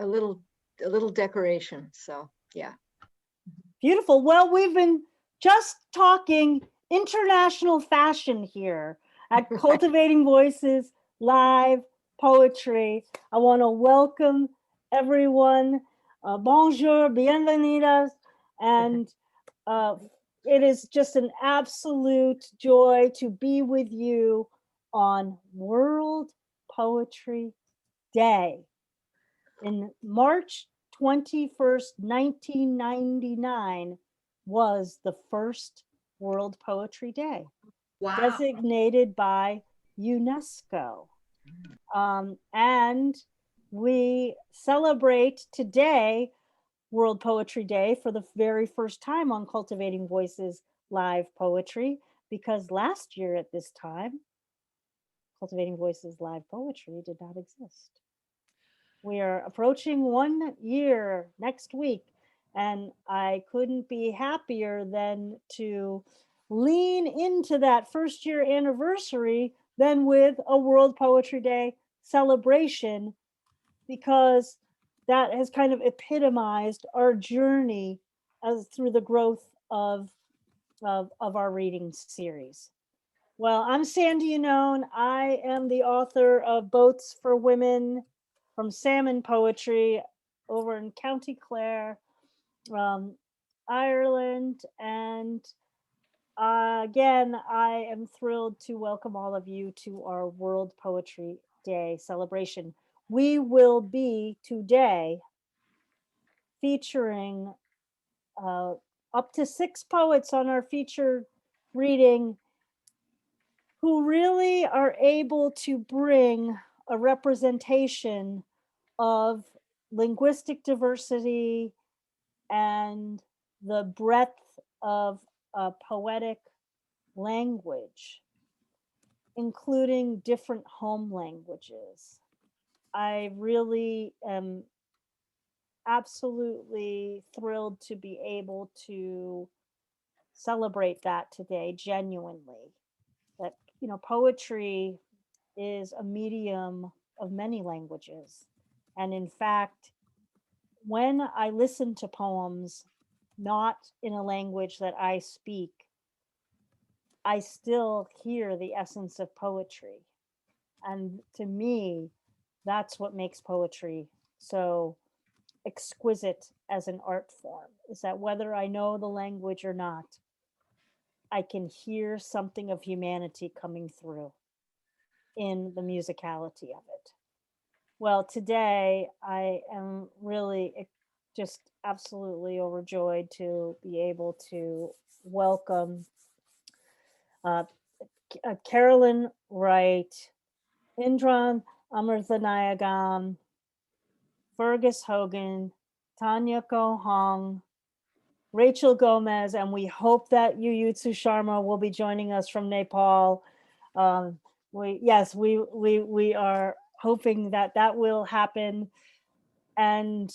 a little decoration. So yeah. Beautiful. Well, we've been just talking international fashion here at Cultivating Voices Live Poetry. I want to welcome everyone. Bonjour, bienvenidas. And it is just an absolute joy to be with you on World Poetry Day. In March 21st, 1999 was the first World Poetry Day, Wow. designated by UNESCO. And we celebrate today World Poetry Day for the very first time on Cultivating Voices Live Poetry, because last year at this time, Cultivating Voices Live Poetry did not exist. We are approaching 1 year next week, and I couldn't be happier than to lean into that first year anniversary than with a World Poetry Day celebration, because that has kind of epitomized our journey as through the growth of our reading series. Well, I'm Sandra Yannone. I am the author of Boats for Women from Salmon Poetry over in County Clare, Ireland. And again, I am thrilled to welcome all of you to our World Poetry Day celebration. We will be today featuring up to 6 poets on our featured reading who really are able to bring a representation of linguistic diversity and the breadth of poetic language, including different home languages. I really am absolutely thrilled to be able to celebrate that today, genuinely. That, poetry is a medium of many languages. And in fact, when I listen to poems not in a language that I speak, I still hear the essence of poetry. And to me, that's what makes poetry so exquisite as an art form, is that whether I know the language or not, I can hear something of humanity coming through in the musicality of it. Well, today I am really just absolutely overjoyed to be able to welcome Carolyne Wright, Indran Amirthanayagam, Fergus Hogan, Tanya Ko Hong, Rachel Gomez, and we hope that Yuyutsu Sharma will be joining us from Nepal. We are hoping that that will happen. And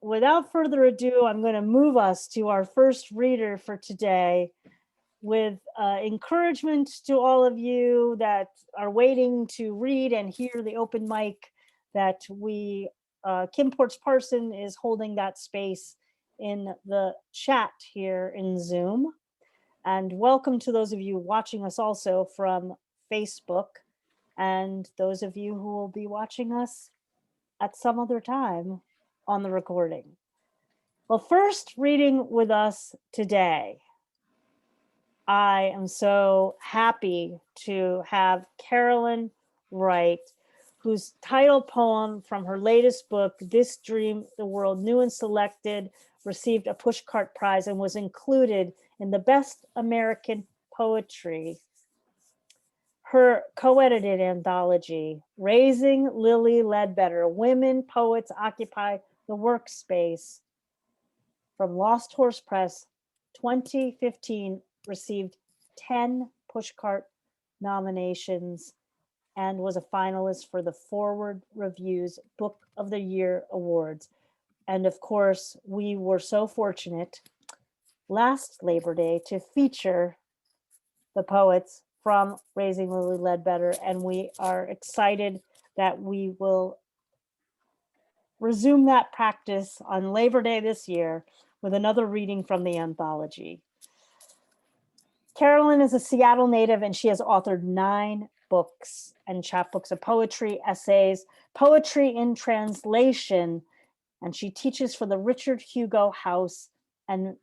without further ado, I'm going to move us to our first reader for today, with encouragement to all of you that are waiting to read and hear the open mic, that Kim Ports Parson is holding that space in the chat here in Zoom. And welcome to those of you watching us also from Facebook, and those of you who will be watching us at some other time on the recording. Well, first reading with us today, I am so happy to have Carolyne Wright, whose title poem from her latest book, This Dream the World New and Selected, received a Pushcart Prize and was included in the Best American Poetry. Her co-edited anthology, Raising Lily Ledbetter, Women Poets Occupy the Workspace, from Lost Horse Press, 2015, received 10 Pushcart nominations and was a finalist for the Forward Review's Book of the Year Awards. And of course, we were so fortunate last Labor Day to feature the poets from Raising Lily Ledbetter, and we are excited that we will resume that practice on Labor Day this year with another reading from the anthology. Carolyne is a Seattle native, and she has authored 9 books and chapbooks of poetry, essays, poetry in translation, and she teaches for the Richard Hugo House and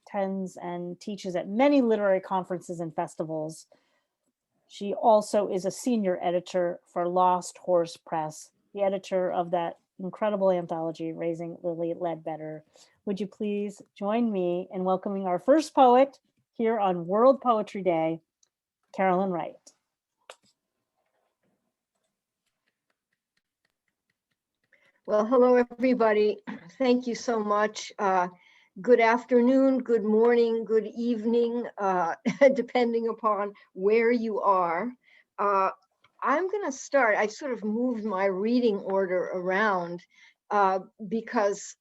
attends and teaches at many literary conferences and festivals. She also is a senior editor for Lost Horse Press, the editor of that incredible anthology, Raising Lily Ledbetter. Would you please join me in welcoming our first poet here on World Poetry Day, Carolyne Wright. Well, hello, everybody. Thank you so much. Good afternoon, good morning, good evening, depending upon where you are. I'm going to start. I sort of moved my reading order around because,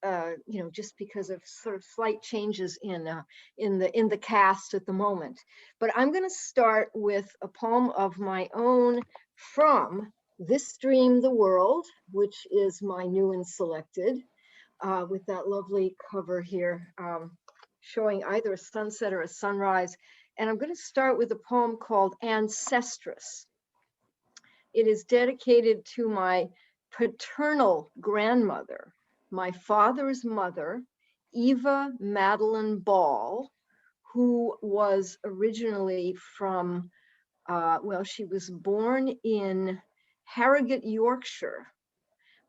just because of sort of slight changes in the cast at the moment. But I'm going to start with a poem of my own from This Stream the World, which is my new and selected, with that lovely cover here, showing either a sunset or a sunrise. And I'm going to start with a poem called Ancestress. It is dedicated to my paternal grandmother, my father's mother, Eva Madeline Ball, who was originally from, she was born in Harrogate, Yorkshire,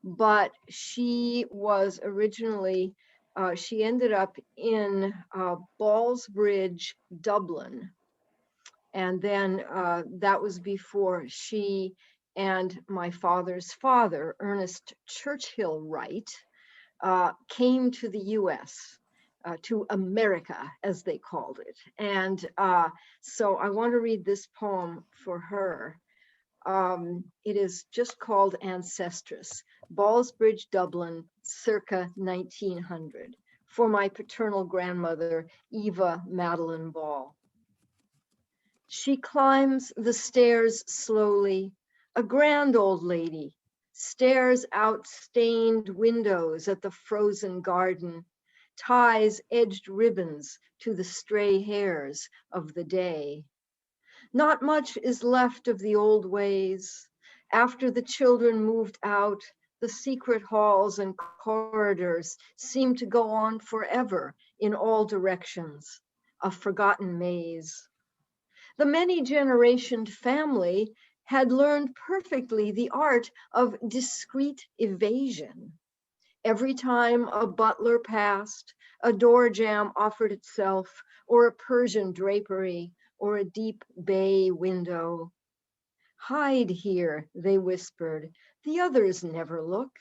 but she was originally, she ended up in Ballsbridge, Dublin. And then that was before she and my father's father, Ernest Churchill Wright, came to the US, to America, as they called it. And so I want to read this poem for her. It is just called Ancestress, Ballsbridge, Dublin, circa 1900, for my paternal grandmother, Eva Madeline Ball. She climbs the stairs slowly, a grand old lady, stares out stained windows at the frozen garden, ties edged ribbons to the stray hairs of the day. Not much is left of the old ways. After the children moved out, the secret halls and corridors seem to go on forever in all directions, a forgotten maze. The many-generationed family had learned perfectly the art of discreet evasion. Every time a butler passed, a door jamb offered itself, or a Persian drapery, or a deep bay window. Hide here, they whispered. The others never look,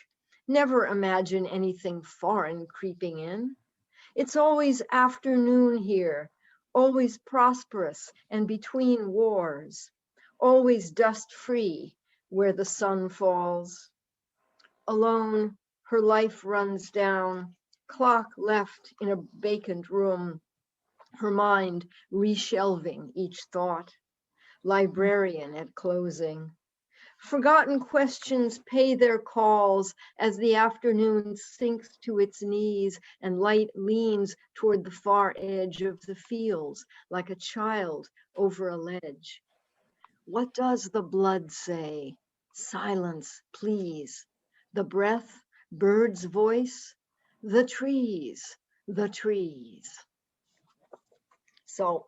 never imagine anything foreign creeping in. It's always afternoon here, always prosperous and between wars, always dust-free where the sun falls. Alone, her life runs down, clock left in a vacant room, her mind reshelving each thought, librarian at closing. Forgotten questions pay their calls as the afternoon sinks to its knees and light leans toward the far edge of the fields like a child over a ledge. What does the blood say? Silence, please. The breath, bird's voice, the trees, the trees. So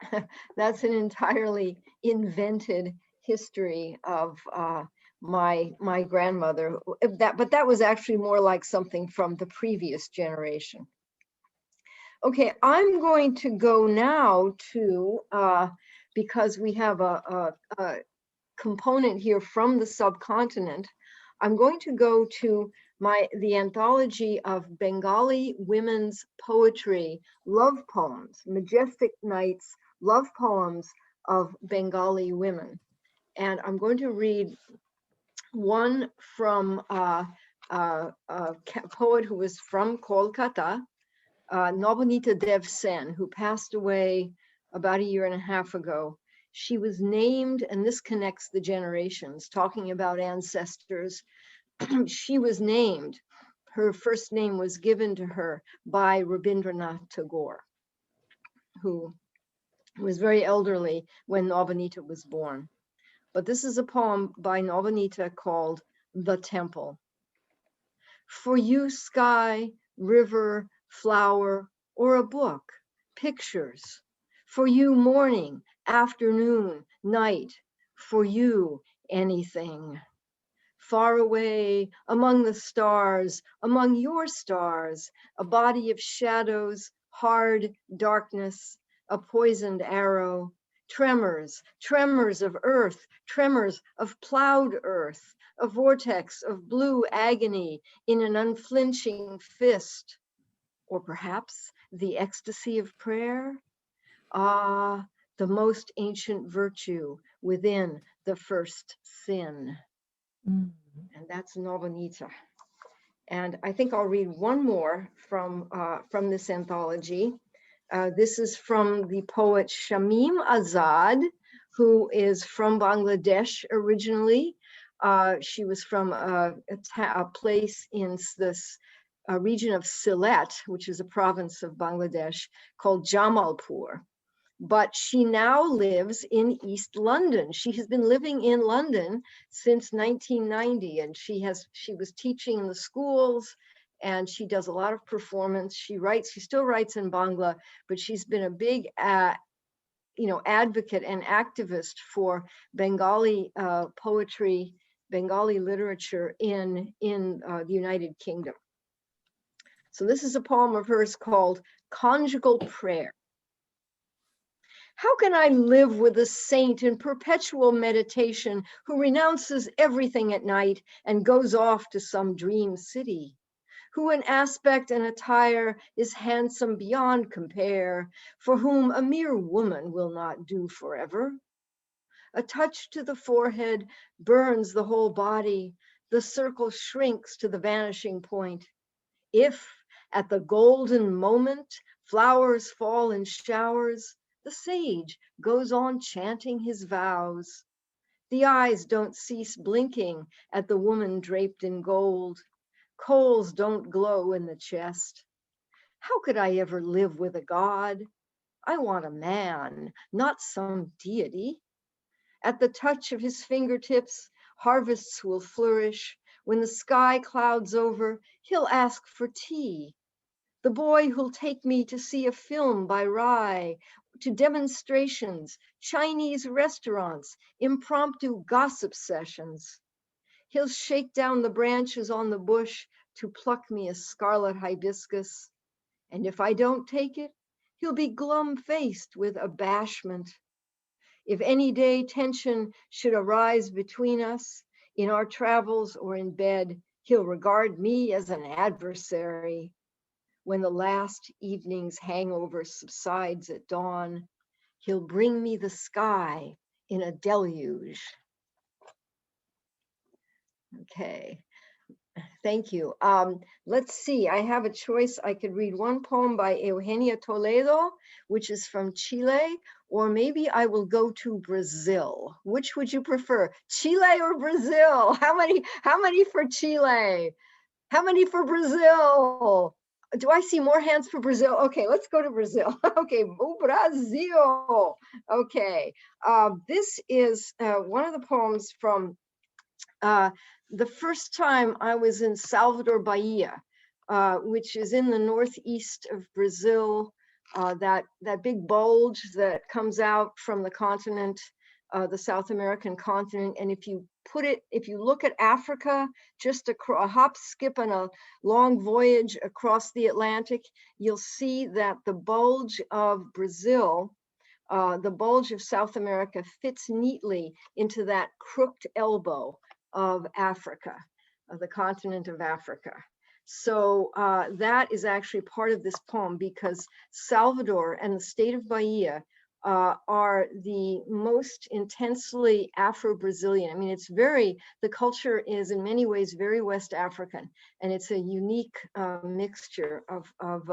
that's an entirely invented history of my grandmother. But that was actually more like something from the previous generation. Okay, I'm going to go now to, because we have a component here from the subcontinent, I'm going to go to the anthology of Bengali women's poetry, love poems, majestic nights, love poems of Bengali women. And I'm going to read one from a poet who was from Kolkata, Nobhanita Dev Sen, who passed away about 1.5 years ago. She was named, and this connects the generations, talking about ancestors. She was named, Her first name was given to her by Rabindranath Tagore, who was very elderly when Navanita was born. But this is a poem by Navanita called The Temple. For you, sky, river, flower, or a book, pictures. For you, morning, afternoon, night. For you, anything. Far away, among the stars, among your stars, a body of shadows, hard darkness, a poisoned arrow, tremors, tremors of earth, tremors of plowed earth, a vortex of blue agony in an unflinching fist, or perhaps the ecstasy of prayer? Ah, the most ancient virtue within the first sin. Mm. And that's Navanita. And I think I'll read one more from this anthology. This is from the poet Shamim Azad, who is from Bangladesh originally. She was from a place in this region of Sylhet, which is a province of Bangladesh, called Jamalpur. But she now lives in East London. She has been living in London since 1990, and she was teaching in the schools, and she does a lot of performance. She still writes in Bangla, but she's been a big advocate and activist for Bengali poetry, Bengali literature in the United Kingdom. So this is a poem of hers called Conjugal Prayer. How can I live with a saint in perpetual meditation who renounces everything at night and goes off to some dream city? Who in aspect and attire is handsome beyond compare, for whom a mere woman will not do forever? A touch to the forehead burns the whole body, the circle shrinks to the vanishing point. If at the golden moment flowers fall in showers, the sage goes on chanting his vows. The eyes don't cease blinking at the woman draped in gold. Coals don't glow in the chest. How could I ever live with a god? I want a man, not some deity. At the touch of his fingertips, harvests will flourish. When the sky clouds over, he'll ask for tea. The boy who'll take me to see a film by Rai, to demonstrations, Chinese restaurants, impromptu gossip sessions. He'll shake down the branches on the bush to pluck me a scarlet hibiscus. And if I don't take it, he'll be glum-faced with abashment. If any day tension should arise between us, in our travels or in bed, he'll regard me as an adversary. When the last evening's hangover subsides at dawn, he'll bring me the sky in a deluge. Okay, thank you. Let's see, I have a choice. I could read one poem by Eugenia Toledo, which is from Chile, or maybe I will go to Brazil. Which would you prefer, Chile or Brazil? How many for Chile? How many for Brazil? Do I see more hands for Brazil? Okay, let's go to Brazil. Okay, Brazil. Okay, this is one of the poems from the first time I was in Salvador, Bahia, which is in the northeast of Brazil, that big bulge that comes out from the continent, the South American continent. And if you look at Africa, just a hop, skip, and a long voyage across the Atlantic, you'll see that the bulge of Brazil, the bulge of South America fits neatly into that crooked elbow of Africa, of the continent of Africa. So that is actually part of this poem, because Salvador and the state of Bahia are the most intensely Afro-Brazilian. I mean, the culture is in many ways very West African, and it's a unique mixture of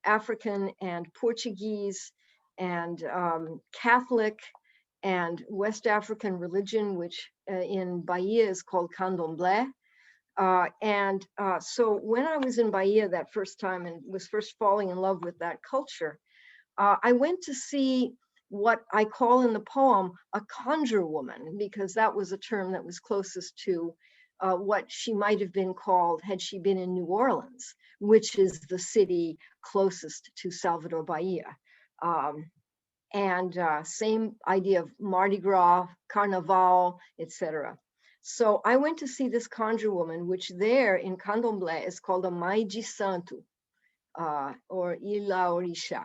African and Portuguese and Catholic and West African religion, which in Bahia is called Candomblé. So when I was in Bahia that first time and was first falling in love with that culture, I went to see what I call in the poem a conjure woman, because that was a term that was closest to what she might have been called had she been in New Orleans, which is the city closest to Salvador Bahia. Same idea of Mardi Gras, Carnaval, etc. So I went to see this conjure woman, which there in Candomblé is called a Mãe de Santo, or Ila Orisha.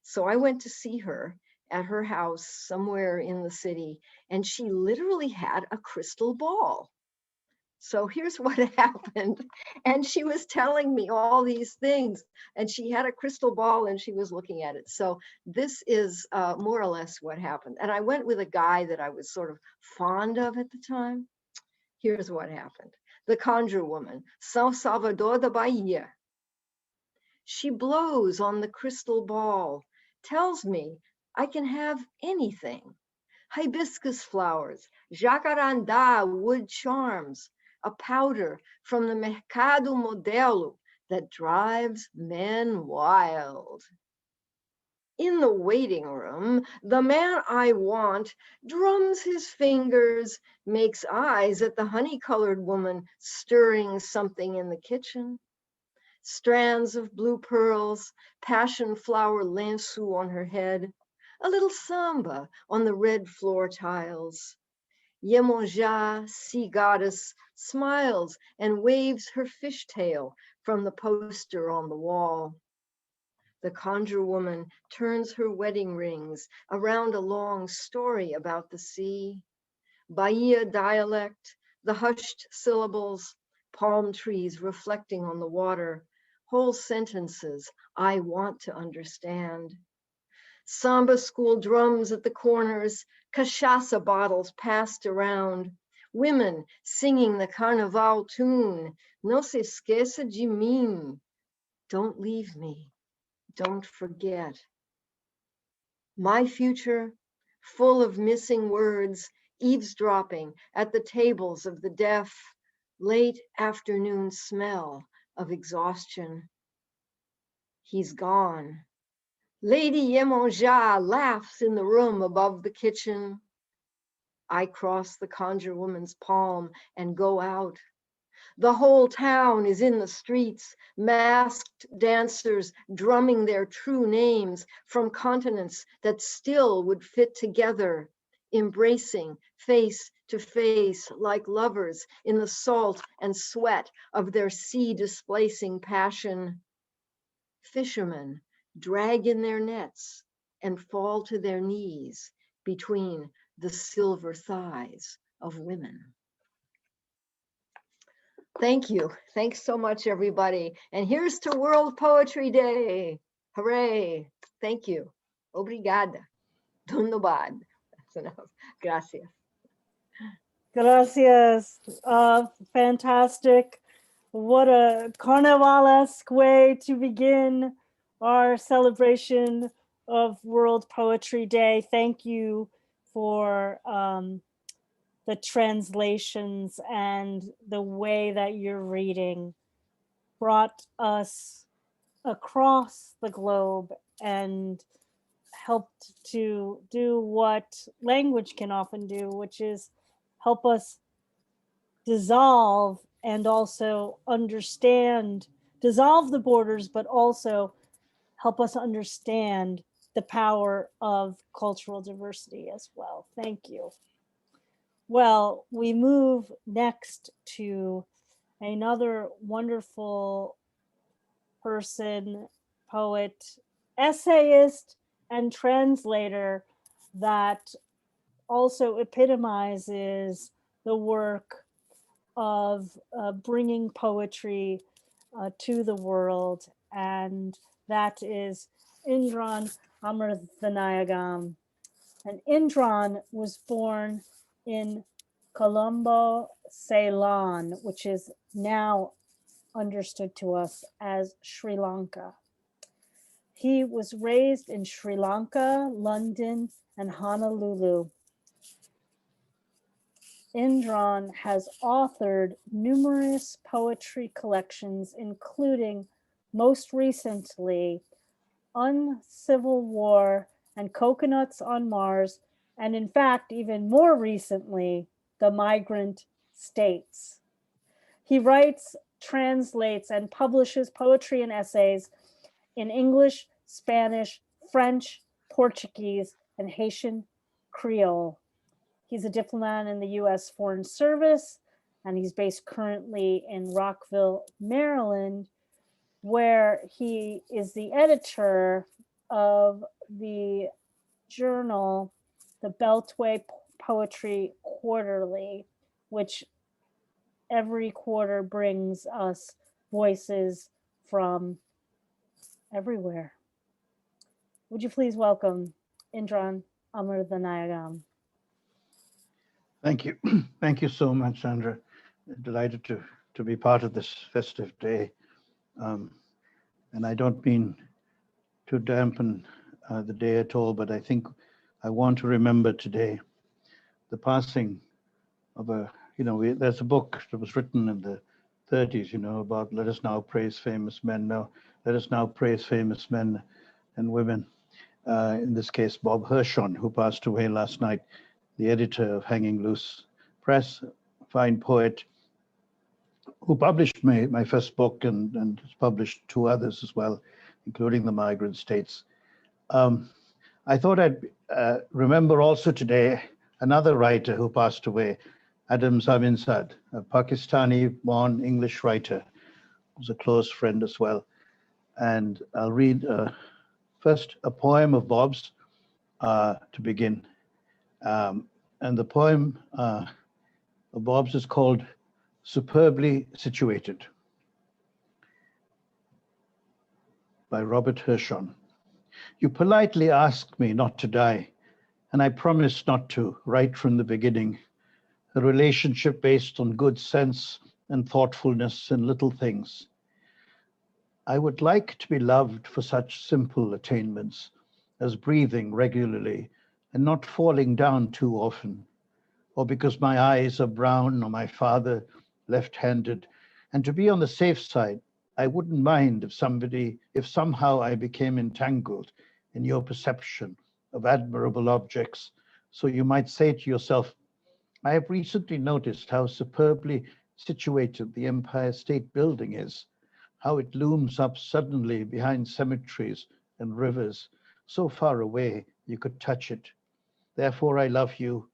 So I went to see her at her house somewhere in the city, and she literally had a crystal ball. So here's what happened. And she was telling me all these things, and she had a crystal ball and she was looking at it. So this is more or less what happened. And I went with a guy that I was sort of fond of at the time. Here's what happened. The conjure woman, São Salvador da Bahia. She blows on the crystal ball, tells me I can have anything. Hibiscus flowers, jacarandá wood charms, a powder from the Mercado Modelo that drives men wild. In the waiting room, the man I want drums his fingers, makes eyes at the honey-colored woman stirring something in the kitchen. Strands of blue pearls, passion flower lenço on her head, a little samba on the red floor tiles. Yemonja, sea goddess, smiles and waves her fishtail from the poster on the wall. The conjure woman turns her wedding rings around a long story about the sea. Bahia dialect, the hushed syllables, palm trees reflecting on the water, whole sentences I want to understand. Samba school drums at the corners, cachaça bottles passed around, women singing the carnaval tune, não se esqueça de mim, don't leave me, don't forget. My future, full of missing words, eavesdropping at the tables of the deaf, late afternoon smell of exhaustion. He's gone. Lady Yemonja laughs in the room above the kitchen. I cross the conjure woman's palm and go out. The whole town is in the streets, masked dancers drumming their true names from continents that still would fit together, embracing face to face like lovers in the salt and sweat of their sea-displacing passion. Fishermen drag in their nets and fall to their knees between the silver thighs of women. Thank you. Thanks so much, everybody. And here's to World Poetry Day. Hooray. Thank you. Obrigada. Dhunobad. That's enough. Gracias. Gracias. Fantastic. What a carnivalesque way to begin our celebration of World Poetry Day. Thank you for the translations and the way that your reading brought us across the globe and helped to do what language can often do, which is help us dissolve and also understand, dissolve the borders, but also help us understand the power of cultural diversity as well. Thank you. Well, we move next to another wonderful person, poet, essayist, and translator that also epitomizes the work of bringing poetry to the world, and that is Indran Amirthanayagam. And Indran was born in Colombo, Ceylon, which is now understood to us as Sri Lanka. He was raised in Sri Lanka, London, and Honolulu. Indran has authored numerous poetry collections, including most recently Uncivil War and Coconuts on Mars, and in fact, even more recently, The Migrant States. He writes, translates, and publishes poetry and essays in English, Spanish, French, Portuguese, and Haitian Creole. He's a diplomat in the US Foreign Service, and he's based currently in Rockville, Maryland, where he is the editor of the journal, the Beltway Poetry Quarterly, which every quarter brings us voices from everywhere. Would you please welcome Indran Amirthanayagam? Thank you. Thank you so much, Sandra. Delighted to be part of this festive day. And I don't mean to dampen the day at all, but I think I want to remember today the passing of there's a book that was written in the 30s, about let us now praise famous men. Now, let us now praise famous men and women. In this case, Bob Hirshon, who passed away last night, the editor of Hanging Loose Press, fine poet, who published my first book and has published two others as well, including The Migrant States. I thought I'd remember also today another writer who passed away, Adam Zaminsad, a Pakistani-born English writer, who's a close friend as well. And I'll read first a poem of Bob's to begin. And the poem of Bob's is called Superbly Situated by Robert Hirshon. You politely asked me not to die, and I promised not to, right from the beginning. A relationship based on good sense and thoughtfulness in little things. I would like to be loved for such simple attainments as breathing regularly and not falling down too often, or because my eyes are brown or my father left-handed. And to be on the safe side, I wouldn't mind if somehow I became entangled in your perception of admirable objects. So you might say to yourself, I have recently noticed how superbly situated the Empire State Building is, how it looms up suddenly behind cemeteries and rivers, so far away you could touch it. Therefore I love you.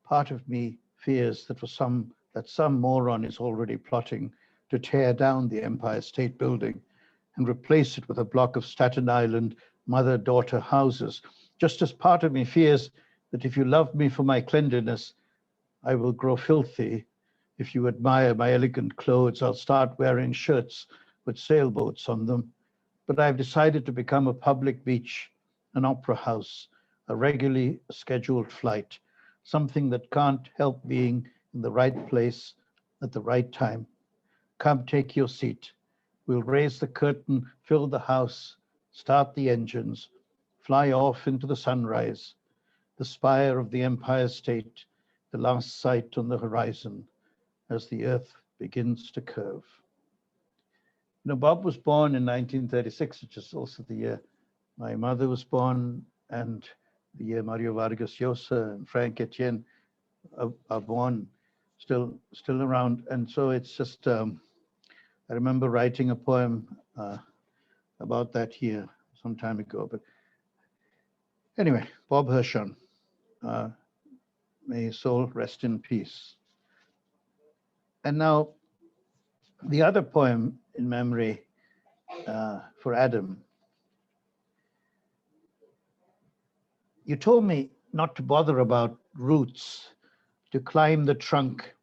Part of me fears that some moron is already plotting to tear down the Empire State Building and replace it with a block of Staten Island mother-daughter houses, just as part of me fears that if you love me for my cleanliness, I will grow filthy. If you admire my elegant clothes, I'll start wearing shirts with sailboats on them. But I've decided to become a public beach, an opera house, a regularly scheduled flight, something that can't help being in the right place at the right time. Come, take your seat. We'll raise the curtain, fill the house, start the engines, fly off into the sunrise, the spire of the Empire State, the last sight on the horizon as the earth begins to curve. Bob was born in 1936, which is also the year my mother was born, and the year Mario Vargas Llosa and Frank Etienne are born, still around. And so it's just, I remember writing a poem about that year some time ago. But anyway, Bob Hirshon, may his soul rest in peace. And now the other poem in memory for Adam. You told me not to bother about roots, to climb the trunk,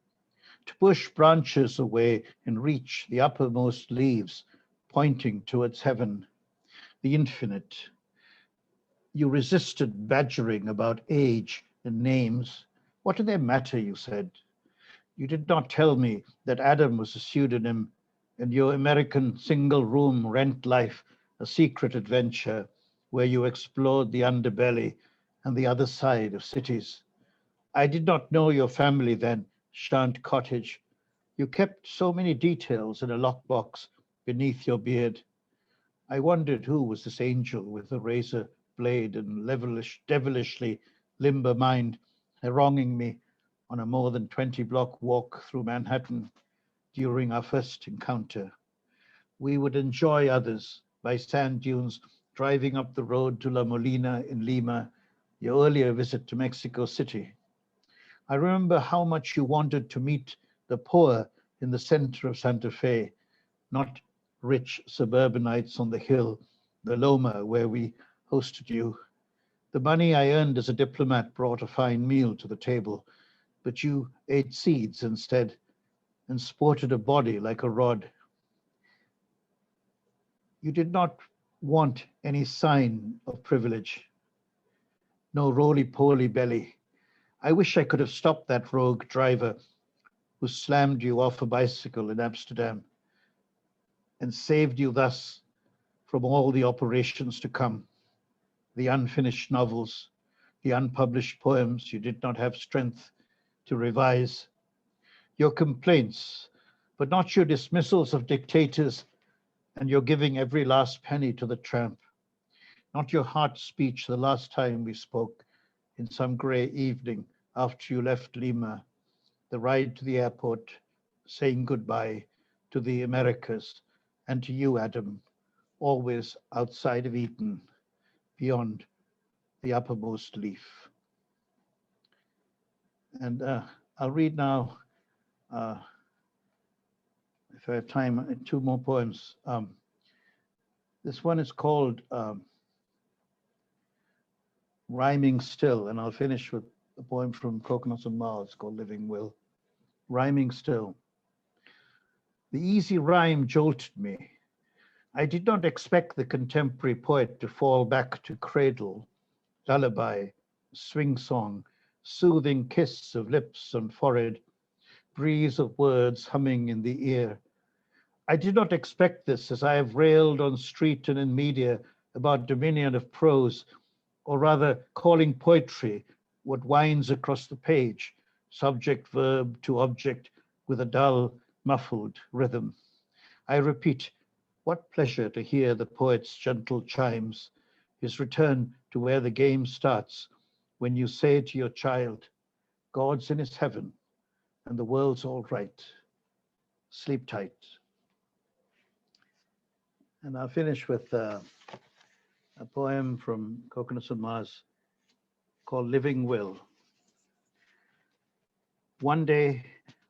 to push branches away and reach the uppermost leaves, pointing towards heaven, the infinite. You resisted badgering about age and names. What do they matter, you said. You did not tell me that Adam was a pseudonym and your American single-room rent life a secret adventure where you explored the underbelly and the other side of cities. I did not know your family then, Shant cottage. You kept so many details in a lockbox beneath your beard. I wondered who was this angel with a razor blade and devilishly limber mind, haranguing me on a more than 20-block walk through Manhattan during our first encounter. We would enjoy others by sand dunes, driving up the road to La Molina in Lima, your earlier visit to Mexico City. I remember how much you wanted to meet the poor in the center of Santa Fe, not rich suburbanites on the hill, the Loma, where we hosted you. The money I earned as a diplomat brought a fine meal to the table, but you ate seeds instead and sported a body like a rod. You did not want any sign of privilege. No roly-poly belly. I wish I could have stopped that rogue driver who slammed you off a bicycle in Amsterdam and saved you thus from all the operations to come, the unfinished novels, the unpublished poems you did not have strength to revise, your complaints, but not your dismissals of dictators and your giving every last penny to the tramp, not your heart speech the last time we spoke in some gray evening after you left Lima, the ride to the airport, saying goodbye to the Americas and to you, Adam, always outside of Eden, beyond the uppermost leaf. And I'll read now, if I have time, two more poems. This one is called Rhyming Still, and I'll finish with a poem from Coconuts and Mars called Living Will. Rhyming Still. The easy rhyme jolted me. I did not expect the contemporary poet to fall back to cradle, lullaby, swing song, soothing kiss of lips and forehead, breeze of words humming in the ear. I did not expect this, as I have railed on street and in media about dominion of prose, or rather calling poetry what winds across the page, subject verb to object with a dull, muffled rhythm. I repeat, what pleasure to hear the poet's gentle chimes, his return to where the game starts, when you say to your child, God's in his heaven and the world's all right. Sleep tight. And I'll finish with a poem from Coconuts and Mars called Living Will. One day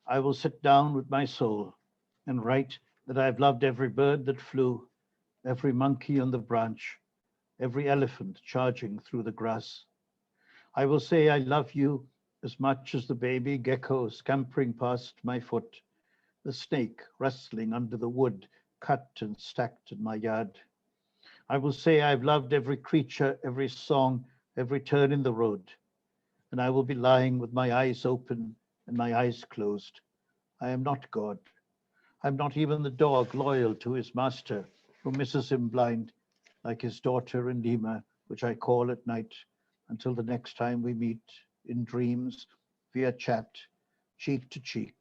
I will sit down with my soul and write that I've loved every bird that flew, every monkey on the branch, every elephant charging through the grass. I will say I love you as much as the baby gecko scampering past my foot, the snake rustling under the wood cut and stacked in my yard. I will say I've loved every creature, every song, every turn in the road, and I will be lying with my eyes open and my eyes closed. I am not God. I'm not even the dog loyal to his master who misses him blind, like his daughter in Lima, which I call at night until the next time we meet in dreams via chat, cheek to cheek,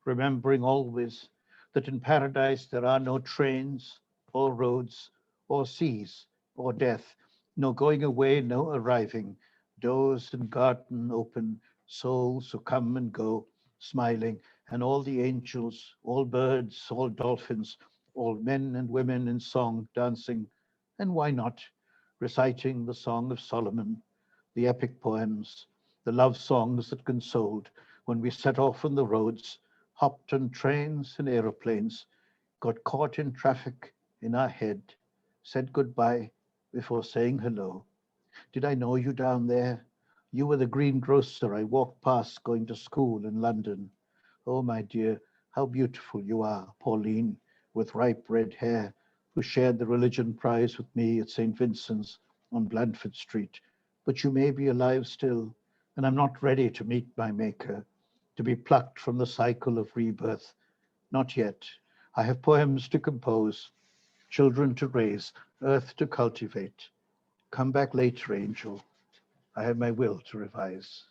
remembering always that in paradise there are no trains or roads or seas or death, no going away, no arriving, doors and garden open, souls who come and go, smiling, and all the angels, all birds, all dolphins, all men and women in song, dancing, and why not, reciting the Song of Solomon, the epic poems, the love songs that consoled when we set off on the roads, hopped on trains and aeroplanes, got caught in traffic in our head, said goodbye before saying hello. Did I know you down there? You were the greengrocer I walked past going to school in London. Oh, my dear, how beautiful you are, Pauline, with ripe red hair, who shared the religion prize with me at St. Vincent's on Blandford Street. But you may be alive still, and I'm not ready to meet my maker, to be plucked from the cycle of rebirth. Not yet. I have poems to compose, children to raise, earth to cultivate. Come back later, angel. I have my will to revise.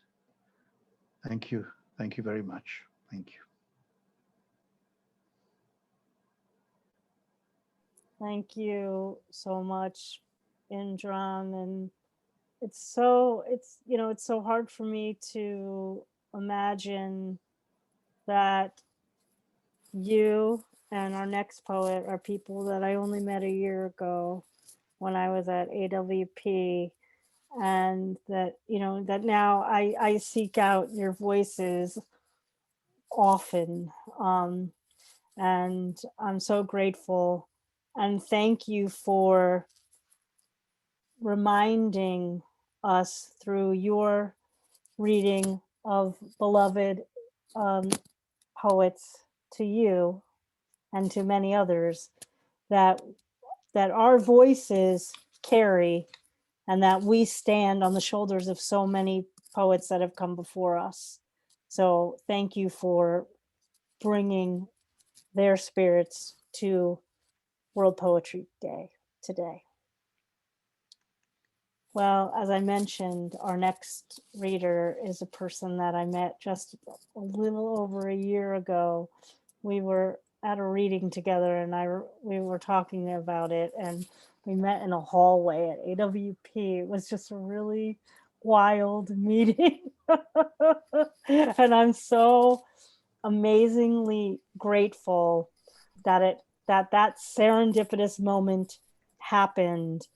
Thank you. Thank you very much. Thank you. Thank you so much, Indran. And it's so hard for me to imagine that you and our next poet are people that I only met a year ago when I was at AWP, and that that now I seek out your voices often, and I'm so grateful, and thank you for reminding us through your reading of beloved poets to you and to many others that our voices carry, and that we stand on the shoulders of so many poets that have come before us. So thank you for bringing their spirits to World Poetry Day today. Well, as I mentioned, our next reader is a person that I met just a little over a year ago. We were at a reading together, and we were talking about it, and we met in a hallway at AWP. It was just a really wild meeting. And I'm so amazingly grateful that that serendipitous moment happened,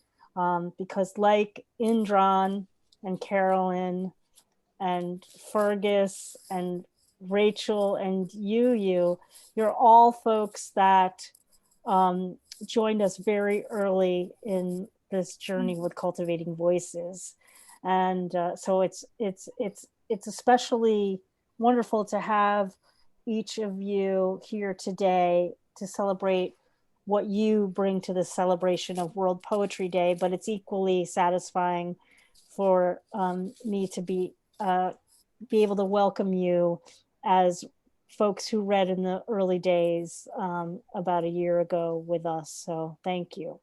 because like Indran and Carolyne and Fergus and Rachel and you're all folks that joined us very early in this journey with Cultivating Voices. And so it's especially wonderful to have each of you here today to celebrate what you bring to the celebration of World Poetry Day, but it's equally satisfying for me to be able to welcome you as folks who read in the early days about a year ago with us. So thank you.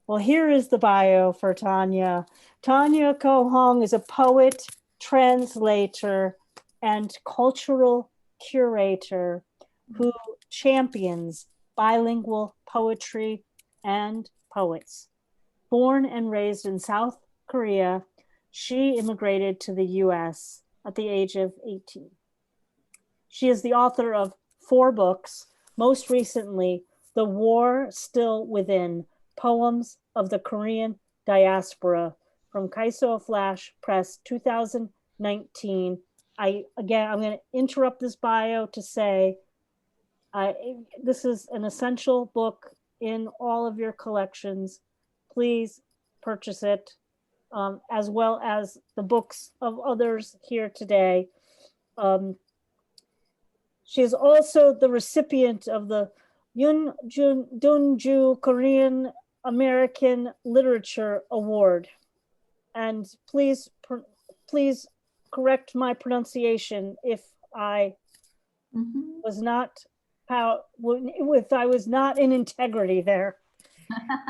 Well, here is the bio for Tanya. Tanya Ko Hong is a poet, translator, and cultural curator who champions bilingual poetry and poets. Born and raised in South Korea, she immigrated to the US at the age of 18. She is the author of 4 books, most recently, The War Still Within, Poems of the Korean Diaspora, from Kaiso Flash Press 2019. I'm going to interrupt this bio to say, this is an essential book in all of your collections. Please purchase it, as well as the books of others here today. She is also the recipient of the Dunju Korean American Literature Award. And please correct my pronunciation if I was not in integrity there.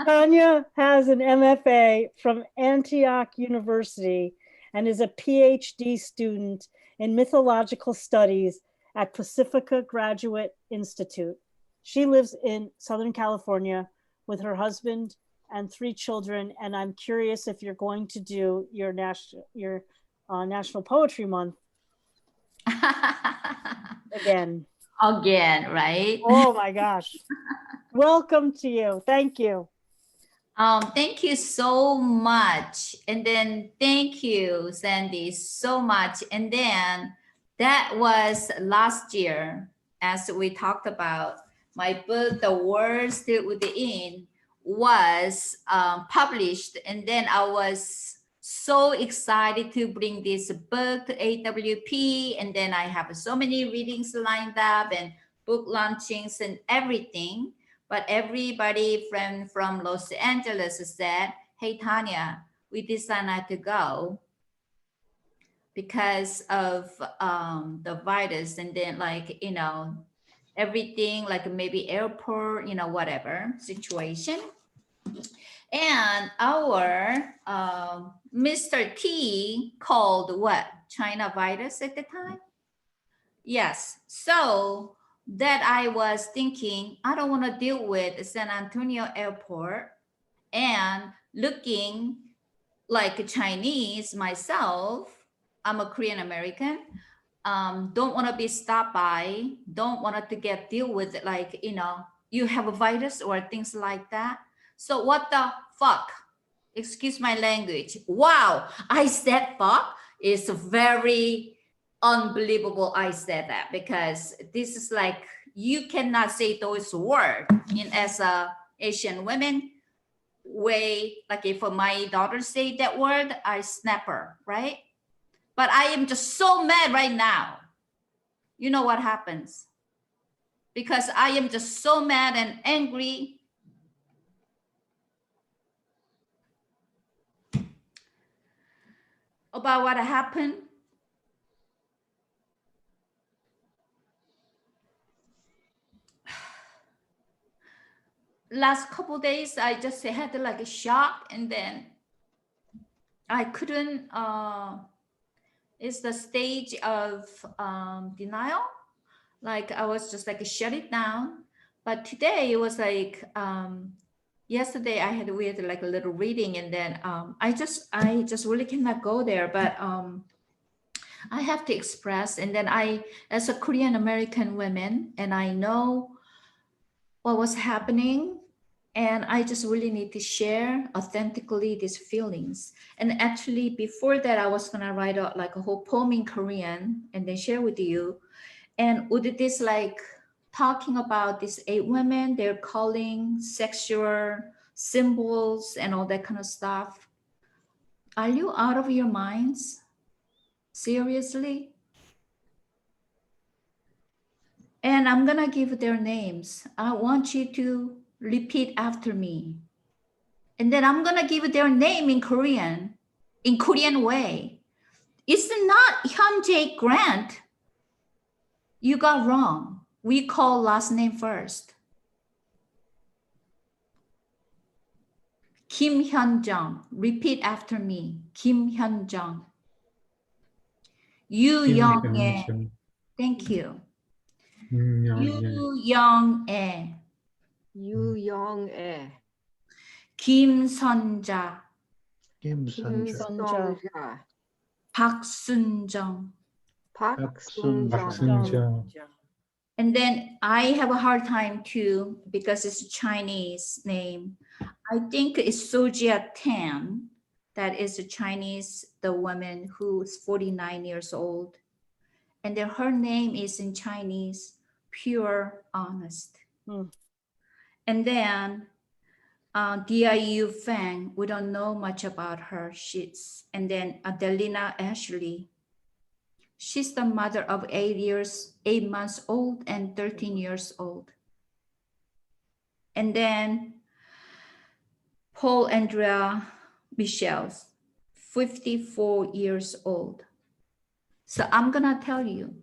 Tanya has an MFA from Antioch University and is a PhD student in mythological studies at Pacifica Graduate Institute. She lives in Southern California with her husband and 3 children, and I'm curious if you're going to do your National Poetry Month again. Again, right? Oh my gosh. Welcome to you. Thank you. Thank you so much. And then thank you, Sandy, so much. And then that was last year, as we talked about. My book, The World Still Within, was published. And then I was so excited to bring this book to AWP. And then I have so many readings lined up and book launchings and everything. But everybody from Los Angeles said, hey, Tanya, we decided not to go because of the virus. And then everything, like maybe airport, whatever situation. And our Mr. T called what? China virus at the time? Yes. So that I was thinking, I don't want to deal with San Antonio airport and looking like Chinese myself. I'm a Korean American. Don't want to be stopped by, don't want to get deal with it, like, you have a virus or things like that. So what the fuck? Excuse my language. Wow, I said fuck. It's very unbelievable I said that, because this is like, you cannot say those words in as a Asian women way. Like if my daughter say that word, I snap her, right? But I am just so mad right now. You know what happens? Because I am just so mad and angry. About what happened. Last couple days, I just had like a shock, and then I couldn't, it's the stage of denial. Like I was just like shut it down. But today it was like, yesterday I had like a little reading, and then I just really cannot go there, but I have to express. And then I, as a Korean American woman, and I know what was happening, and I just really need to share authentically these feelings. And actually before that, I was gonna write out like a whole poem in Korean and then share with you. And with this, like talking about these 8 women, they're calling sexual symbols and all that kind of stuff. Are you out of your minds? Seriously? And I'm gonna give their names. I want you to repeat after me. And then I'm gonna give their name in Korean way. It's not Hyunjae Grant. You got wrong. We call last name first. Kim Hyunjung. Repeat after me. Kim Hyunjung. Yu Young-e. Thank you. Yu Young-e. Yu Young-e. Kim Sunja. Kim Kim Sanja. Song-ja. Park Sun-jung. Park Sun-ja. Sun-ja. And then I have a hard time too, because it's a Chinese name. I think it's Sojia Tan. That is a Chinese, the woman who's 49 years old. And then her name is in Chinese, Pure Honest. And then Diayu Fang, we don't know much about her. And then Adelina Ashley. She's the mother of 8 months old and 13 years old. And then Paul Andrea Michelle, 54 years old. So I'm gonna tell you,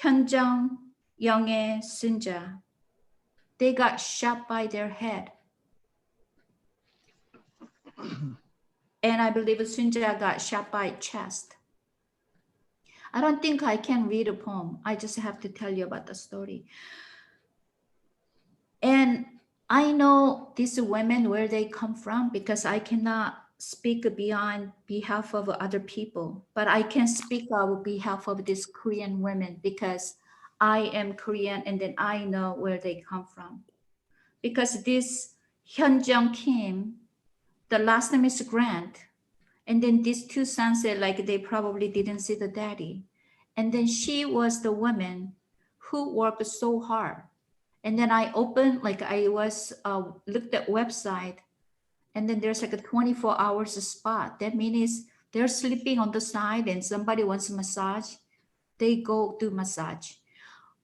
Hyunjung, Young-e, Sunja, they got shot by their head. And I believe Sunja got shot by chest. I don't think I can read a poem. I just have to tell you about the story. And I know these women, where they come from, because I cannot speak beyond behalf of other people, but I can speak on behalf of these Korean women, because I am Korean, and then I know where they come from. Because this Hyunjung Kim, the last name is Grant, and then these 2 sons said like they probably didn't see the daddy. And then she was the woman who worked so hard. And then I opened, like I was looked at website, and then there's like a 24 hours spot. That means they're sleeping on the side and somebody wants a massage, they go do massage.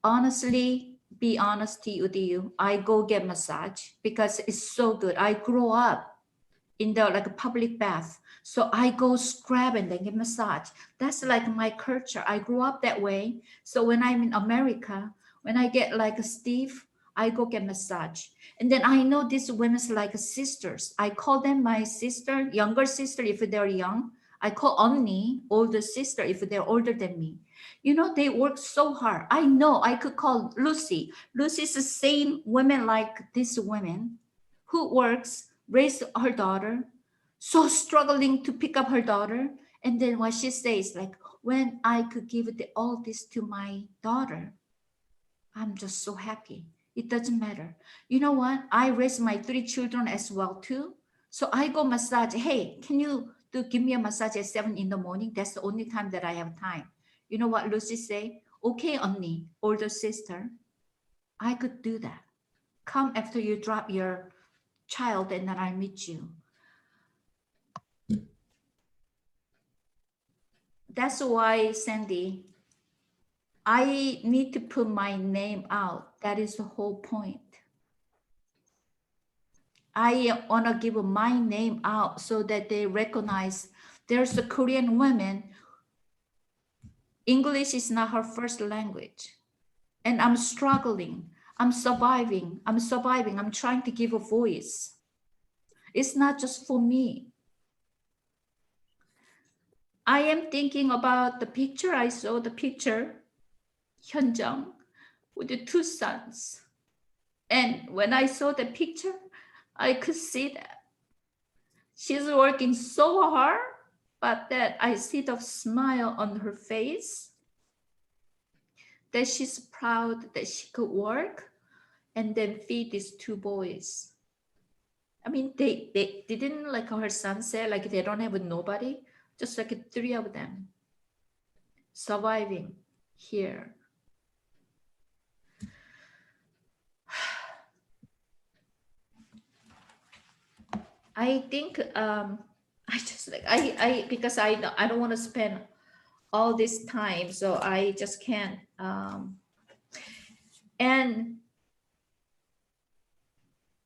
Honestly, be honest with you, I go get massage because it's so good. I grew up in the like a public bath. So I go scrub and then get massage. That's like my culture. I grew up that way. So when I'm in America, when I get like a stiff, I go get massage. And then I know these women's like sisters. I call them my sister, younger sister if they're young. I call Omni, older sister if they're older than me. You know, they work so hard. I know I could call Lucy. Lucy's the same woman like this woman who works, raised her daughter, so struggling to pick up her daughter. And then what she says, like, when I could give all this to my daughter, I'm just so happy. It doesn't matter. You know what? I raised my 3 children as well too. So I go massage. Hey, can you give me a massage at 7 in the morning? That's the only time that I have time. You know what Lucy say? Okay, 언니, older sister, I could do that. Come after you drop your child and then I'll meet you. That's why, Sandy, I need to put my name out. That is the whole point. I want to give my name out so that they recognize there's a Korean woman. English is not her first language. And I'm struggling. I'm surviving. I'm trying to give a voice. It's not just for me. I am thinking about the picture. I saw the picture, Hyunjung, with the 2 sons. And when I saw the picture, I could see that she's working so hard, but that I see the smile on her face, that she's proud that she could work and then feed these 2 boys. I mean, they didn't, like her son said, like they don't have nobody, just like 3 of them surviving here. I think because I don't want to spend all this time, so I just can't. And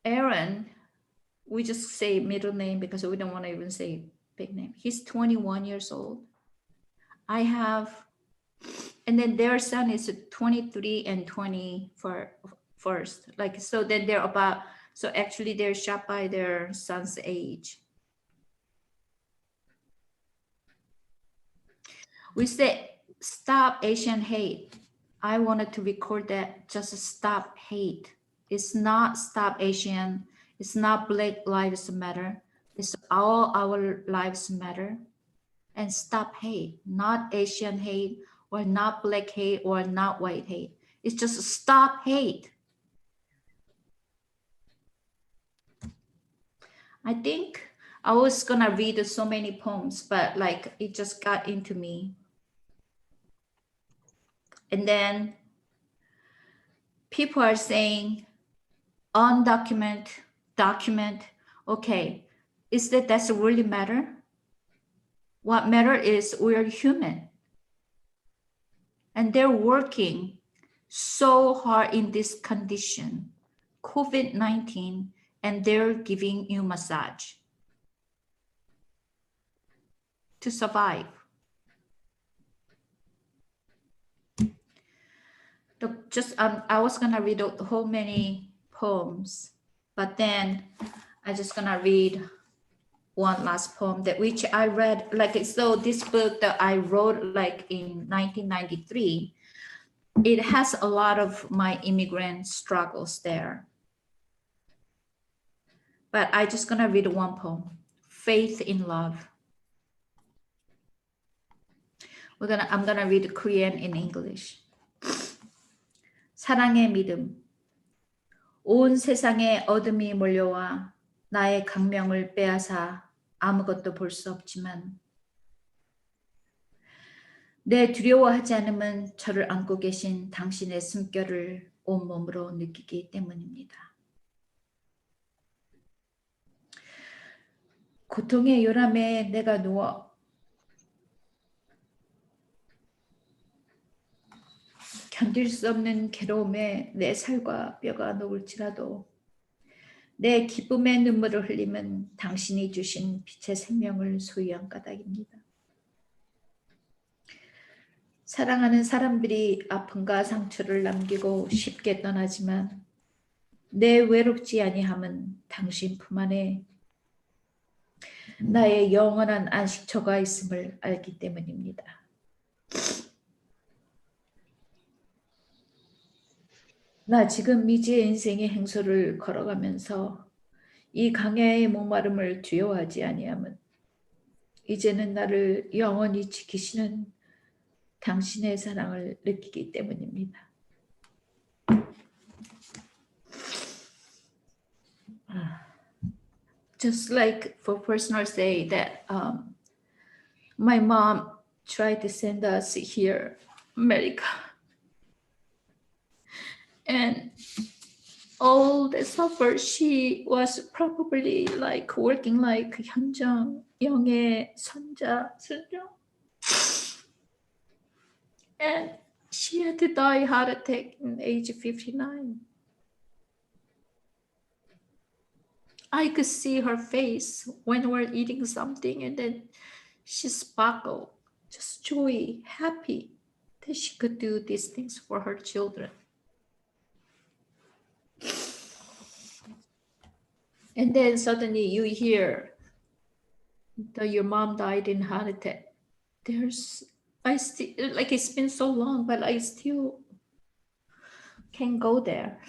Aaron, we just say middle name because we don't want to even say big name. He's 21 years old. I have, and then their son is 23 and 21st. Like, so then they're about, so actually they're shot by their son's age. We say, stop Asian hate. I wanted to record that, just stop hate. It's not stop Asian. It's not Black Lives Matter. It's all our lives matter. And stop hate, not Asian hate, or not Black hate, or not white hate. It's just stop hate. I think I was gonna read so many poems, but like it just got into me. And then people are saying, undocumented, document. Okay, is that's really matter? What matter is we're human. And they're working so hard in this condition, COVID-19, and they're giving you massage to survive. I was gonna read the whole many poems, but then I just gonna read one last poem that which I read, like, so this book that I wrote like in 1993, it has a lot of my immigrant struggles there. But I just gonna read one poem, Faith in Love. I'm gonna read Korean in English. 사랑의 믿음. 온 세상에 어둠이 몰려와 나의 강명을 빼앗아 아무것도 볼 수 없지만 내 두려워하지 않음은 저를 안고 계신 당신의 숨결을 온몸으로 느끼기 때문입니다. 고통의 요람에 내가 누워 견딜 수 없는 괴로움에 내 살과 뼈가 녹을지라도 내 기쁨의 눈물을 흘리면 당신이 주신 빛의 생명을 소유한 까닭입니다. 사랑하는 사람들이 아픔과 상처를 남기고 쉽게 떠나지만 내 외롭지 아니함은 당신 품 안에 나의 영원한 안식처가 있음을 알기 때문입니다. 나 지금 미지의 인생의 행소를 걸어가면서 이 강야의 목마름을 두려워하지 아니함은 이제는 나를 영원히 지키시는 당신의 사랑을 느끼기 때문입니다. Just like for personal say that my mom tried to send us here, America. And all the suffer, she was probably like working like 현정, 영애, 선자, 순정. And she had to die heart attack in age 59. I could see her face when we're eating something and then she sparkled, just joy, happy that she could do these things for her children. And then suddenly you hear that your mom died in heart attack. I still, like it's been so long, but I still can go there.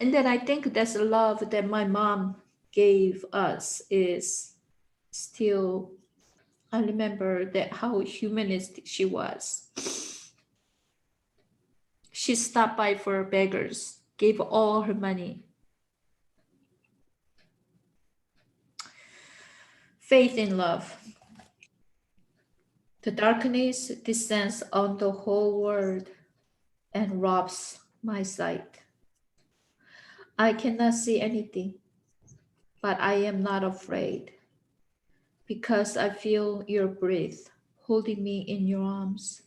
And then I think that's the love that my mom gave us is still, I remember that how humanistic she was. She stopped by for beggars, gave all her money. Faith in love. The darkness descends on the whole world and robs my sight. I cannot see anything, but I am not afraid because I feel your breath holding me in your arms.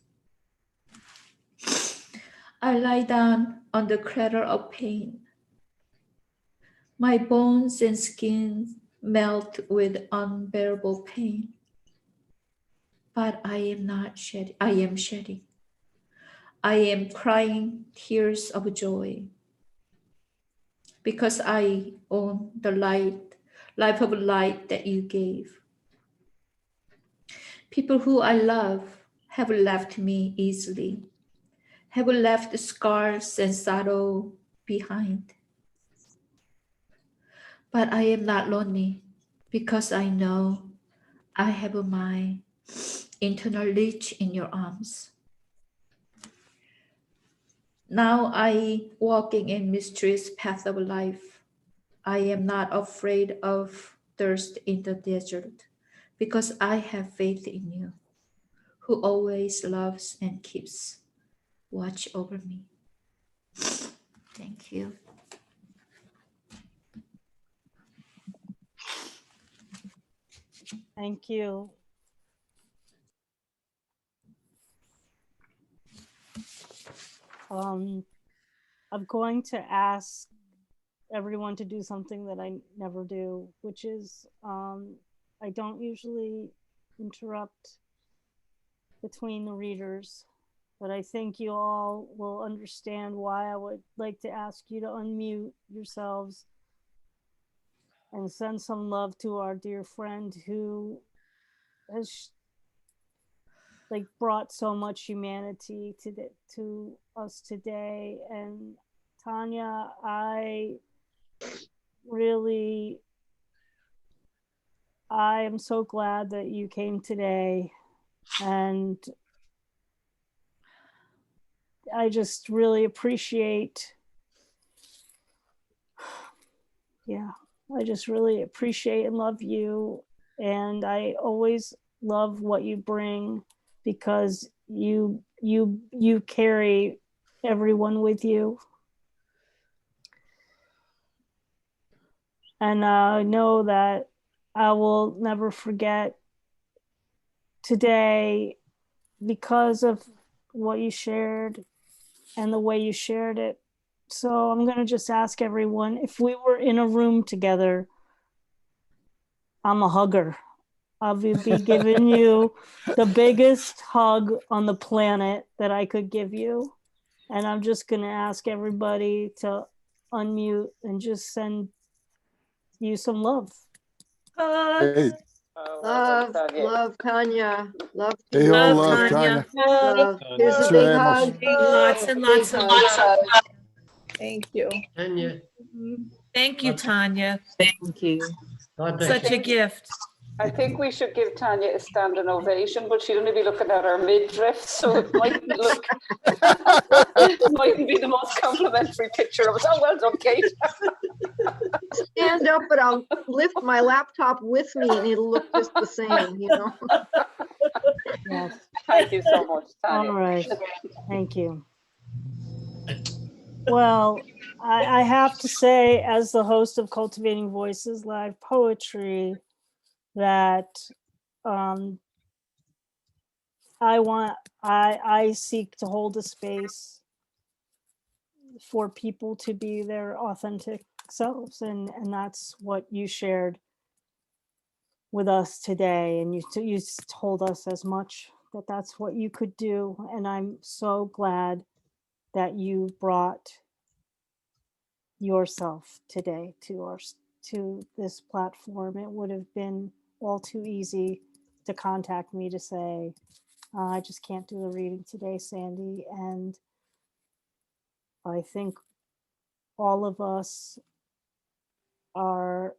I lie down on the cradle of pain. My bones and skin melt with unbearable pain. But I am not shedding. I am shedding. I am crying tears of joy because I own the life of light that you gave. People who I love have left me easily, have left scars and sorrow behind. But I am not lonely because I know I have my internal reach in your arms. Now I walking in mysterious path of life. I am not afraid of thirst in the desert because I have faith in you, who always loves and keeps watch over me. Thank you. Thank you. I'm going to ask everyone to do something that I never do, which is I don't usually interrupt between the readers, but I think you all will understand why I would like to ask you to unmute yourselves and send some love to our dear friend who has brought so much humanity to us today. And Tanya, I am so glad that you came today, and I just really appreciate, I just really appreciate and love you. And I always love what you bring because you carry everyone with you. And I know that I will never forget today because of what you shared and the way you shared it. So I'm going to just ask everyone, if we were in a room together, I'm a hugger. I'll be giving you the biggest hug on the planet that I could give you. And I'm just going to ask everybody to unmute and just send you some love. Hugs. Love, love, Tanya. Love to Hey, you. all Love, love, Tanya. Tanya. Love. Here's a Thanks big very much. hug. Lots and Big lots of hug. love. Thank you. Tanya, Thank you, Tanya. Thank you. God bless Such you. a gift. I think we should give Tanya a standing ovation, but she'd only be looking at her midriff, so it mightn't look, mightn't be the most complimentary picture of us. Oh, well done, Kate. Stand up, but I'll lift my laptop with me and it'll look just the same, you know? Yes. Thank you so much, Tanya. All right. Thank you. Well, I have to say, as the host of Cultivating Voices Live Poetry, that I seek to hold a space for people to be their authentic selves, and that's what you shared with us today, and you told us as much that that's what you could do, and I'm so glad that you brought yourself today to this platform. It would have been all too easy to contact me to say, I just can't do the reading today, Sandy. And I think all of us are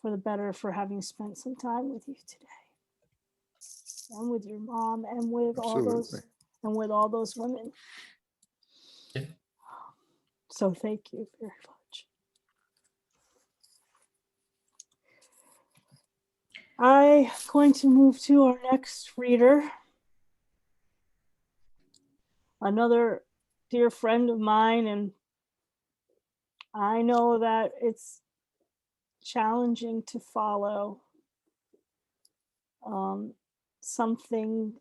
for the better for having spent some time with you today, and with your mom, and with all those women. Yeah. So thank you very much. I'm going to move to our next reader. Another dear friend of mine, and I know that it's challenging to follow something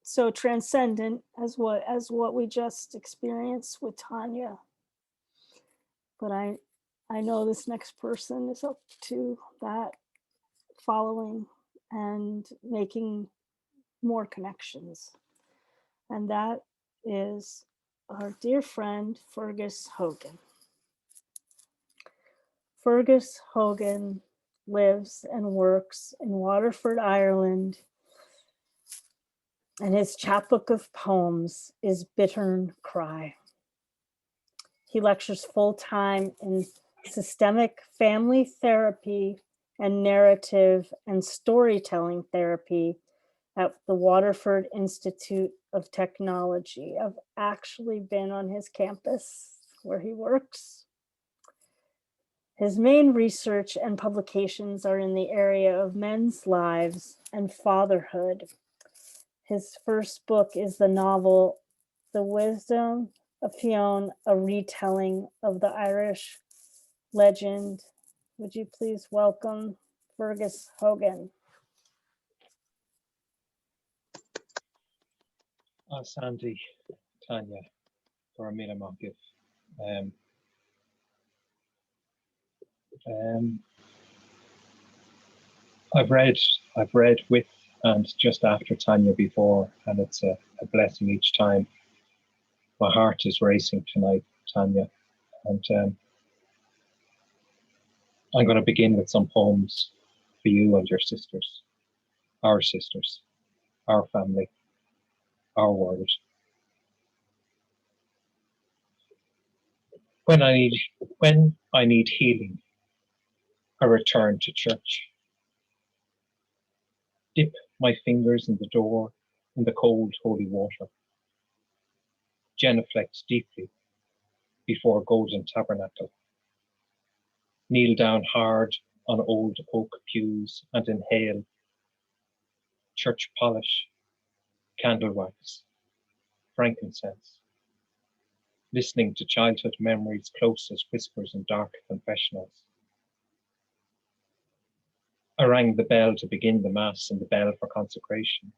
so transcendent as what we just experienced with Tanya. But I know this next person is up to that, following and making more connections. And that is our dear friend, Fergus Hogan. Fergus Hogan lives and works in Waterford, Ireland, and his chapbook of poems is Bittern Cry. He lectures full-time in systemic family therapy and narrative and storytelling therapy at the Waterford Institute of Technology. I've actually been on his campus where he works. His main research and publications are in the area of men's lives and fatherhood. His first book is the novel, The Wisdom of Fiona, a retelling of the Irish legend. Would you please welcome Fergus Hogan? Sandy, Tanya, for a minute, Marcus. I've read with and just after Tanya before, and it's a blessing each time. My heart is racing tonight, Tanya, and I'm going to begin with some poems for you and your sisters, our family, our world. When I need healing, I return to church. Dip my fingers in the door in the cold holy water. Genuflect deeply before golden tabernacle. Kneel down hard on old oak pews and inhale church polish, candle wax, frankincense. Listening to childhood memories close as whispers in dark confessionals. I rang the bell to begin the mass and the bell for consecration.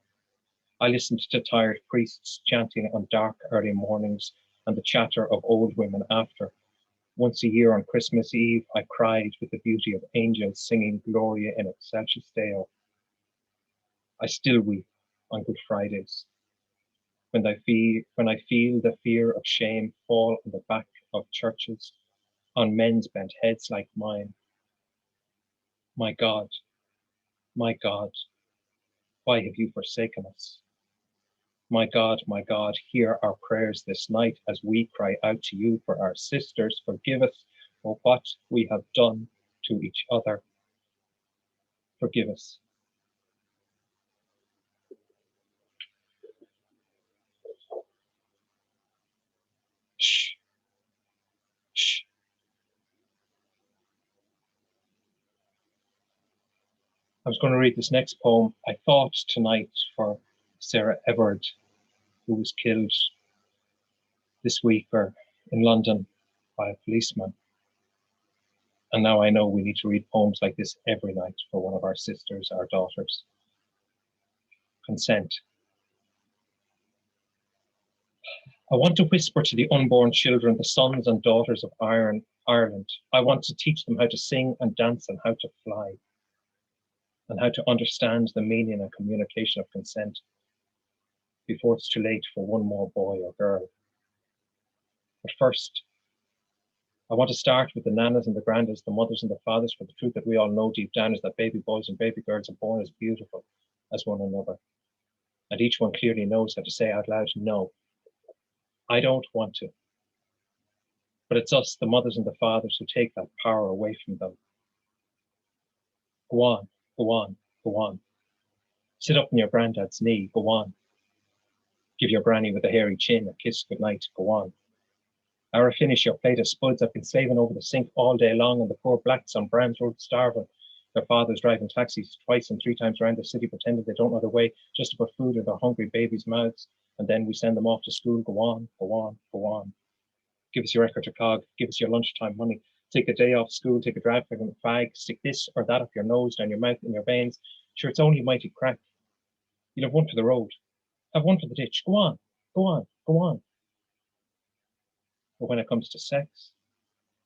I listened to tired priests chanting on dark early mornings and the chatter of old women after. Once a year on Christmas Eve, I cried with the beauty of angels singing Gloria in excelsis Deo. I still weep on Good Fridays when I feel the fear of shame fall on the back of churches, on men's bent heads like mine. My God, My God, why have you forsaken us? My God, hear our prayers this night as we cry out to you for our sisters. Forgive us for what we have done to each other. Forgive us. Shh. Shh. I was going to read this next poem. I fought tonight for Sarah Everard, who was killed this week or in London by a policeman. And now I know we need to read poems like this every night for one of our sisters, our daughters. Consent. I want to whisper to the unborn children, the sons and daughters of Ireland. I want to teach them how to sing and dance and how to fly, and how to understand the meaning and communication of consent before it's too late for one more boy or girl. But first, I want to start with the nanas and the grandas, the mothers and the fathers, for the truth that we all know deep down is that baby boys and baby girls are born as beautiful as one another. And each one clearly knows how to say out loud, no, I don't want to. But it's us, the mothers and the fathers, who take that power away from them. Go on, go on, go on. Sit up on your granddad's knee, go on. Give your granny with a hairy chin a kiss goodnight, go on. Or finish your plate of spuds. I've been slaving over the sink all day long, and the poor blacks on Brands Road starving. Their fathers driving taxis twice and 3 times around the city, pretending they don't know the way, just to put food in their hungry babies' mouths. And then we send them off to school. Go on, go on, go on. Give us your record to cog. Give us your lunchtime money. Take a day off school. Take a drive for a fag. Stick this or that up your nose, down your mouth, in your veins. Sure, it's only a mighty crack. You'll have one for the road. Have one for the ditch. Go on, go on, go on. But when it comes to sex,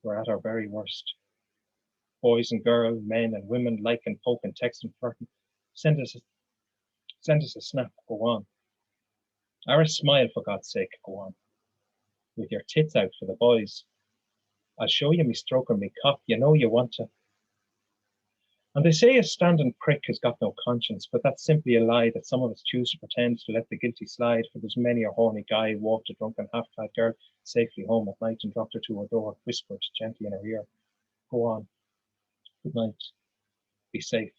we're at our very worst. Boys and girls, men and women, like and poke and text and flirting. Send us a snap, go on. Or a smile, for God's sake, go on. With your tits out for the boys. I'll show you me stroke or me cock, you know you want to. And they say a standing prick has got no conscience, but that's simply a lie that some of us choose to pretend to let the guilty slide, for there's many a horny guy who walked a drunken half-clad girl safely home at night and dropped her to her door, whispered gently in her ear, go on, good night, be safe.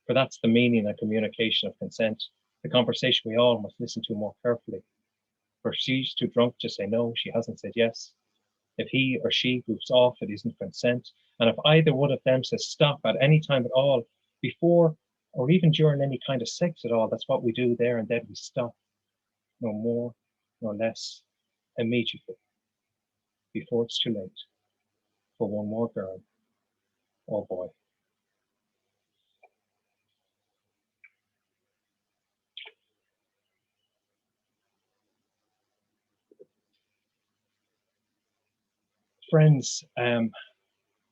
For that's the meaning and communication of consent, the conversation we all must listen to more carefully. For she's too drunk to say no, she hasn't said yes. If he or she goofs off, it isn't consent. And if either one of them says stop at any time at all, before or even during any kind of sex at all, that's what we do there and then, we stop. No more, no less, immediately, before it's too late for one more girl or boy. Friends,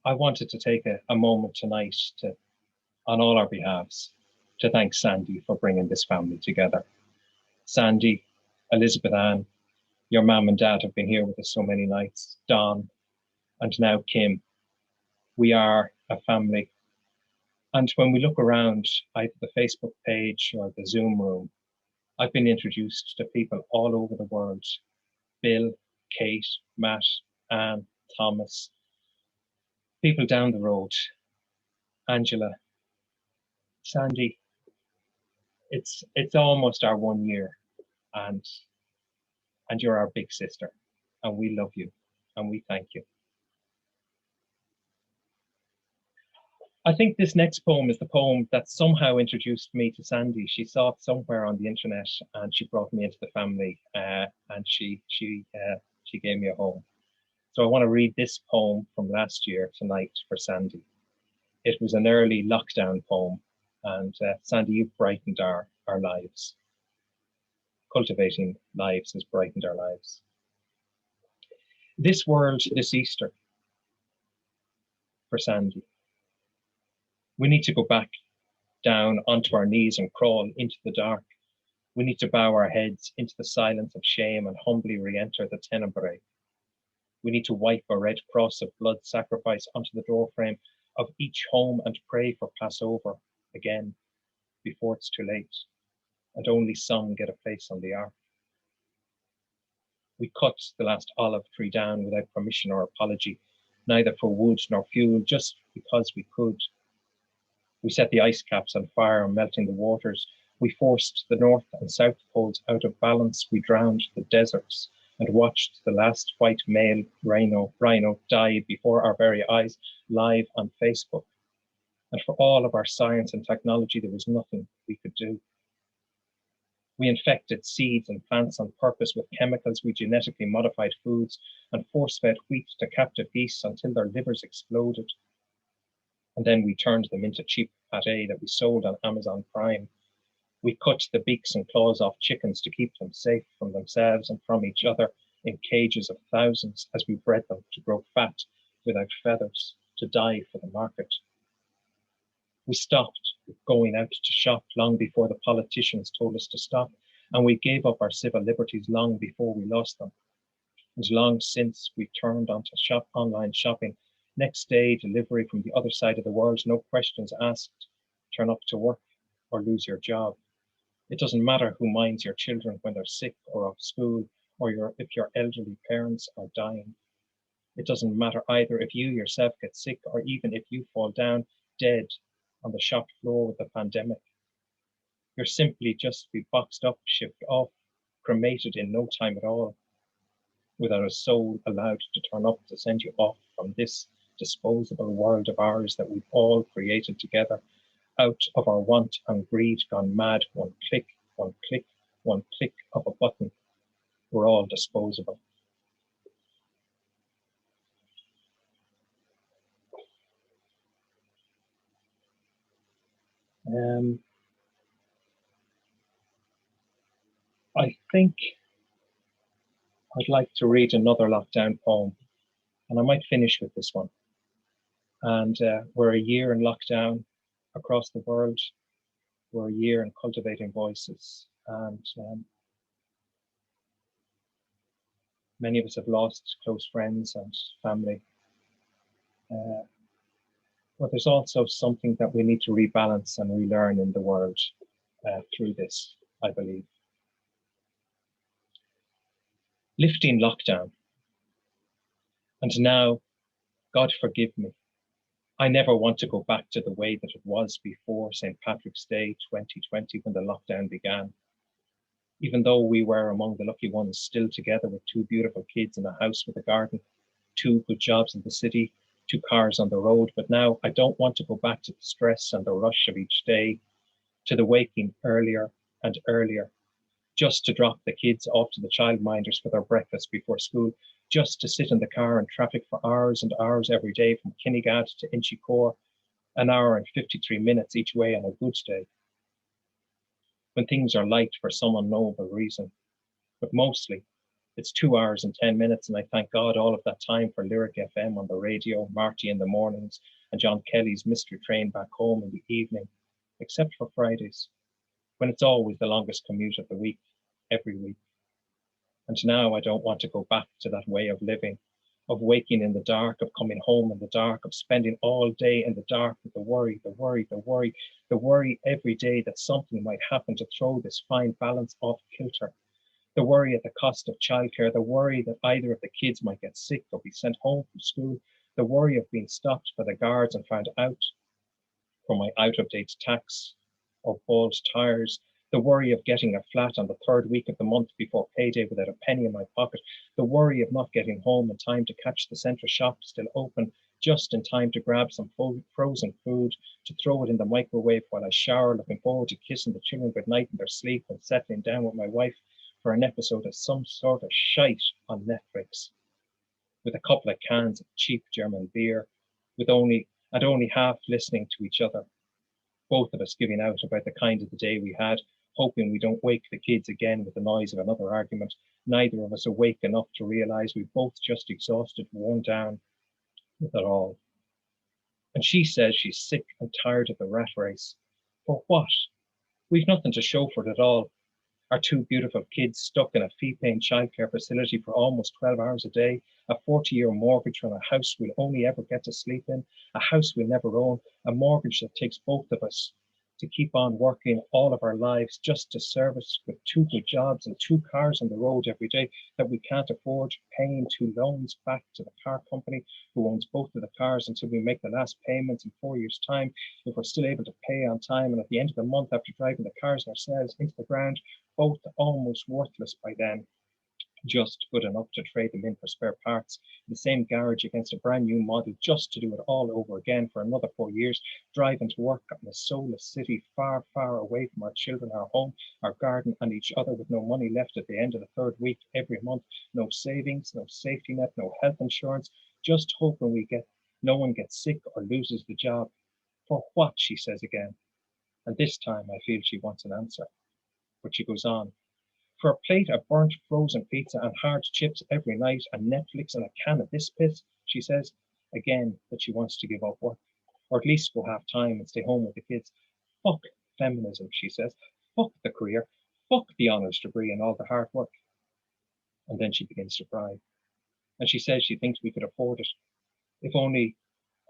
I wanted to take a moment tonight to, on all our behalves, to thank Sandy for bringing this family together. Sandy, Elizabeth Ann, your mum and dad have been here with us so many nights, Don, and now Kim. We are a family. And when we look around either the Facebook page or the Zoom room, I've been introduced to people all over the world. Bill, Kate, Matt, Anne, Thomas, people down the road, Angela, Sandy. It's almost our 1 year, and you're our big sister, and we love you, and we thank you. I think this next poem is the poem that somehow introduced me to Sandy. She saw it somewhere on the internet, and she brought me into the family, and she gave me a home. So I want to read this poem from last year tonight for Sandy. It was an early lockdown poem, and Sandy, you've brightened our lives. Cultivating lives has brightened our lives. This world, this Easter, for Sandy. We need to go back down onto our knees and crawl into the dark. We need to bow our heads into the silence of shame and humbly re-enter the tenebrae. We need to wipe a red cross of blood sacrifice onto the doorframe of each home and pray for Passover, again before it's too late, and only some get a place on the ark. We cut the last olive tree down without permission or apology, neither for wood nor fuel, just because we could. We set the ice caps on fire, melting the waters. We forced the North and South poles out of balance. We drowned the deserts and watched the last white male rhino die before our very eyes, live on Facebook. And for all of our science and technology, there was nothing we could do. We infected seeds and plants on purpose with chemicals. We genetically modified foods and force-fed wheat to captive geese until their livers exploded. And then we turned them into cheap pâté that we sold on Amazon Prime. We cut the beaks and claws off chickens to keep them safe from themselves and from each other in cages of thousands as we bred them to grow fat without feathers, to die for the market. We stopped going out to shop long before the politicians told us to stop, and we gave up our civil liberties long before we lost them. And long since we turned onto online shopping, next day delivery from the other side of the world, no questions asked, turn up to work or lose your job. It doesn't matter who minds your children when they're sick or off school, or if your elderly parents are dying. It doesn't matter either if you yourself get sick or even if you fall down dead on the shop floor with the pandemic. You're simply just to be boxed up, shipped off, cremated in no time at all, without a soul allowed to turn up to send you off from this disposable world of ours that we've all created together, out of our want and greed gone mad. One click, one click, one click of a button. We're all disposable. I think I'd like to read another lockdown poem, and I might finish with this one. And we're a year in lockdown across the world. We're a year in cultivating voices, and many of us have lost close friends and family. But there's also something that we need to rebalance and relearn in the world through this, I believe. Lifting lockdown. And now, God forgive me, I never want to go back to the way that it was before St. Patrick's Day 2020 when the lockdown began. Even though we were among the lucky ones still together with two beautiful kids in a house with a garden, two good jobs in the city, two cars on the road. But now I don't want to go back to the stress and the rush of each day, to the waking earlier and earlier, just to drop the kids off to the childminders for their breakfast before school, just to sit in the car in traffic for hours and hours every day from Kinnegad to Inchicore, an hour and 53 minutes each way on a good day. When things are light for some unknowable reason, but mostly it's 2 hours and 10 minutes, and I thank God all of that time for Lyric FM on the radio, Marty in the mornings, and John Kelly's Mystery Train back home in the evening, except for Fridays, when it's always the longest commute of the week, every week. And now I don't want to go back to that way of living, of waking in the dark, of coming home in the dark, of spending all day in the dark with the worry every day that something might happen to throw this fine balance off kilter. The worry at the cost of childcare, the worry that either of the kids might get sick or be sent home from school, the worry of being stopped by the guards and found out for my out-of-date tax or bald tires, the worry of getting a flat on the third week of the month before payday without a penny in my pocket, the worry of not getting home in time to catch the centre shop still open, just in time to grab some frozen food, to throw it in the microwave while I shower, looking forward to kissing the children goodnight in their sleep and settling down with my wife for an episode of some sort of shite on Netflix, with a couple of cans of cheap German beer, with only half listening to each other, both of us giving out about the kind of the day we had, hoping we don't wake the kids again with the noise of another argument, neither of us awake enough to realise we both just exhausted, worn down with it all. And she says she's sick and tired of the rat race. For what? We've nothing to show for it at all. Our two beautiful kids stuck in a fee-paying childcare facility for almost 12 hours a day, a 40-year mortgage on a house we'll only ever get to sleep in, a house we'll never own, a mortgage that takes both of us to keep on working all of our lives just to service with 2 good jobs and 2 cars on the road every day that we can't afford, paying 2 loans back to the car company who owns both of the cars until we make the last payments in 4 years' time, if we're still able to pay on time, and at the end of the month after driving the cars ourselves into the ground, both almost worthless by then, just good enough to trade them in for spare parts, the same garage against a brand new model, just to do it all over again for another 4 years, driving to work in a soulless city far, far away from our children, our home, our garden and each other, with no money left at the end of the 3rd week every month, no savings, no safety net, no health insurance, just hoping no one gets sick or loses the job. For what, she says again. And this time I feel she wants an answer. But she goes on. For a plate of burnt frozen pizza and hard chips every night and Netflix and a can of this piss, she says again that she wants to give up work, or at least go half time and stay home with the kids. Fuck feminism, she says. Fuck the career. Fuck the honours degree and all the hard work. And then she begins to cry. And she says she thinks we could afford it. If only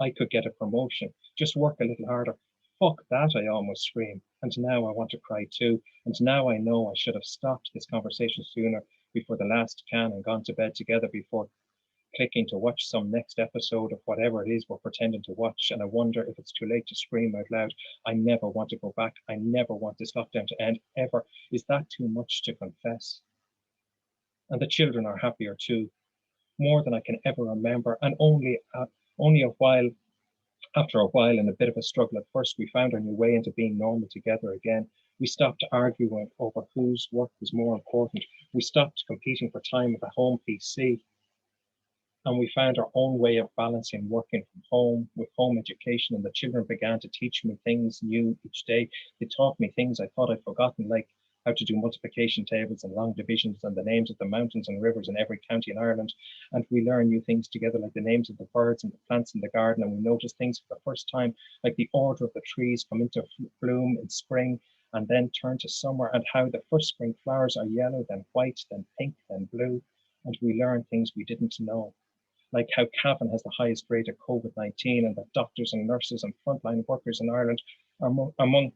I could get a promotion, just work a little harder. Fuck that, I almost scream. And now I want to cry too. And now I know I should have stopped this conversation sooner, before the last can, and gone to bed together before clicking to watch some next episode of whatever it is we're pretending to watch. And I wonder if it's too late to scream out loud. I never want to go back. I never want this lockdown to end, ever. Is that too much to confess? And the children are happier too, more than I can ever remember. And only after a while, in a bit of a struggle at first, we found our new way into being normal together again. We stopped arguing over whose work was more important. We stopped competing for time with a home PC. And we found our own way of balancing working from home with home education. And the children began to teach me things new each day. They taught me things I thought I'd forgotten, like how to do multiplication tables and long divisions and the names of the mountains and rivers in every county in Ireland. And we learn new things together, like the names of the birds and the plants in the garden. And we notice things for the first time, like the order of the trees come into bloom in spring and then turn to summer, and how the first spring flowers are yellow, then white, then pink, then blue. And we learn things we didn't know, like how Cavan has the highest rate of COVID-19 and that doctors and nurses and frontline workers in Ireland are among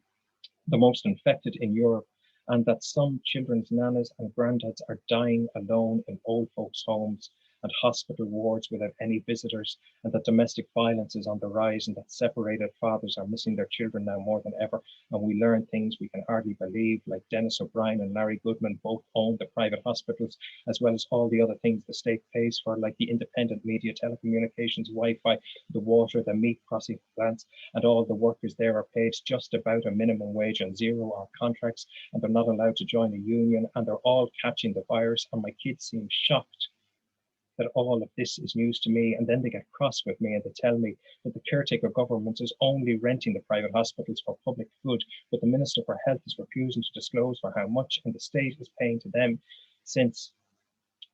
the most infected in Europe, and that some children's nanas and granddads are dying alone in old folks' homes and hospital wards without any visitors, and that domestic violence is on the rise, and that separated fathers are missing their children now more than ever. And we learn things we can hardly believe, like Dennis O'Brien and Larry Goodman both own the private hospitals, as well as all the other things the state pays for, like the independent media, telecommunications, Wi-Fi, the water, the meat processing plants, and all the workers there are paid just about a minimum wage on 0-hour contracts, and they're not allowed to join a union, and they're all catching the virus. And my kids seem shocked that all of this is news to me, and then they get cross with me and they tell me that the caretaker government is only renting the private hospitals for public good, but the Minister for Health is refusing to disclose for how much, and the state is paying to them since,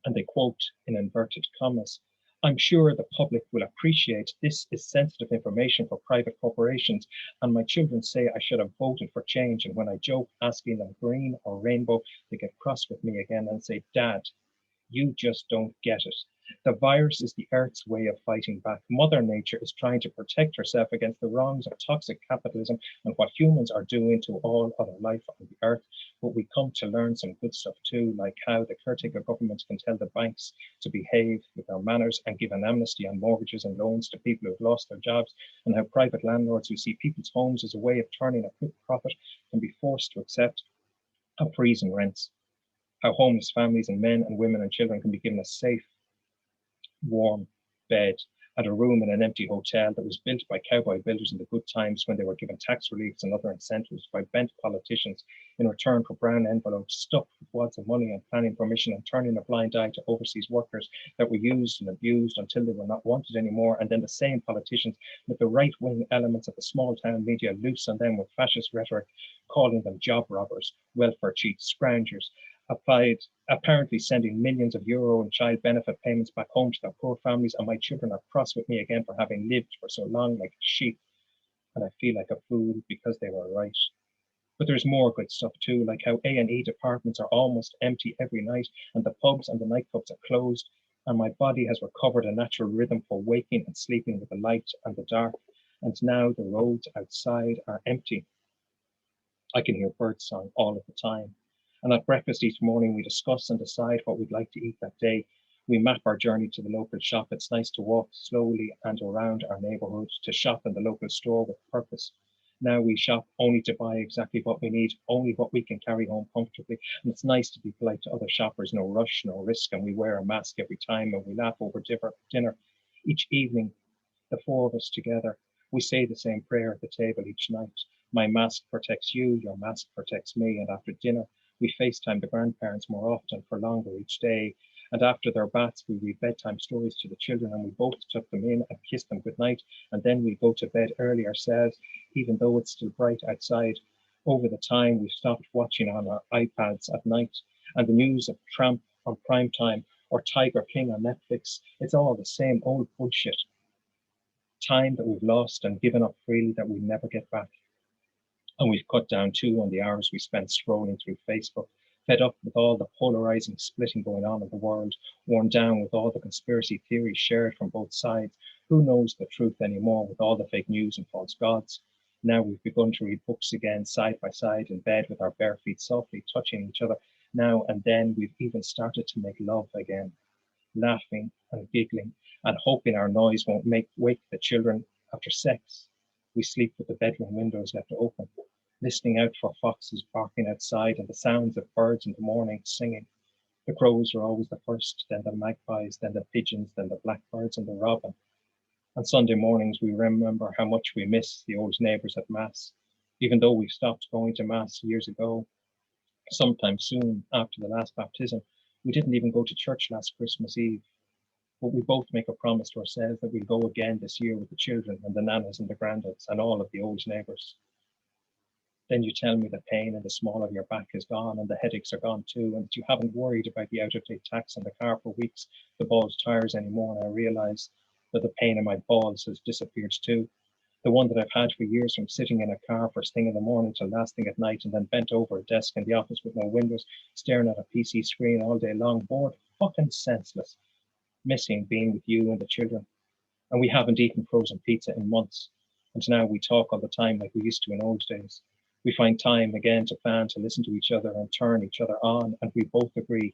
and they quote in inverted commas, "I'm sure the public will appreciate this is sensitive information for private corporations, and my children say I should have voted for change, and when I joke asking them green or rainbow, they get cross with me again and say, Dad, you just don't get it. The virus is the Earth's way of fighting back. Mother Nature is trying to protect herself against the wrongs of toxic capitalism and what humans are doing to all other life on the Earth. But we come to learn some good stuff too, like how the caretaker governments can tell the banks to behave with their manners and give an amnesty on mortgages and loans to people who've lost their jobs, and how private landlords who see people's homes as a way of turning a quick profit can be forced to accept a freeze in rents. How homeless families and men and women and children can be given a safe, warm bed and a room in an empty hotel that was built by cowboy builders in the good times when they were given tax reliefs and other incentives by bent politicians in return for brown envelopes stuffed with wads of money and planning permission, and turning a blind eye to overseas workers that were used and abused until they were not wanted anymore. And then the same politicians with the right-wing elements of the small town media loose on them with fascist rhetoric, calling them job robbers, welfare cheats, scroungers, apparently sending millions of euro in child benefit payments back home to their poor families. And my children are cross with me again for having lived for so long like a sheep, and I feel like a fool because they were right. But there's more good stuff too, like how A&E departments are almost empty every night, and the pubs and the nightclubs are closed, and my body has recovered a natural rhythm for waking and sleeping with the light and the dark, and now the roads outside are empty. I can hear birdsong all of the time. And at breakfast each morning, we discuss and decide what we'd like to eat that day. We map our journey to the local shop. It's nice to walk slowly and around our neighborhood, to shop in the local store with purpose. Now we shop only to buy exactly what we need, only what we can carry home comfortably. And it's nice to be polite to other shoppers, no rush, no risk. And we wear a mask every time, and we laugh over dinner. Each evening, the four of us together, we say the same prayer at the table each night. My mask protects you, your mask protects me. And after dinner, we FaceTime the grandparents more often for longer each day. And after their baths, we read bedtime stories to the children, and we both tuck them in and kiss them goodnight. And then we go to bed early ourselves, even though it's still bright outside. Over the time, we've stopped watching on our iPads at night, and the news of Tramp on prime time or Tiger King on Netflix, it's all the same old bullshit. Time that we've lost and given up freely that we never get back. And we've cut down too on the hours we spent scrolling through Facebook, fed up with all the polarizing splitting going on in the world, worn down with all the conspiracy theories shared from both sides. Who knows the truth anymore with all the fake news and false gods? Now we've begun to read books again, side by side in bed with our bare feet softly touching each other. Now and then we've even started to make love again, laughing and giggling and hoping our noise won't wake the children after sex. We sleep with the bedroom windows left open, listening out for foxes barking outside and the sounds of birds in the morning singing. The crows are always the first, then the magpies, then the pigeons, then the blackbirds and the robin. On Sunday mornings, we remember how much we miss the old neighbours at Mass, even though we stopped going to Mass years ago. Sometime soon after the last baptism, we didn't even go to church last Christmas Eve. But we both make a promise to ourselves that we'll go again this year with the children and the nanas and the granddads and all of the old neighbours. Then you tell me the pain in the small of your back is gone and the headaches are gone too, and that you haven't worried about the out-of-date tax on the car for weeks, the balls tires anymore, and I realise that the pain in my balls has disappeared too. The one that I've had for years, from sitting in a car first thing in the morning till last thing at night, and then bent over a desk in the office with no windows, staring at a PC screen all day long, bored, fucking senseless, missing being with you and the children. And we haven't eaten frozen pizza in months. And now we talk all the time like we used to in old days. We find time again to plan, to listen to each other and turn each other on. And we both agree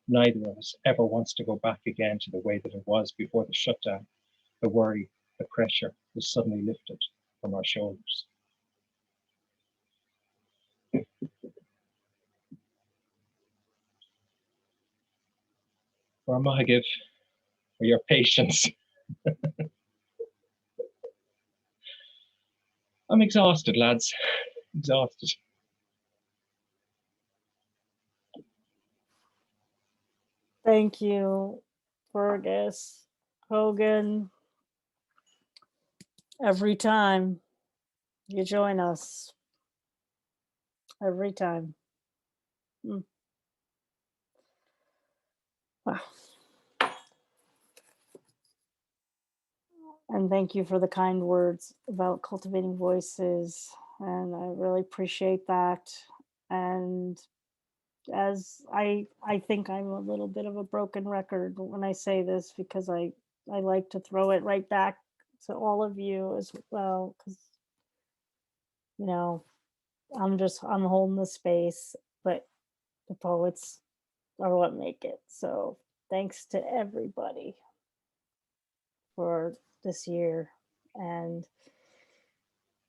neither of us ever wants to go back again to the way that it was before the shutdown. The worry, the pressure was suddenly lifted from our shoulders. For Mahagiv, for your patience. I'm exhausted, lads. Exhausted. Thank you, Fergus Hogan. Every time you join us, every time. Wow. And thank you for the kind words about cultivating voices. And I really appreciate that. And as I think I'm a little bit of a broken record when I say this, because I like to throw it right back to all of you as well, because, you know, I'm holding the space, but the poets are what make it. So thanks to everybody for this year. And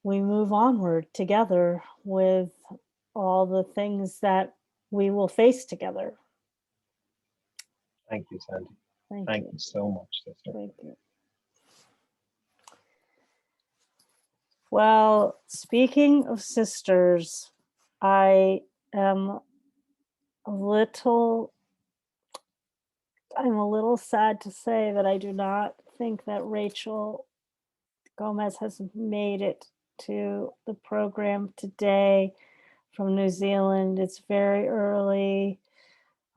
we move onward together with all the things that we will face together. Thank you, Sandy. Thank you so much, sister. Thank you. Well, speaking of sisters, I am a little sad to say that I do not think that Rachel Gomez has made it to the program today from New Zealand. It's very early.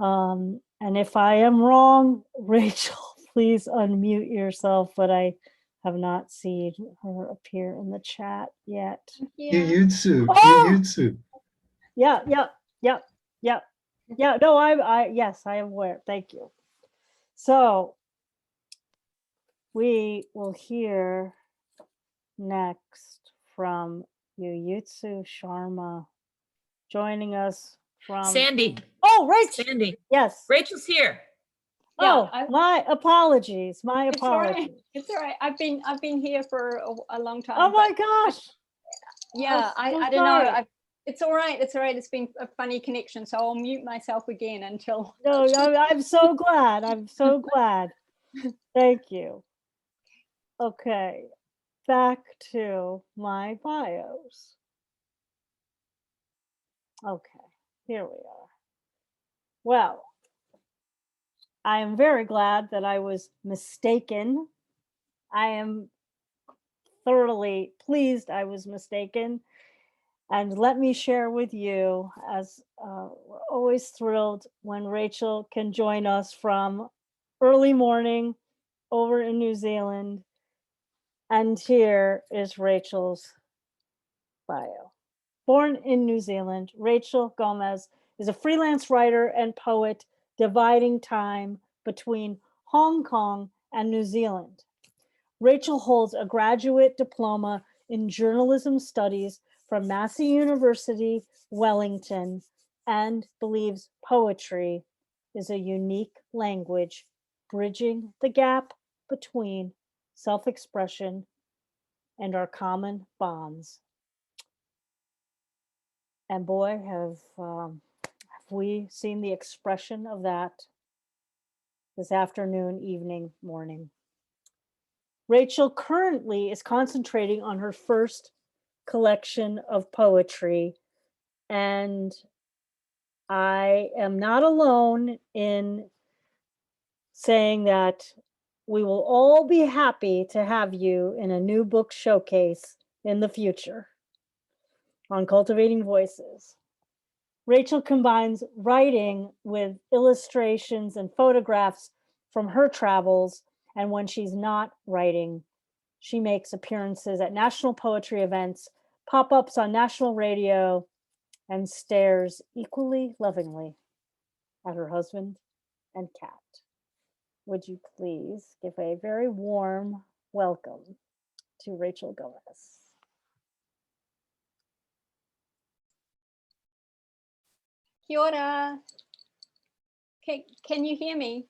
And if I am wrong, Rachel, please unmute yourself, but I have not seen her appear in the chat yet. Yuyutsu. Yeah. No, yes, I am aware. Thank you. So we will hear next from Yuyutsu Sharma. joining us from. Sandy, Oh, Rachel. Sandy, Yes. Rachel's here. Oh, Yeah, my apologies. My it's all right. apologies. It's all right. I've been here for a long time. Oh my but gosh. yeah, I'm so I don't know. sorry. It's all right. It's all right. It's been a funny connection, so I'll mute myself again until. No, I'm so glad. I'm so glad. Thank you. Okay, back to my bios. Okay, here we are. Well, I am very glad that I was mistaken. I am thoroughly pleased I was mistaken. And let me share with you, as we're always thrilled when Rachel can join us from early morning over in New Zealand. And here is Rachel's bio. Born in New Zealand, Rachel Gomez is a freelance writer and poet dividing time between Hong Kong and New Zealand. Rachel holds a graduate diploma in journalism studies from Massey University, Wellington, and believes poetry is a unique language bridging the gap between self-expression and our common bonds. And boy, have we seen the expression of that this afternoon, evening, morning. Rachel currently is concentrating on her first collection of poetry, and I am not alone in saying that we will all be happy to have you in a new book showcase in the future on Cultivating Voices. Rachel combines writing with illustrations and photographs from her travels, and when she's not writing, she makes appearances at national poetry events, pop-ups on national radio, and stares equally lovingly at her husband and cat. Would you please give a very warm welcome to Rachel Gomez? Kia ora. Can you hear me?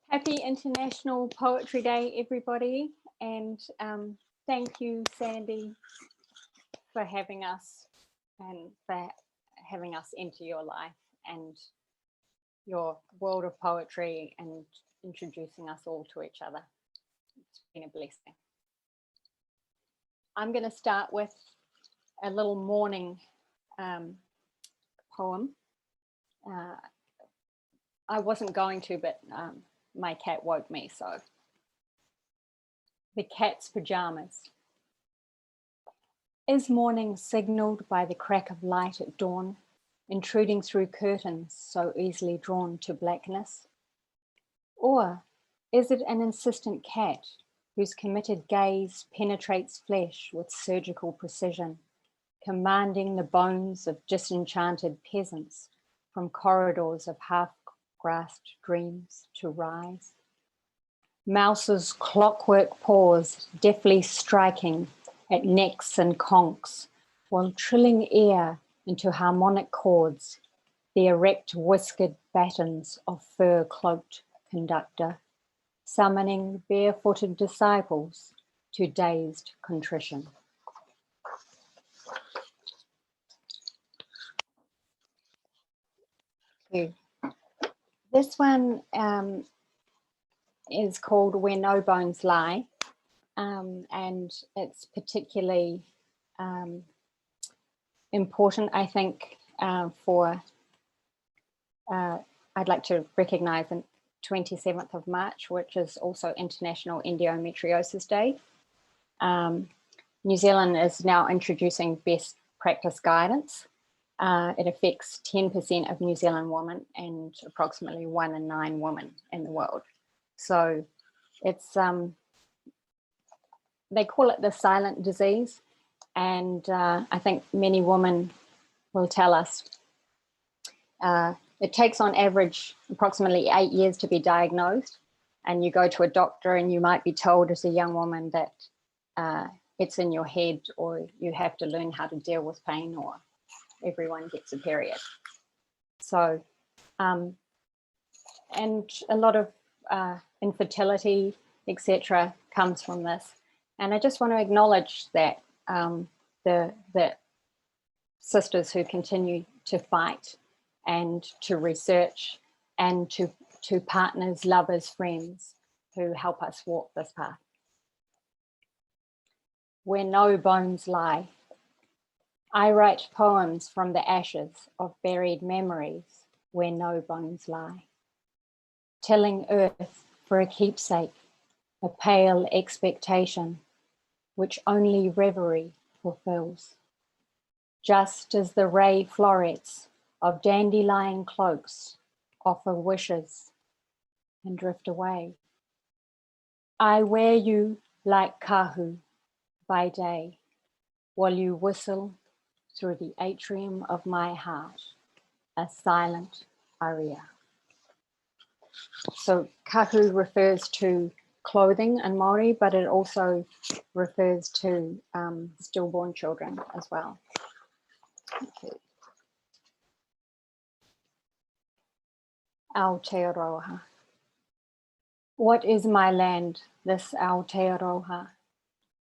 Happy International Poetry Day, everybody. And thank you, Sandy, for having us and for having us into your life and your world of poetry and introducing us all to each other. It's been a blessing. I'm going to start with a little morning poem. I wasn't going to, but my cat woke me, so. The cat's pajamas. Is morning signaled by the crack of light at dawn, intruding through curtains so easily drawn to blackness? Or is it an insistent cat whose committed gaze penetrates flesh with surgical precision, commanding the bones of disenchanted peasants from corridors of half-grasped dreams to rise? Mouse's clockwork paws deftly striking at necks and conchs, while trilling air into harmonic chords, the erect whiskered batons of fur-cloaked conductor, summoning barefooted disciples to dazed contrition. This one is called Where No Bones Lie, and it's particularly important, I think, for, I'd like to recognise the 27th of March, which is also International Endometriosis Day. New Zealand is now introducing best practice guidance. It affects 10% of New Zealand women and approximately 1 in 9 women in the world. So it's, they call it the silent disease. And I think many women will tell us it takes on average approximately 8 years to be diagnosed. And you go to a doctor and you might be told as a young woman that it's in your head, or you have to learn how to deal with pain, or everyone gets a period. So, and a lot of infertility, etc., comes from this. And I just want to acknowledge that the sisters who continue to fight and to research, and to partners, lovers, friends who help us walk this path. Where no bones lie. I write poems from the ashes of buried memories where no bones lie. Telling earth for a keepsake, a pale expectation, which only reverie fulfills. Just as the ray florets of dandelion cloaks offer wishes and drift away. I wear you like kahu by day, while you whistle through the atrium of my heart, a silent aria. So kahu refers to clothing in Māori, but it also refers to stillborn children as well. Okay. Aotearoa. What is my land, this Aotearoa?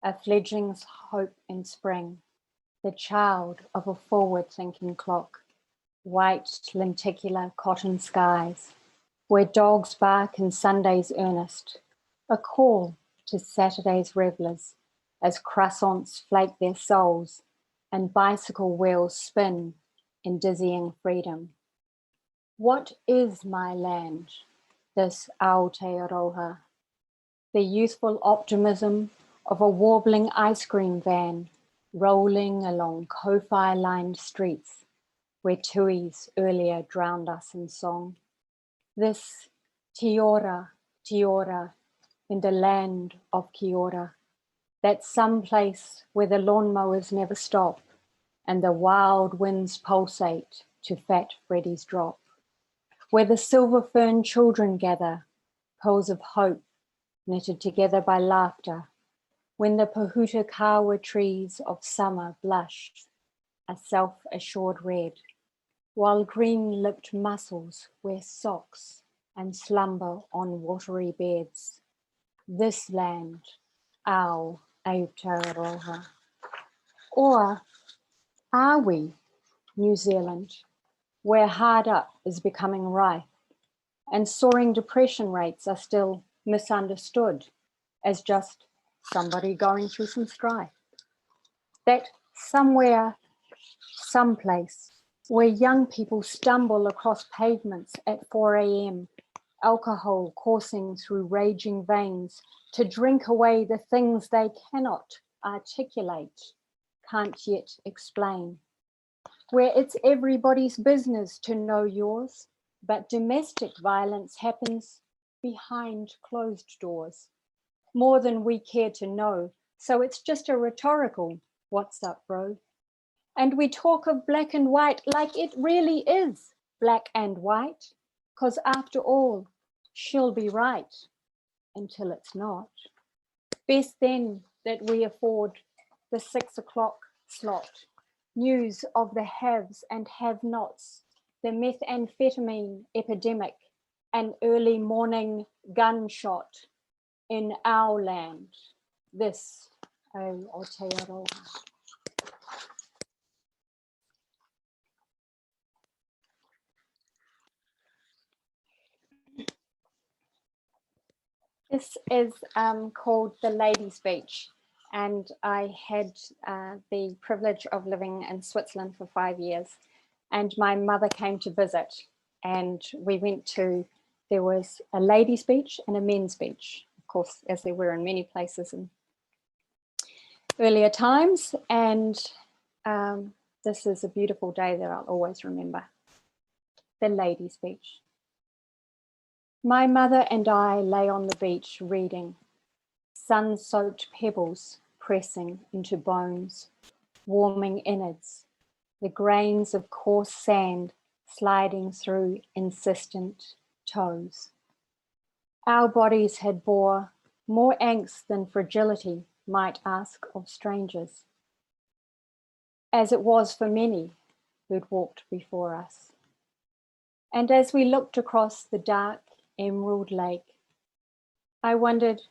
A fledgling's hope in spring, the child of a forward-thinking clock, white lenticular cotton skies, where dogs bark in Sunday's earnest, a call to Saturday's revellers as croissants flake their souls and bicycle wheels spin in dizzying freedom. What is my land, this Aotearoa? The youthful optimism of a warbling ice cream van rolling along Ko-Fi-lined streets where tuis earlier drowned us in song. This Tiora, Tiora, in the land of Kiora, that someplace where the lawnmowers never stop and the wild winds pulsate to Fat Freddy's drop, where the silver fern children gather, pearls of hope knitted together by laughter, when the Pohuta kawa trees of summer blush a self-assured red, while green-lipped mussels wear socks and slumber on watery beds. This land, our Aotearoa. Or are we New Zealand, where hard up is becoming rife and soaring depression rates are still misunderstood as just somebody going through some strife? That somewhere, someplace, where young people stumble across pavements at 4 a.m., alcohol coursing through raging veins to drink away the things they cannot articulate, can't yet explain, where it's everybody's business to know yours, but domestic violence happens behind closed doors, more than we care to know, so it's just a rhetorical, what's up, bro? And we talk of black and white like it really is black and white, because after all, she'll be right until it's not. Best then that we afford the 6 o'clock slot, news of the haves and have-nots, the methamphetamine epidemic, an early morning gunshot in our land, this Aotearoa. This is called The Lady's Beach, and I had the privilege of living in Switzerland for 5 years, and my mother came to visit, and we went to, there was a ladies' beach and a men's beach, of course, as there were in many places in earlier times, and this is a beautiful day that I'll always remember. The ladies' beach. My mother and I lay on the beach reading, sun-soaked pebbles pressing into bones, warming innards, the grains of coarse sand sliding through insistent toes. Our bodies had bore more angst than fragility might ask of strangers, as it was for many who'd walked before us. And as we looked across the dark emerald lake, I wondered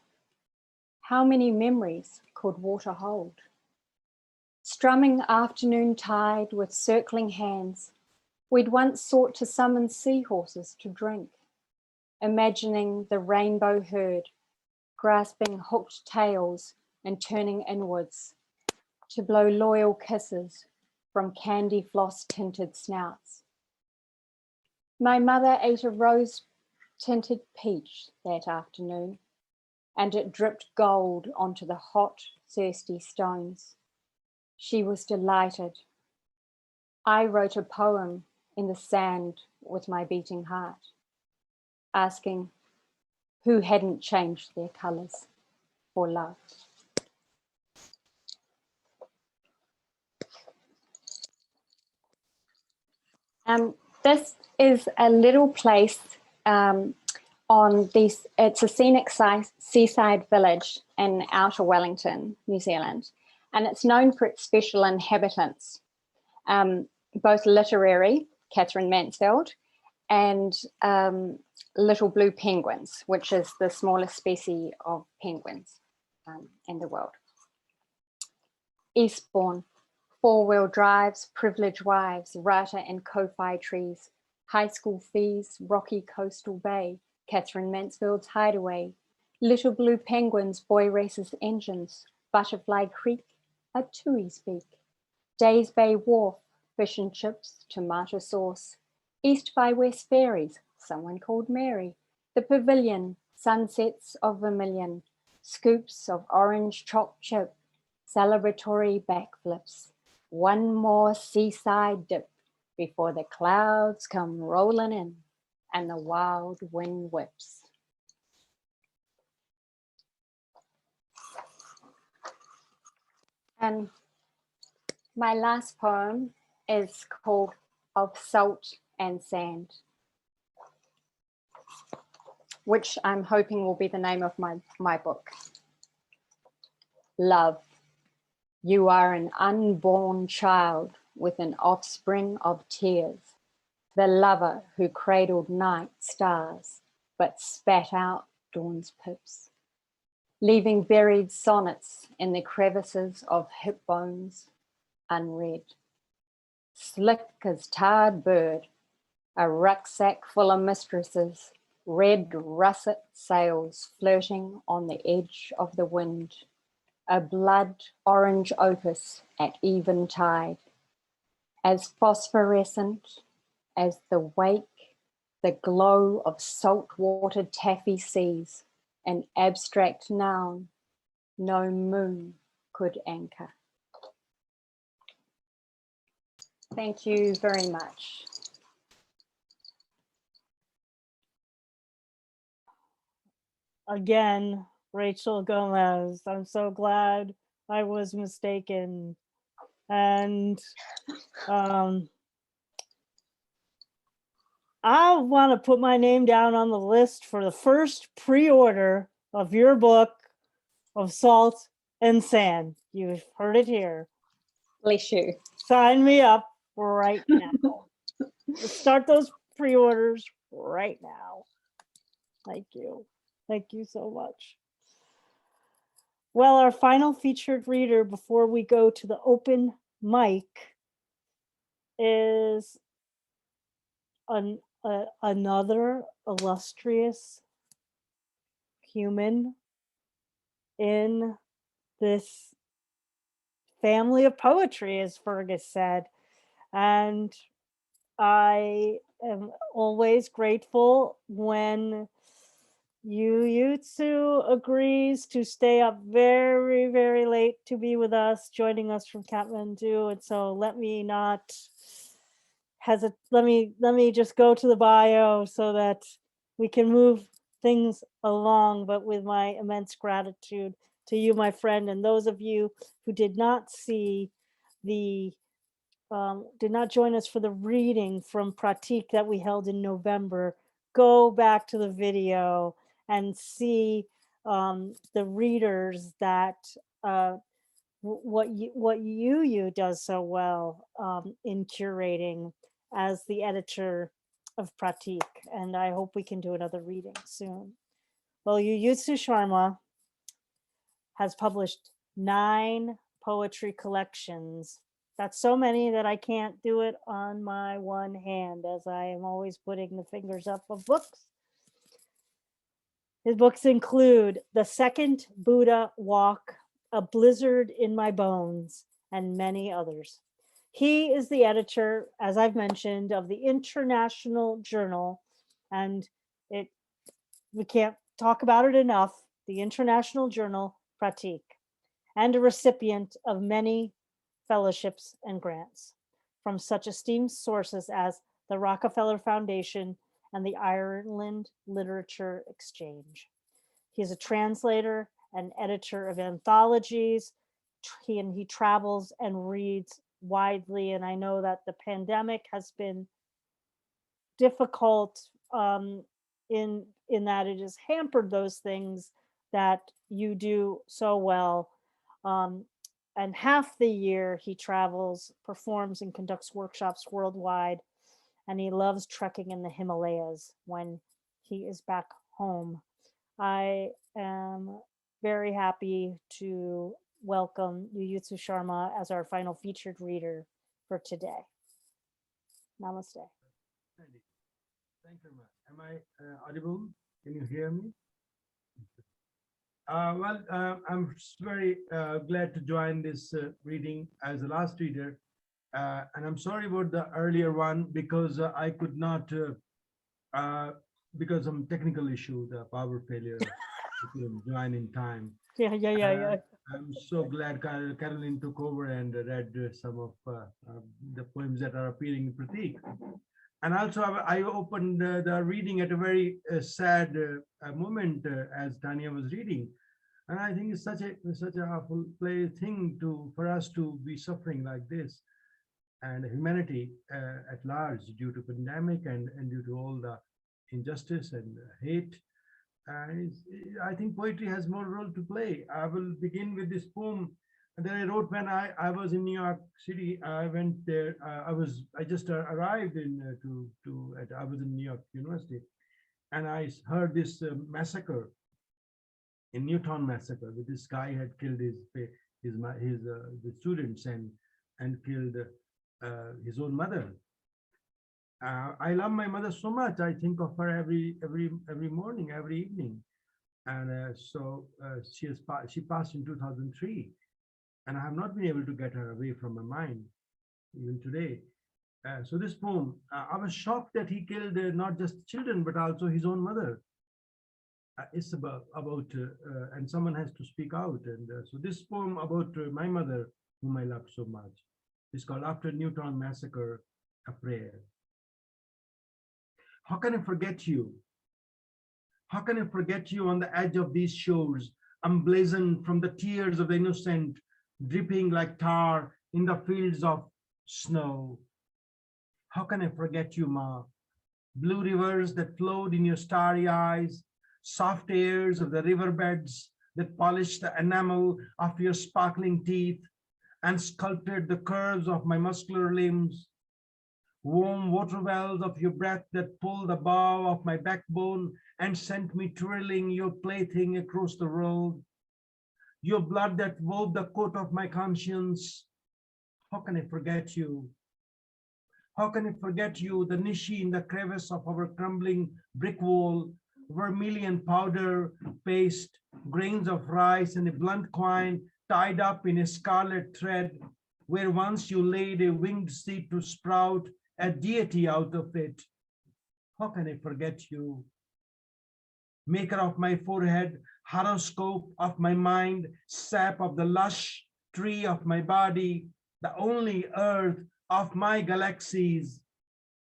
how many memories could water hold? Strumming afternoon tide with circling hands, we'd once sought to summon seahorses to drink, imagining the rainbow herd grasping hooked tails and turning inwards to blow loyal kisses from candy floss tinted snouts. My mother ate a rose tinted peach that afternoon, and it dripped gold onto the hot, thirsty stones. She was delighted. I wrote a poem in the sand with my beating heart, asking who hadn't changed their colours for love. This is a little place on this, it's a scenic seaside village in outer Wellington, New Zealand, and it's known for its special inhabitants, both literary, Catherine Mansfield, and little blue penguins, which is the smallest species of penguins in the world. Eastbourne, four-wheel drives, privileged wives, rata and kofi trees, high school fees, rocky coastal bay, Catherine Mansfield's hideaway, little blue penguins, boy races engines, Butterfly Creek, a Tui's Beak, Days Bay Wharf, fish and chips, tomato sauce, East by West Ferries, someone called Mary, the Pavilion, sunsets of vermilion, scoops of orange chopped chip, celebratory backflips, one more seaside dip before the clouds come rolling in and the wild wind whips. And my last poem is called Of Salt and Sand, which I'm hoping will be the name of my book. Love, you are an unborn child with an offspring of tears, the lover who cradled night stars but spat out dawn's pips, leaving buried sonnets in the crevices of hip bones unread. Slick as tarred bird, a rucksack full of mistresses, red russet sails flirting on the edge of the wind, a blood orange opus at even tide, as phosphorescent as the wake, the glow of salt-watered taffy seas, an abstract noun no moon could anchor. Thank you very much. Again, Rachel Gomez, I'm so glad I was mistaken. And I want to put my name down on the list for the first pre-order of your book of Salt and Sand. You've heard it here. Bless you. Sign me up right now. Let's start those pre-orders right now. Thank you. Thank you so much. Well, our final featured reader before we go to the open mic is another illustrious human in this family of poetry, as Fergus said. And I am always grateful when Yuyutsu agrees to stay up very, very late to be with us, joining us from Kathmandu. And so let me not hesitate. Let me just go to the bio so that we can move things along, but with my immense gratitude to you, my friend, and those of you who did not see the did not join us for the reading from Pratik that we held in November. Go back to the video and see the readers that what you does so well in curating as the editor of Pratik, and I hope we can do another reading soon. Well, Yuyutsu Sharma has published 9 poetry collections. That's so many that I can't do it on my one hand, as I am always putting the fingers up of books. His books include The Second Buddha Walk, A Blizzard in My Bones, and many others. He is the editor, as I've mentioned, of the International Journal, and we can't talk about it enough, the International Journal Pratik, and a recipient of many fellowships and grants from such esteemed sources as the Rockefeller Foundation and the Ireland Literature Exchange. He is a translator and editor of anthologies. He travels and reads widely, and I know that the pandemic has been difficult in that it has hampered those things that you do so well. And half the year he travels, performs, and conducts workshops worldwide. And he loves trekking in the Himalayas when he is back home. I am very happy to welcome Yuyutsu Sharma as our final featured reader for today. Namaste. Thank you very much. Am I audible? Can you hear me? I'm very glad to join this reading as the last reader. And I'm sorry about the earlier one because I could not, because of technical issue, the power failure, I couldn't join in time. Yeah. I'm so glad Carolyne took over and read some of the poems that are appearing in Pratik. And also I opened the reading at a very sad moment as Tanya was reading. And I think it's such a awful thing for us to be suffering like this, and humanity at large due to pandemic and due to all the injustice and hate. I think poetry has more role to play. I will begin with this poem that I wrote when I was in New York City. I went there. I just arrived I was in New York University, and I heard this massacre in Newtown massacre, where this guy had killed the students and killed his own mother. I love my mother so much. I think of her every morning, every evening, and she passed in 2003, and I have not been able to get her away from my mind even today. So this poem, I was shocked that he killed not just children but also his own mother. It's about and someone has to speak out, and so this poem about my mother, whom I loved so much, is called After Newtown Massacre, a Prayer. How can I forget you? How can I forget you on the edge of these shores, emblazoned from the tears of the innocent, dripping like tar in the fields of snow? How can I forget you, Ma? Blue rivers that flowed in your starry eyes, soft airs of the riverbeds that polished the enamel of your sparkling teeth and sculpted the curves of my muscular limbs, warm water wells of your breath that pulled the bow of my backbone and sent me twirling your plaything across the road, your blood that wove the coat of my conscience. How can I forget you? How can I forget you, the nishi in the crevice of our crumbling brick wall, vermilion powder paste, grains of rice, and a blunt coin tied up in a scarlet thread, where once you laid a winged seed to sprout a deity out of it. How can I forget you? Maker of my forehead, horoscope of my mind, sap of the lush tree of my body, the only earth of my galaxies,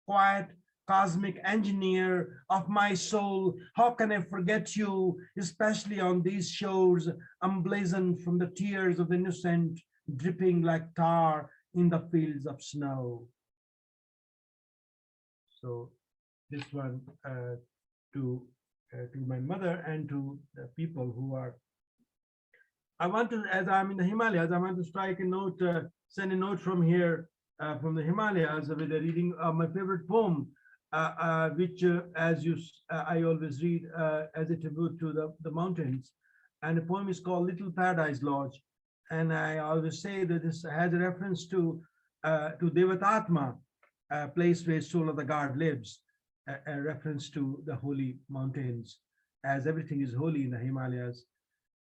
quiet cosmic engineer of my soul. How can I forget you, especially on these shores, emblazoned from the tears of the innocent, dripping like tar in the fields of snow? So this one to my mother and to the people who are I want to, as I'm in the Himalayas, I want to strike a note, send a note from here, from the Himalayas, with a reading of my favorite poem, which, I always read as a tribute to the mountains. And the poem is called Little Paradise Lodge. And I always say that this has a reference to Devatatma, a place where soul of the god lives, a reference to the holy mountains, as everything is holy in the Himalayas.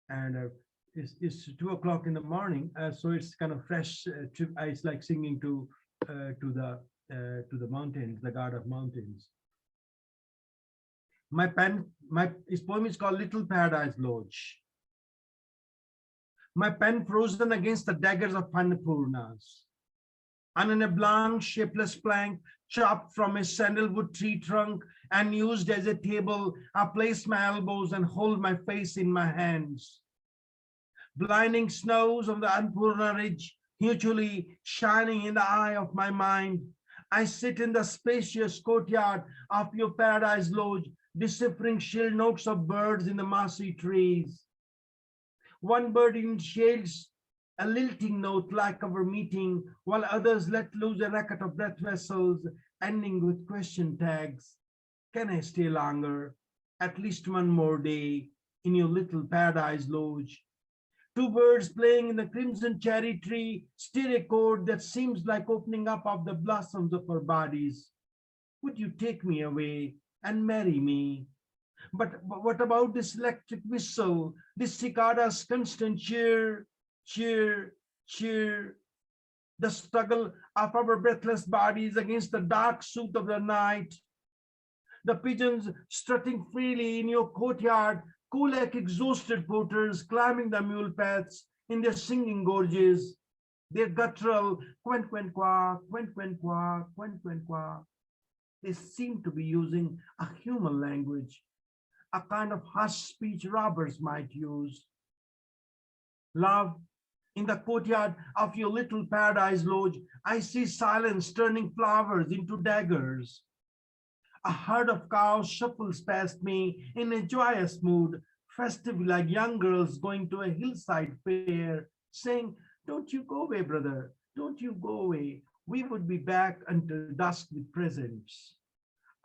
And it's 2 o'clock in the morning, so it's kind of fresh. It's like singing to the mountains, the god of mountains. His poem is called Little Paradise Lodge. My pen frozen against the daggers of Annapurnas. And in a blank, shapeless plank, chopped from a sandalwood tree trunk and used as a table, I place my elbows and hold my face in my hands. Blinding snows of the Annapurna ridge, hugely shining in the eye of my mind, I sit in the spacious courtyard of your paradise lodge, deciphering shrill notes of birds in the mossy trees. One bird initiates a lilting note like our meeting, while others let loose a racket of breath vessels, ending with question tags. Can I stay longer? At least one more day in your little paradise lodge. Two birds playing in the crimson cherry tree stir a chord that seems like opening up of the blossoms of our bodies. Would you take me away and marry me? But what about this electric whistle, this cicada's constant cheer, cheer, cheer, the struggle of our breathless bodies against the dark soot of the night, the pigeons strutting freely in your courtyard, cool like exhausted porters climbing the mule paths in their singing gorges, their guttural quen quen qua, quen quen qua, quen quen qua. They seem to be using a human language, a kind of harsh speech robbers might use. Love, in the courtyard of your little paradise lodge, I see silence turning flowers into daggers. A herd of cows shuffles past me in a joyous mood, festive like young girls going to a hillside fair, saying, "Don't you go away, brother, don't you go away. We would be back until dusk with presents."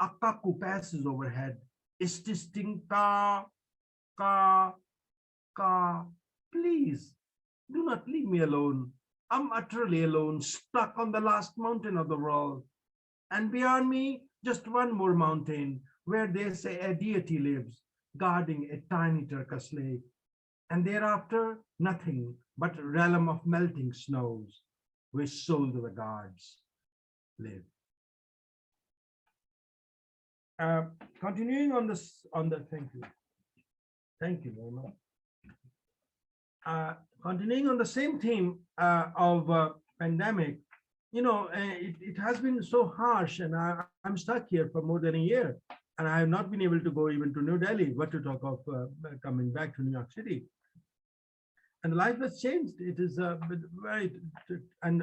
A cuckoo passes overhead, insisting, "Ka, ka, ka, please, do not leave me alone. I'm utterly alone, stuck on the last mountain of the world. And beyond me, just one more mountain where they say a deity lives, guarding a tiny turquoise lake. And thereafter, nothing but a realm of melting snows where souls of the gods live." Continuing thank you very much. Continuing on the same theme of pandemic, it has been so harsh, and I'm stuck here for more than a year, and I have not been able to go even to New Delhi, what to talk of coming back to New York City. And life has changed. It is very, and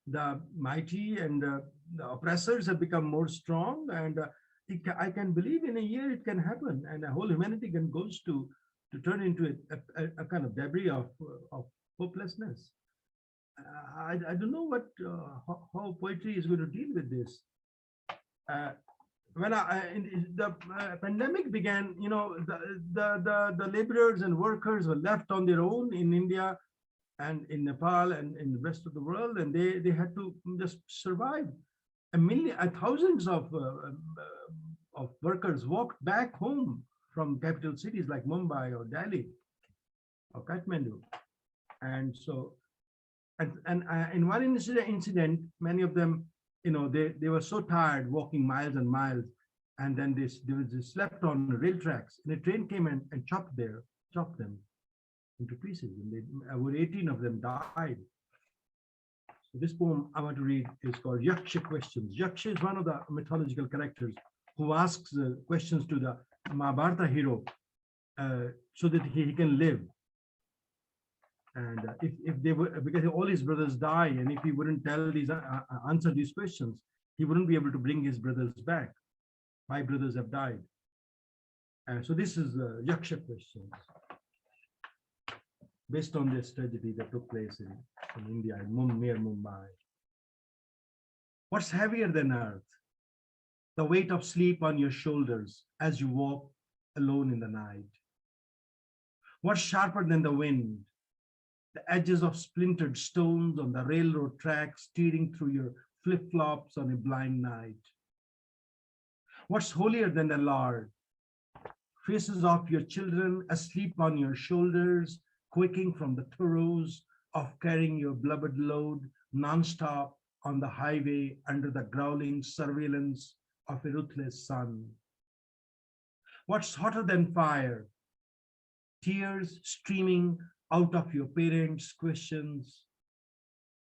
the mighty and the oppressors have become more strong, and I can believe in a year it can happen, and the whole humanity goes to turn into a kind of debris of hopelessness. I don't know how poetry is going to deal with this. When the pandemic began, the laborers and workers were left on their own in India and in Nepal and in the rest of the world, and they had to just survive. Thousands of workers walked back home from capital cities like Mumbai or Delhi or Kathmandu. And so, and in one incident, many of them, they were so tired walking miles and miles, and then they slept on rail tracks, and a train came in and chopped them into pieces, and over 18 of them died. So this poem I want to read is called Yaksha Questions. Yaksha is one of the mythological characters who asks questions to the Mahabharata hero so that he can live. And if they were, because all his brothers die, and if he wouldn't tell answer these questions, he wouldn't be able to bring his brothers back. 5 brothers have died. So this is Yaksha Questions. based on this tragedy that took place in India, near Mumbai. What's heavier than earth? The weight of sleep on your shoulders as you walk alone in the night. What's sharper than the wind? The edges of splintered stones on the railroad track steering through your flip-flops on a blind night. What's holier than the Lord? Faces of your children asleep on your shoulders, quaking from the throes of carrying your beloved load nonstop on the highway under the growling surveillance of a ruthless sun. What's hotter than fire? Tears streaming out of your parents' questions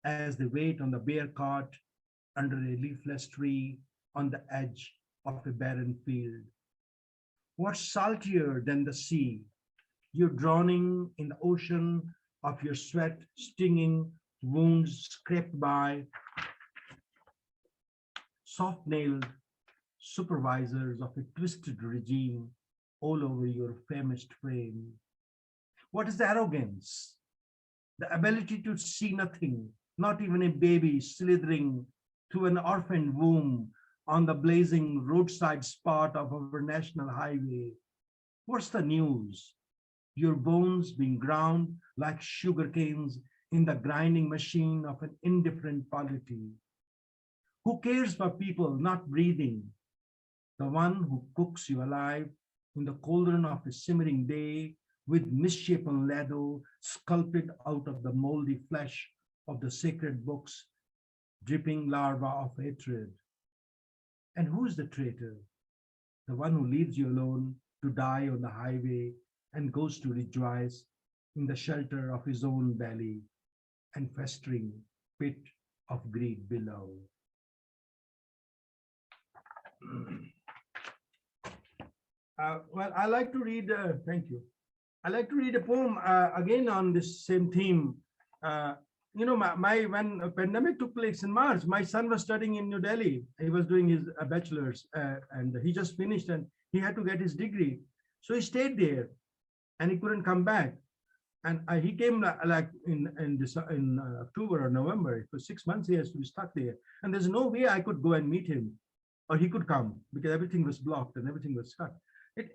as they wait on the bare cot under a leafless tree on the edge of a barren field. What's saltier than the sea? You're drowning in the ocean of your sweat, stinging wounds scraped by soft-nailed supervisors of a twisted regime all over your famished frame. What is the arrogance? The ability to see nothing, not even a baby slithering through an orphaned womb on the blazing roadside spot of our national highway. What's the news? Your bones being ground like sugar canes in the grinding machine of an indifferent polity. Who cares for people not breathing? The one who cooks you alive in the cauldron of a simmering day with misshapen ladle sculpted out of the moldy flesh of the sacred books, dripping larva of hatred. And who's the traitor? The one who leaves you alone to die on the highway and goes to rejoice in the shelter of his own belly and festering pit of greed below. Well, I like to read, thank you. I like to read a poem again on this same theme. You know, when a pandemic took place in March, my son was studying in New Delhi. He was doing his bachelor's and he just finished and he had to get his degree. So he stayed there and he couldn't come back. And he came like in October or November. For 6 months, he has to be stuck there. And there's no way I could go and meet him or he could come because everything was blocked and everything was stuck.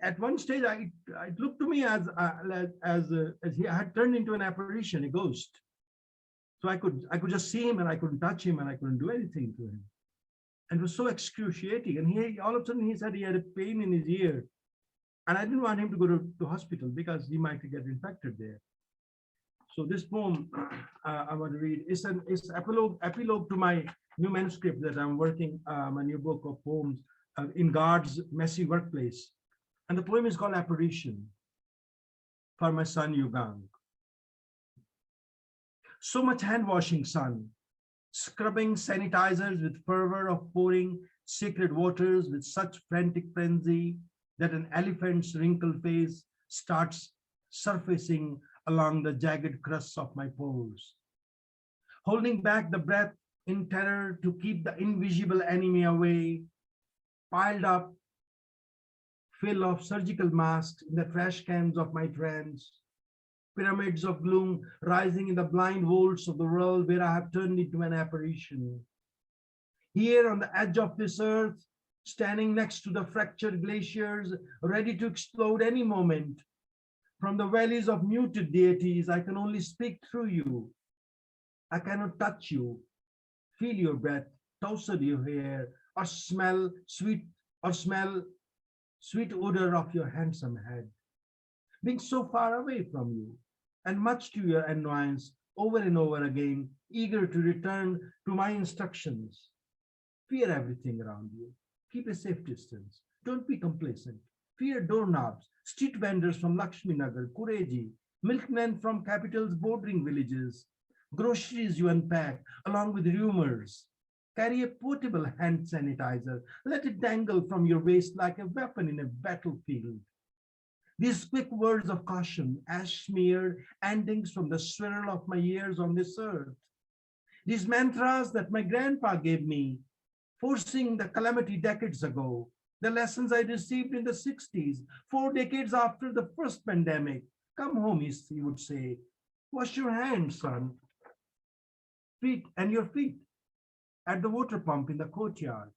At one stage, it looked to me as he had turned into an apparition, a ghost. So I could just see him and I couldn't touch him and I couldn't do anything to him. And it was so excruciating. And he all of a sudden he said he had a pain in his ear. And I didn't want him to go to hospital because he might get infected there. So this poem I want to read is an epilogue to my new manuscript that I'm working, my new book of poems in God's messy workplace. And the poem is called Apparition for my son Yugang. So much hand washing, son, scrubbing sanitizers with fervor of pouring sacred waters with such frantic frenzy that an elephant's wrinkled face starts surfacing along the jagged crusts of my pores. Holding back the breath in terror to keep the invisible enemy away, piled up, fill of surgical masks in the trash cans of my trance, pyramids of gloom rising in the blind vaults of the world where I have turned into an apparition. Here on the edge of this earth, standing next to the fractured glaciers, ready to explode any moment, from the valleys of muted deities, I can only speak through you. I cannot touch you, feel your breath, tousle your hair, or smell sweet odor of your handsome head. Being so far away from you, and much to your annoyance, over and over again, eager to return to my instructions. Fear everything around you. Keep a safe distance. Don't be complacent. Fear doorknobs, street vendors from Lakshmi Nagar, Kureji, milkmen from capital's bordering villages, groceries you unpack along with rumors. Carry a portable hand sanitizer. Let it dangle from your waist like a weapon in a battlefield. These quick words of caution, ash-smeared endings from the swirl of my years on this earth. These mantras that my grandpa gave me, forcing the calamity decades ago. The lessons I received in the 60s, 4 decades after the first pandemic. Come home, he would say. Wash your hands, son. Feet and your feet at the water pump in the courtyard.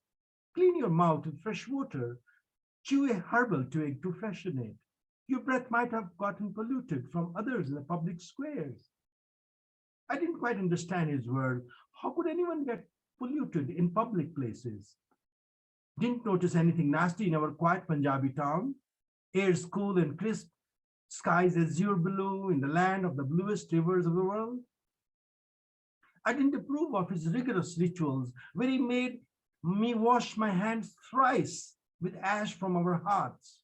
Clean your mouth with fresh water. Chew a herbal twig to freshen it. Your breath might have gotten polluted from others in the public squares. I didn't quite understand his word. How could anyone get polluted in public places? Didn't notice anything nasty in our quiet Punjabi town. Air's cool and crisp, skies azure blue in the land of the bluest rivers of the world. I didn't approve of his rigorous rituals where he made me wash my hands thrice with ash from our hearts.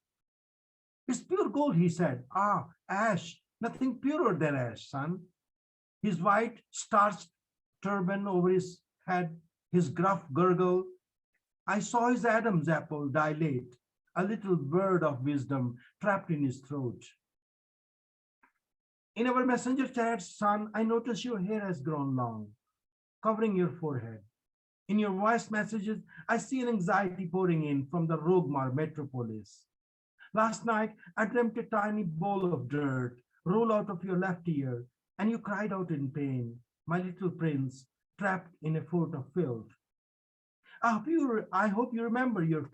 It's pure gold, he said. Ah, ash, nothing purer than ash, son. His white starched turban over his head, his gruff gurgle. I saw his Adam's apple dilate, a little bird of wisdom trapped in his throat. In our messenger chats, son, I notice your hair has grown long, covering your forehead. In your voice messages, I see an anxiety pouring in from the Rogmar metropolis. Last night, I dreamt a tiny bowl of dirt roll out of your left ear, and you cried out in pain, my little prince, trapped in a fort of filth. I hope you remember your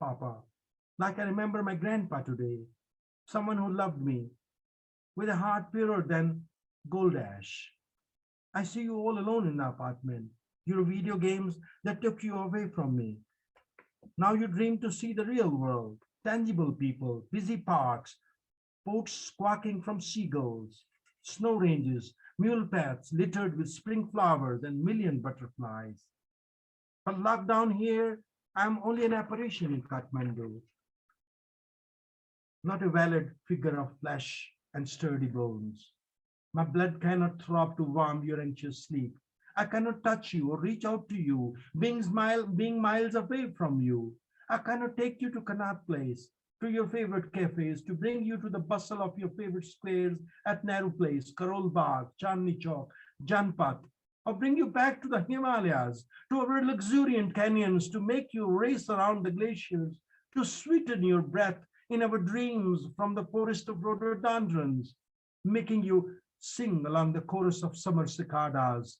papa, like I remember my grandpa today, someone who loved me, with a heart purer than gold ash. I see you all alone in the apartment, your video games that took you away from me. Now you dream to see the real world, tangible people, busy parks, boats squawking from seagulls, snow ranges, mule paths littered with spring flowers and million butterflies. But lockdown here, I'm only an apparition in Kathmandu, not a valid figure of flesh and sturdy bones. My blood cannot throb to warm your anxious sleep. I cannot touch you or reach out to you, being miles away from you. I cannot take you to Connaught Place, to your favorite cafes, to bring you to the bustle of your favorite squares at Nehru Place, Karol Bagh, Chandni Chowk, Janpat, or bring you back to the Himalayas, to our luxuriant canyons, to make you race around the glaciers, to sweeten your breath in our dreams from the forest of rhododendrons, making you sing along the chorus of summer cicadas,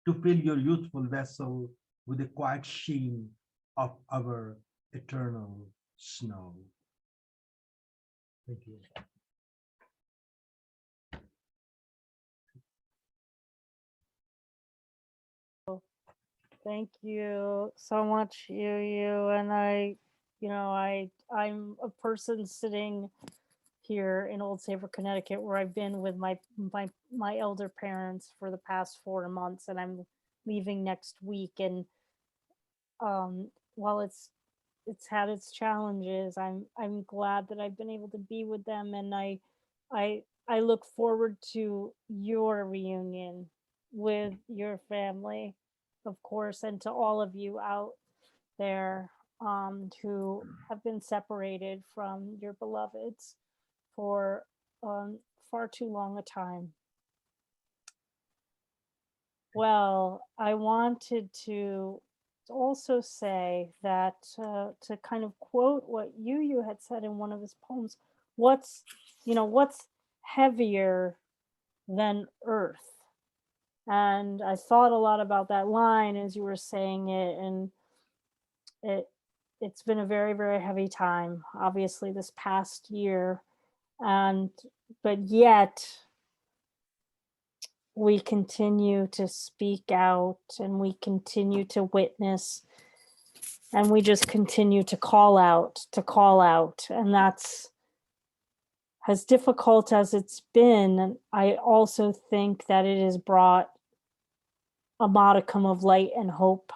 to fill your youthful vessel with the quiet sheen of our eternal snow. Thank you. Thank you so much, you. And I'm a person sitting here in Old Saybrook, Connecticut, where I've been with my elder parents for the past 4 months, and I'm leaving next week. And while it's had its challenges, I'm glad that I've been able to be with them, and I look forward to your reunion with your family, of course, and to all of you out there who have been separated from your beloveds for far too long a time. Well, I wanted to also say that to kind of quote what Yu had said in one of his poems, what's heavier than earth? And I thought a lot about that line as you were saying it, and it's been a very, very heavy time, obviously, this past year. But yet we continue to speak out, and we continue to witness, and we just continue to call out. And that's, as difficult as it's been, I also think that it has brought a modicum of light and hope.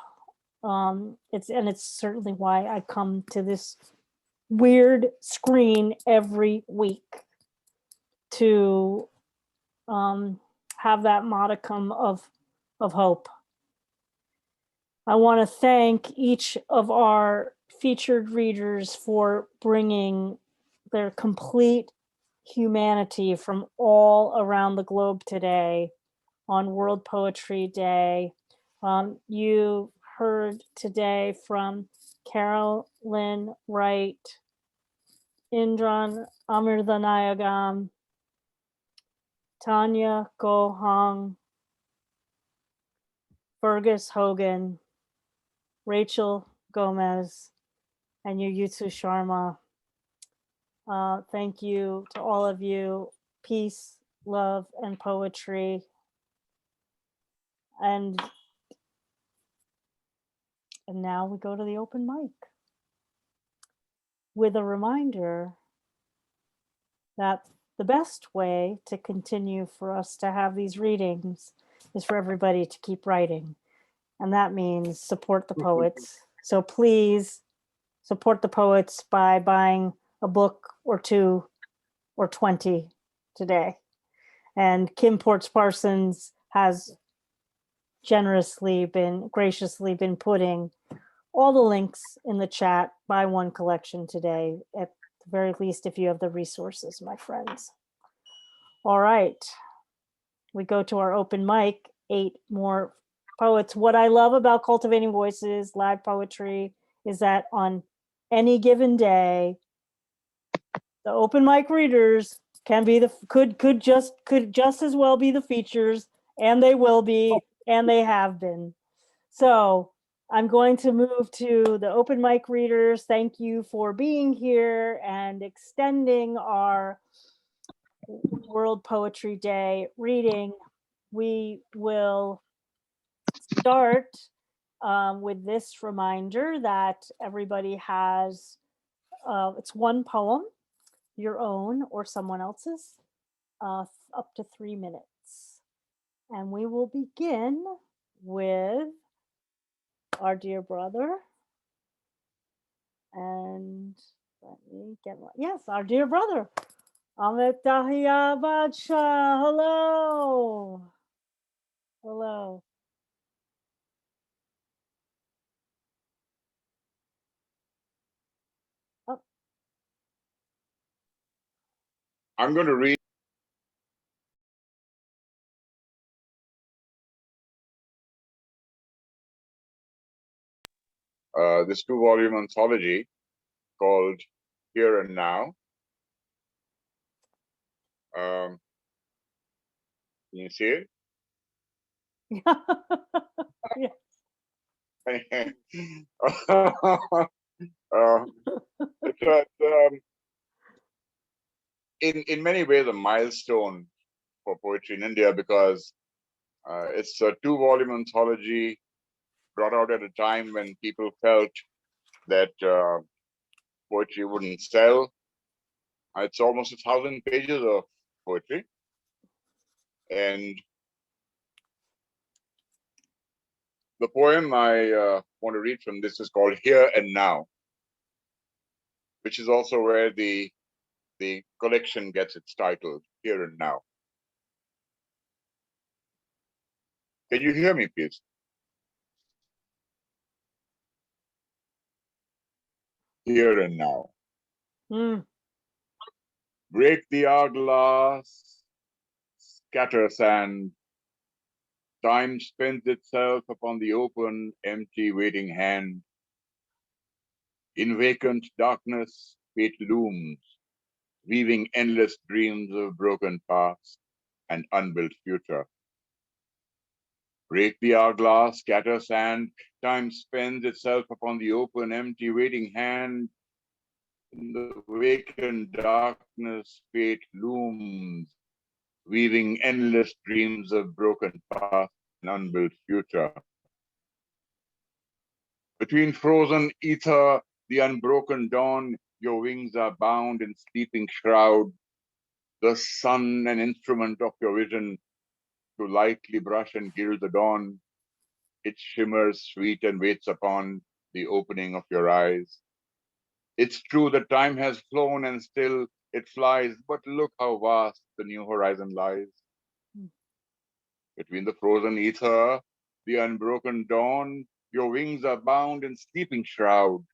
It's certainly why I come to this weird screen every week to have that modicum of hope. I want to thank each of our featured readers for bringing their complete humanity from all around the globe today on World Poetry Day. You heard today from Carolyne Wright, Indran Amirthanayagam, Tanya Ko Hong, Fergus Hogan, Rachel Gomez, and Yuyutsu Sharma. Thank you to all of you. Peace, love, and poetry. And now we go to the open mic with a reminder that the best way to continue for us to have these readings is for everybody to keep writing. And that means support the poets. So please support the poets by buying a book or 2 or 20 today. And Kim Ports Parsons has graciously been putting all the links in the chat. Buy one collection today, at the very least, if you have the resources, my friends. All right, we go to our open mic, 8 more poets. What I love about Cultivating Voices live poetry is that on any given day, the open mic readers can be could just as well be the features, and they will be, and they have been. So I'm going to move to the open mic readers. Thank you for being here and extending our World Poetry Day reading. We will start with this reminder that everybody has, it's one poem, your own or someone else's, up to 3 minutes. And we will begin with our dear brother. And let me get one. Yes, our dear brother, Amit Dahiyabadshah. Hello. Hello. Oh. I'm going to read. This 2-volume anthology called Here and Now. Can you see it? Yes. It's in many ways a milestone for poetry in India because it's a 2-volume anthology brought out at a time when people felt that poetry wouldn't sell. It's almost 1,000 pages of poetry. And the poem I want to read from this is called Here and Now, which is also where the collection gets its title, Here and Now. Can you hear me, please? Here and Now. Break the hourglass, scatter sand. Time spends itself upon the open, empty, waiting hand. In vacant darkness, fate looms, weaving endless dreams of broken past and unbuilt future. Break the hourglass, scatter sand. Time spends itself upon the open, empty, waiting hand. In the vacant darkness, fate looms, weaving endless dreams of broken past and unbuilt future. Between frozen ether, the unbroken dawn, your wings are bound in sleeping shroud. The sun, an instrument of your vision, to lightly brush and gild the dawn. It shimmers sweet and waits upon the opening of your eyes. It's true that time has flown and still it flies, but look how vast the new horizon lies. Between the frozen ether, the unbroken dawn, your wings are bound in sleeping shroud.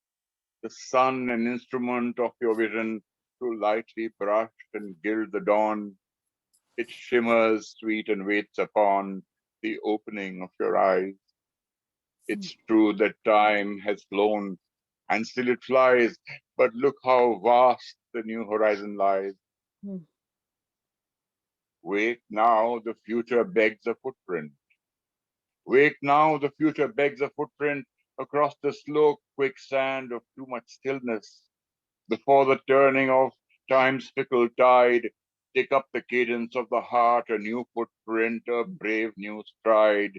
The sun, an instrument of your vision, to lightly brush and gild the dawn. It shimmers sweet and waits upon the opening of your eyes. It's true that time has flown and still it flies, but look how vast the new horizon lies. Wake now, the future begs a footprint. Wake now, the future begs a footprint across the slow quicksand of too much stillness. Before the turning of time's fickle tide, take up the cadence of the heart, a new footprint, a brave new stride.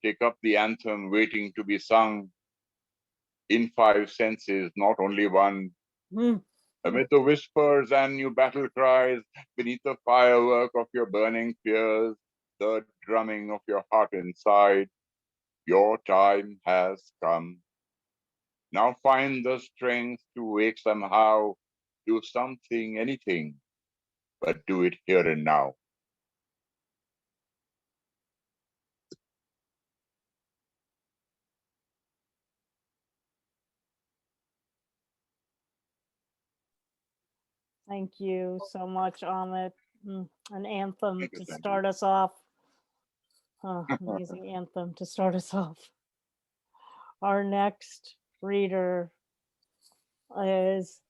Take up the anthem waiting to be sung in 5 senses, not only one. Amid the whispers and new battle cries, beneath the firework of your burning fears, the drumming of your heart inside, your time has come. Now find the strength to wake somehow, do something, anything, but do it here and now. Thank you so much, Amit. An anthem Thank you, to Sandra. start us off. Amazing anthem to start us off. Our next reader is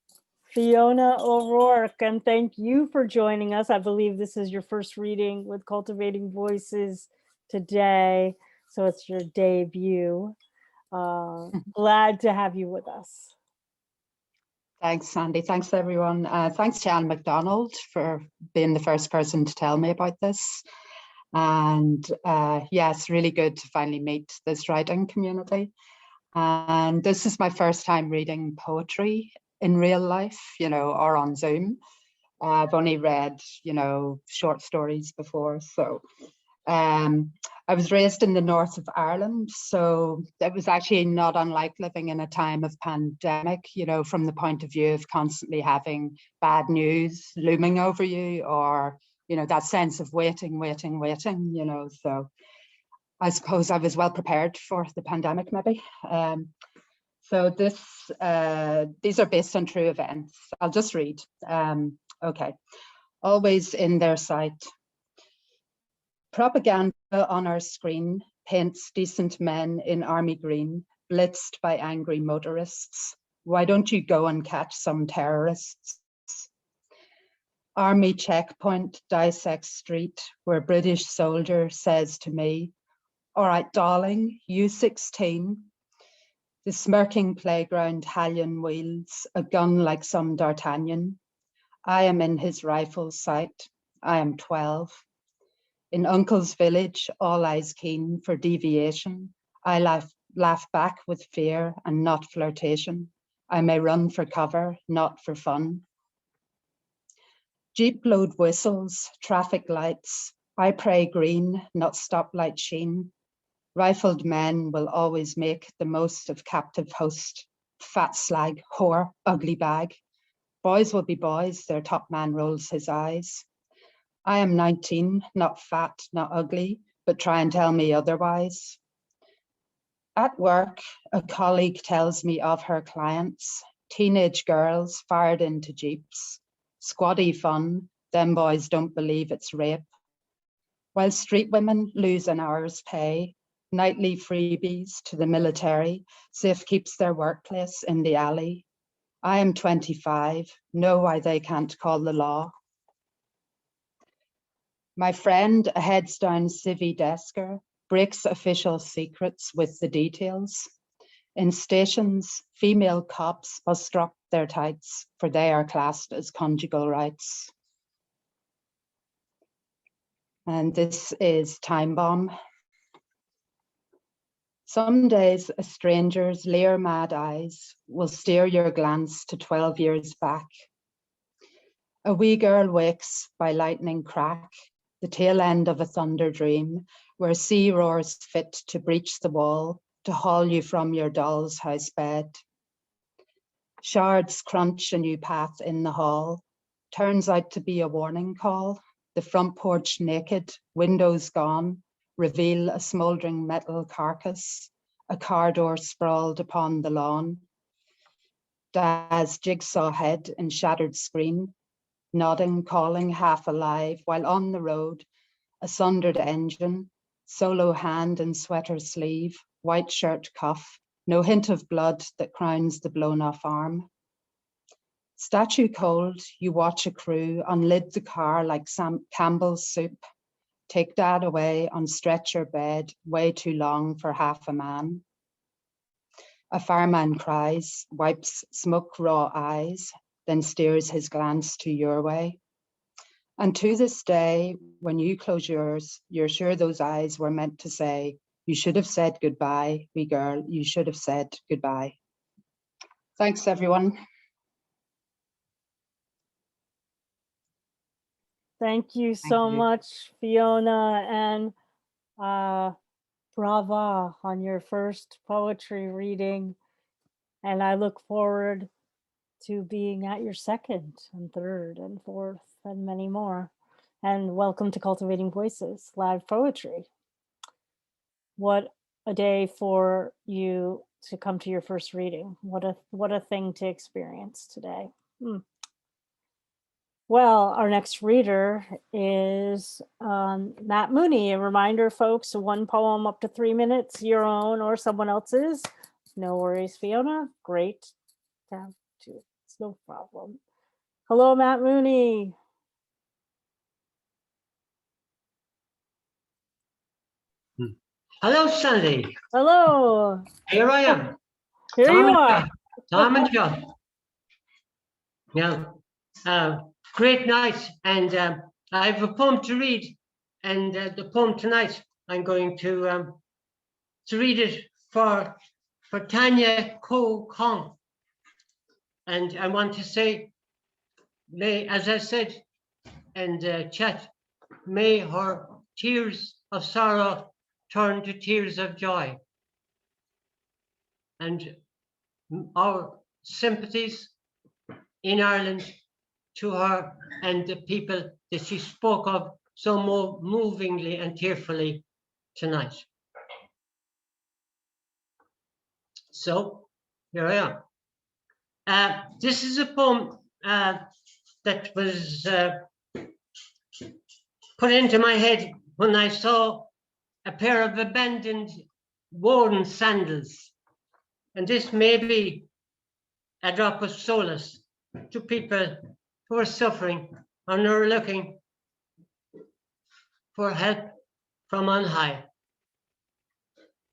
Fiona O'Rourke, and thank you for joining us. I believe this is your first reading with Cultivating Voices today, so it's your debut. Glad to have you with us. Thanks, Sandy. Thanks, everyone. Thanks to Anne MacDonald for being the first person to tell me about this. And yeah, it's really good to finally meet this writing community. And this is my first time reading poetry in real life, or on Zoom. I've only read, short stories before. So I was raised in the north of Ireland, so it was actually not unlike living in a time of pandemic, from the point of view of constantly having bad news looming over you, or, that sense of waiting. So I suppose I was well prepared for the pandemic, maybe. So these are based on true events. I'll just read. Okay. Always in their sight. Propaganda on our screen paints decent men in army green, blitzed by angry motorists. Why don't you go and catch some terrorists? Army checkpoint dissects street, where British soldier says to me, all right, darling, you 16. The smirking playground Hallion wields a gun like some D'Artagnan. I am in his rifle's sight. I am 12. In Uncle's village, all eyes keen for deviation. I laugh back with fear and not flirtation. I may run for cover, not for fun. Jeep load whistles, traffic lights. I pray green, not stoplight sheen. Rifled men will always make the most of captive host. Fat slag, whore, ugly bag. Boys will be boys, their top man rolls his eyes. I am 19, not fat, not ugly, but try and tell me otherwise. At work, a colleague tells me of her clients, teenage girls fired into jeeps. Squaddy fun, them boys don't believe it's rape. While street women lose an hour's pay, nightly freebies to the military, safe keeps their workplace in the alley. I am 25, know why they can't call the law. My friend, a heads down civvy desker, breaks official secrets with the details. In stations, female cops must drop their tights, for they are classed as conjugal rights. And this is Time Bomb. Some days a stranger's leer mad eyes will steer your glance to 12 years back. A wee girl wakes by lightning crack, the tail end of a thunder dream, where sea roars fit to breach the wall, to haul you from your doll's house bed. Shards crunch a new path in the hall, turns out to be a warning call. The front porch naked, windows gone, reveal a smouldering metal carcass, a car door sprawled upon the lawn. Dad's jigsaw head and shattered screen, nodding, calling, half alive, while on the road, a sundered engine, solo hand and sweater sleeve, white shirt cuff, no hint of blood that crowns the blown off arm. Statue cold, you watch a crew unlid the car like Sam Campbell's soup. Take Dad away on stretcher bed, way too long for half a man. A fireman cries, wipes smoke raw eyes, then steers his glance to your way. And to this day, when you close yours, you're sure those eyes were meant to say, you should have said goodbye, wee girl, you should have said goodbye. Thanks, everyone. Thank you so much, Fiona, and brava on your first poetry reading. And I look forward to being at your second and third and fourth and many more. And welcome to Cultivating Voices, live poetry. What a day for you to come to your first reading. What a thing to experience today. Well, our next reader is Matt Mooney. A reminder, folks, one poem up to 3 minutes, your own or someone else's. No worries, Fiona. Great to have two. It's no problem. Hello, Matt Mooney. Hello, Sandy. Hello. Here I am. Here Tom you and are. John. Tom and John. Now, great night, and I have a poem to read, and the poem tonight I'm going to read it for Tanya Ko Hong, and I want to say, may, as I said in the chat, may her tears of sorrow turn to tears of joy, and our sympathies in Ireland to her and the people that she spoke of so movingly and tearfully tonight. So here I am. This is a poem that was put into my head when I saw a pair of abandoned worn sandals. And this may be a drop of solace to people who are suffering and are looking for help from on high.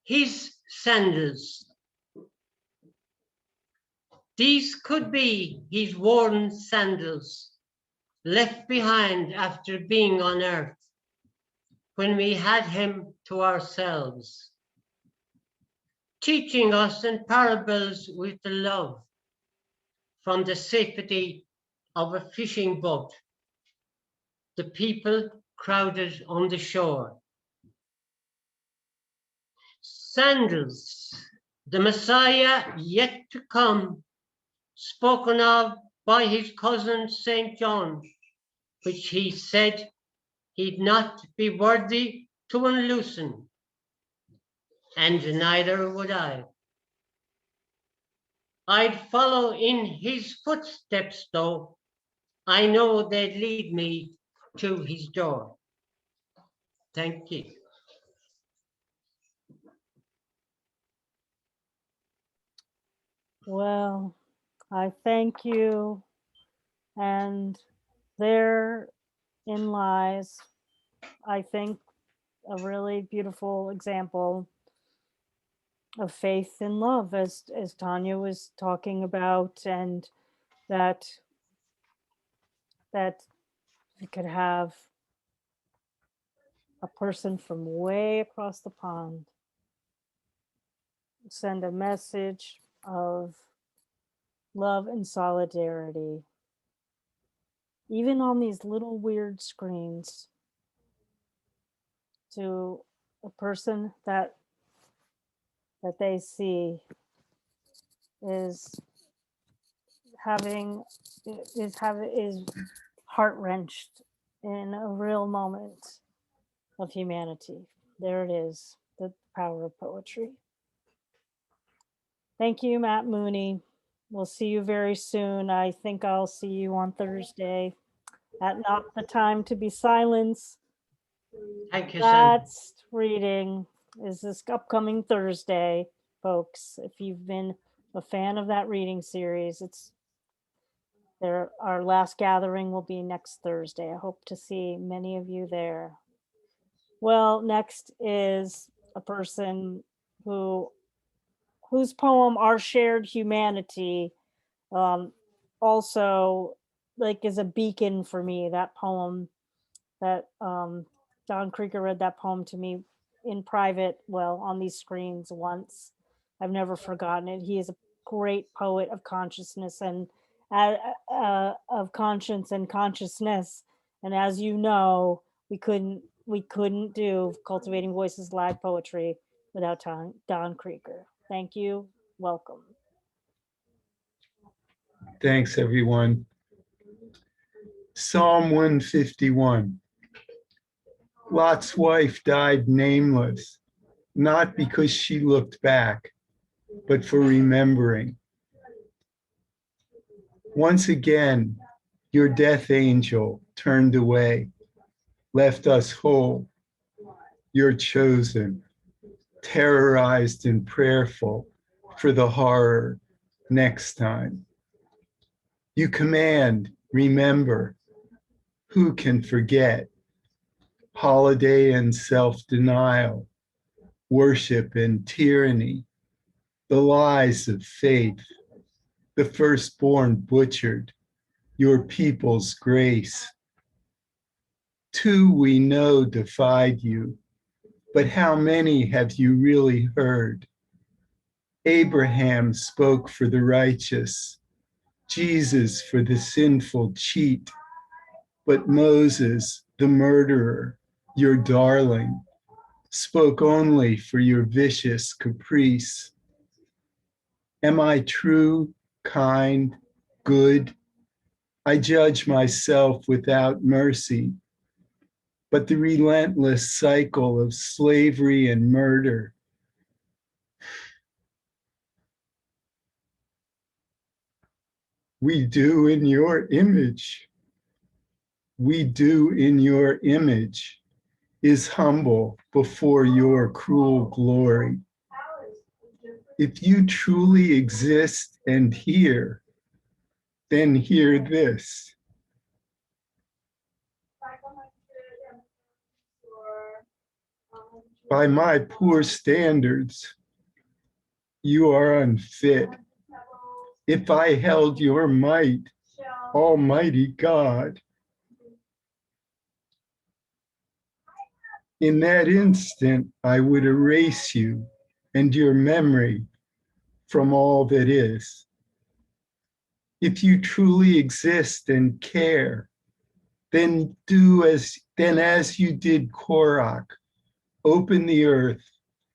His sandals. These could be his worn sandals, left behind after being on earth, when we had him to ourselves, teaching us in parables with the love from the safety of a fishing boat, the people crowded on the shore. Sandals, the Messiah yet to come, spoken of by his cousin St. John, which he said he'd not be worthy to unloosen, and neither would I. I'd follow in his footsteps, though I know they'd lead me to his door. Thank you. Well, I thank you. And therein lies, I think, a really beautiful example of faith and love, as Tanya was talking about, and that we could have a person from way across the pond send a message of love and solidarity, even on these little weird screens, to a person that they see is heart-wrenched in a real moment of humanity. There it is, the power of poetry. Thank you, Matt Mooney. We'll see you very soon. I think I'll see you on Thursday at Not the Time to Be Silenced. Thank you, Sam. That's reading is this upcoming Thursday, folks. If you've been a fan of that reading series, it's Our last gathering will be next Thursday. I hope to see many of you there. Well, next is a person whose poem, Our Shared Humanity, also like is a beacon for me. That poem that Don Krieger read that poem to me in private, well, on these screens once. I've never forgotten it. He is a great poet of consciousness and of conscience and consciousness. And as you know, we couldn't do Cultivating Voices live poetry without Don Krieger. Thank you. Welcome. Thanks, everyone. Psalm 151. Lot's wife died nameless, not because she looked back, but for remembering. Once again, your death angel turned away, left us whole. You're chosen, terrorized and prayerful for the horror next time. You command, remember, who can forget? Holiday and self-denial, worship and tyranny, the lies of faith, the firstborn butchered, your people's grace. Two we know defied you, but how many have you really heard? Abraham spoke for the righteous, Jesus for the sinful cheat, but Moses, the murderer, your darling, spoke only for your vicious caprice. Am I true, kind, good? I judge myself without mercy, but the relentless cycle of slavery and murder. We do in your image. We do in your image is humble before your cruel glory. If you truly exist and hear, then hear this. By my poor standards, you are unfit. If I held your might, Almighty God, in that instant, I would erase you and your memory from all that is. If you truly exist and care, then as you did Korach, open the earth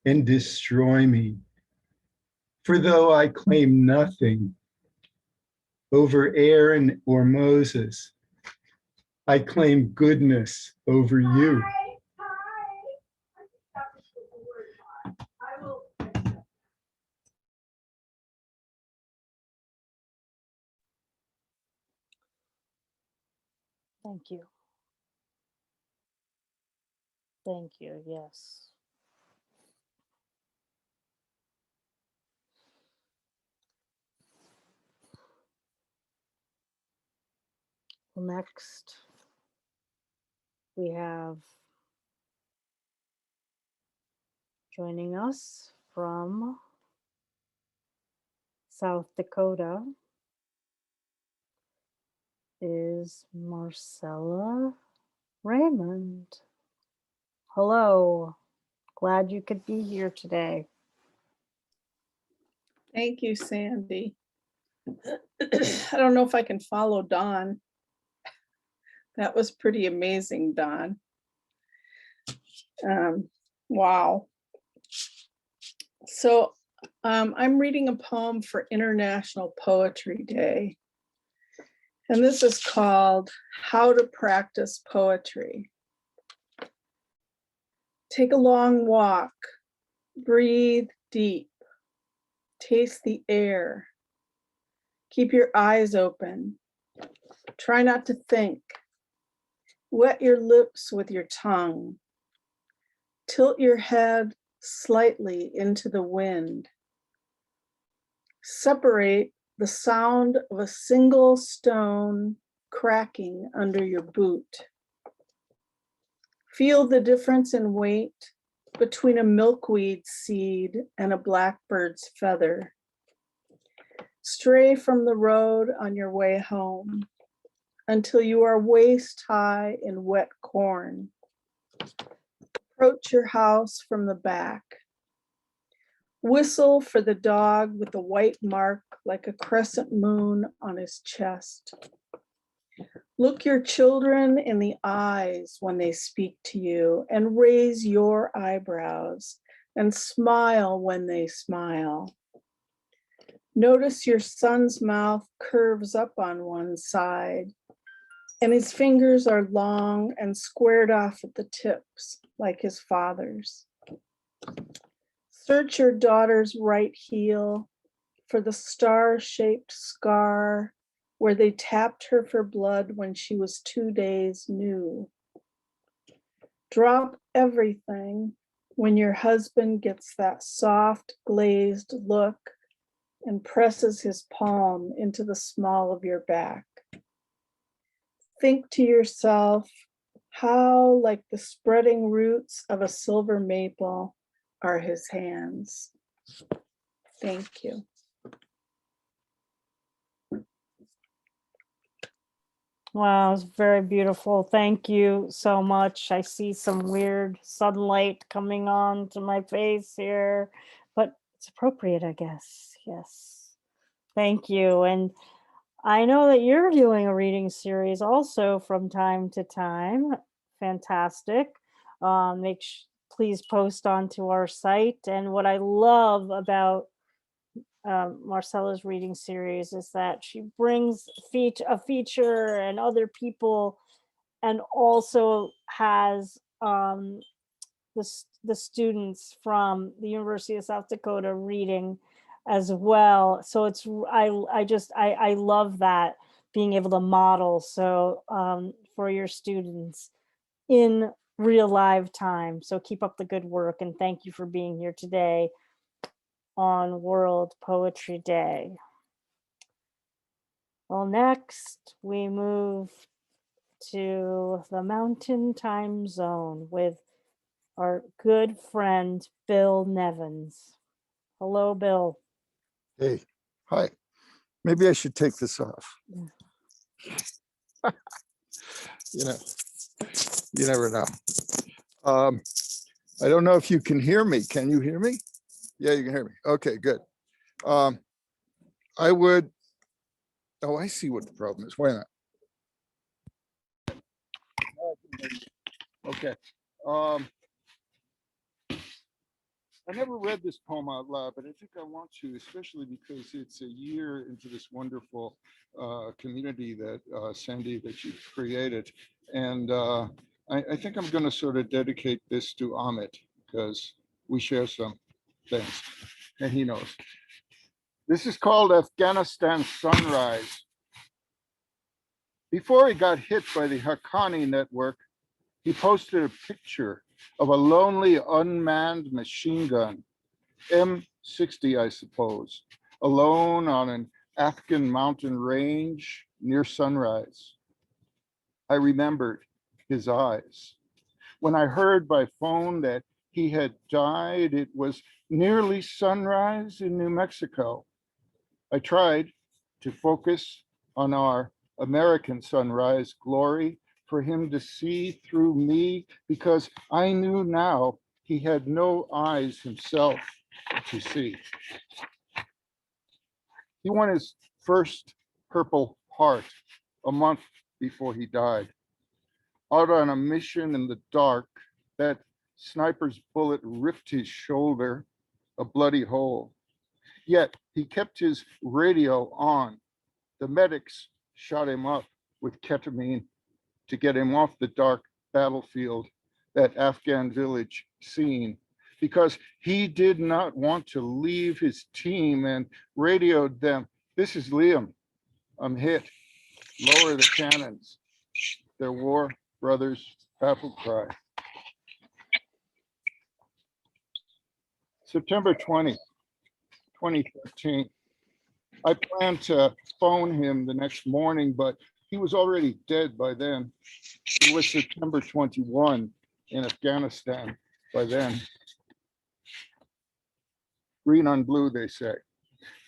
and destroy me. For though I claim nothing over Aaron or Moses, I claim goodness over you. Thank you. Thank you, yes. Well, next, we have joining us from South Dakota is Marcella Remund. Hello, glad you could be here today. Thank you, Sandy. I don't know if I can follow Don. That was pretty amazing, Don. Wow. So I'm reading a poem for International Poetry Day. And this is called How to Practice Poetry. Take a long walk, breathe deep, taste the air, keep your eyes open, try not to think, wet your lips with your tongue, tilt your head slightly into the wind, separate the sound of a single stone cracking under your boot. Feel the difference in weight between a milkweed seed and a blackbird's feather. Stray from the road on your way home until you are waist high in wet corn. Approach your house from the back. Whistle for the dog with the white mark like a crescent moon on his chest. Look your children in the eyes when they speak to you and raise your eyebrows and smile when they smile. Notice your son's mouth curves up on one side and his fingers are long and squared off at the tips like his father's. Search your daughter's right heel for the star-shaped scar where they tapped her for blood when she was 2 days new. Drop everything when your husband gets that soft, glazed look and presses his palm into the small of your back. Think to yourself how like the spreading roots of a silver maple are his hands. Thank you. Wow, it's very beautiful. Thank you so much. I see some weird sunlight coming on to my face here, but it's appropriate, I guess. Yes. Thank you. And I know that you're doing a reading series also from time to time. Fantastic. Please post onto our site. And what I love about Marcella's reading series is that she brings a feature and other people, and also has the students from the University of South Dakota reading as well. So it's I love that, being able to model so for your students in real live time. So keep up the good work, and thank you for being here today on World Poetry Day. Well, next we move to the Mountain Time Zone with our good friend, Bill Nevins. Hello, Bill. Hey, hi. Maybe I should take this off. You know, you never know. I don't know if you can hear me. Can you hear me? Yeah, you can hear me. Okay, good. I would, oh, I see what the problem is. Wait a minute. Okay. I never read this poem out loud, but I think I want to, especially because it's a year into this wonderful community that Sandy, that you created. And I think I'm going to sort of dedicate this to Amit, because we share some things and he knows. This is called Afghanistan Sunrise. Before he got hit by the Haqqani network, he posted a picture of a lonely unmanned machine gun, M60, I suppose, alone on an Afghan mountain range near sunrise. I remembered his eyes. When I heard by phone that he had died, it was nearly sunrise in New Mexico. I tried to focus on our American sunrise glory for him to see through me, because I knew now he had no eyes himself to see. He won his first Purple Heart a month before he died. Out on a mission in the dark, that sniper's bullet ripped his shoulder, a bloody hole. Yet he kept his radio on. The medics shot him up with ketamine to get him off the dark battlefield, that Afghan village scene, because he did not want to leave his team, and radioed them, "This is Liam. I'm hit. Lower the cannons." Their war brothers' battle cry. September 20, 2013. I planned to phone him the next morning, but he was already dead by then. It was September 21 in Afghanistan by then. Green on blue, they say.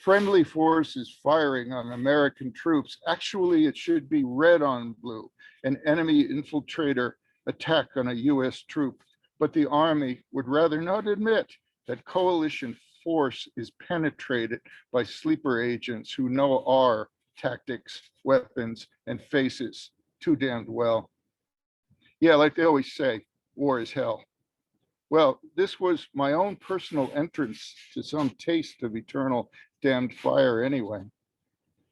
Friendly forces firing on American troops. Actually, it should be red on blue, an enemy infiltrator attack on a US troop. But the Army would rather not admit that coalition force is penetrated by sleeper agents who know our tactics, weapons, and faces too damned well. Yeah, like they always say, war is hell. Well, this was my own personal entrance to some taste of eternal damned fire anyway.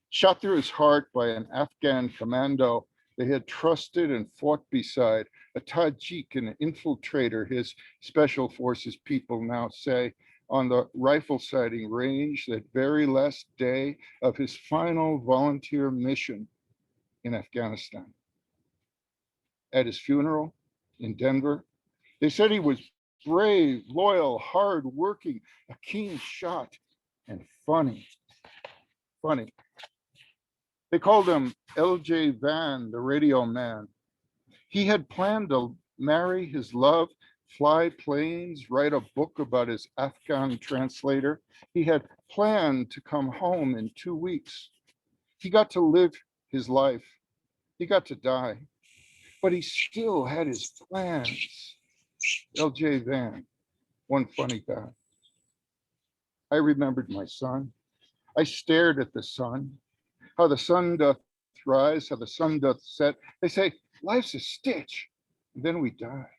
Shot through his heart by an Afghan commando they had trusted and fought beside, a Tajik, an infiltrator, his special forces people now say, on the rifle sighting range that very last day of his final volunteer mission in Afghanistan. At his funeral in Denver, they said he was brave, loyal, hardworking, a keen shot, and funny. Funny. They called him L.J. Van, the radio man. He had planned to marry his love, fly planes, write a book about his Afghan translator. He had planned to come home in 2 weeks. He got to live his life. He got to die, but he still had his plans. L.J. Van, one funny guy. I remembered my son. I stared at the sun, how the sun doth rise, how the sun doth set. They say, life's a stitch, and then we die.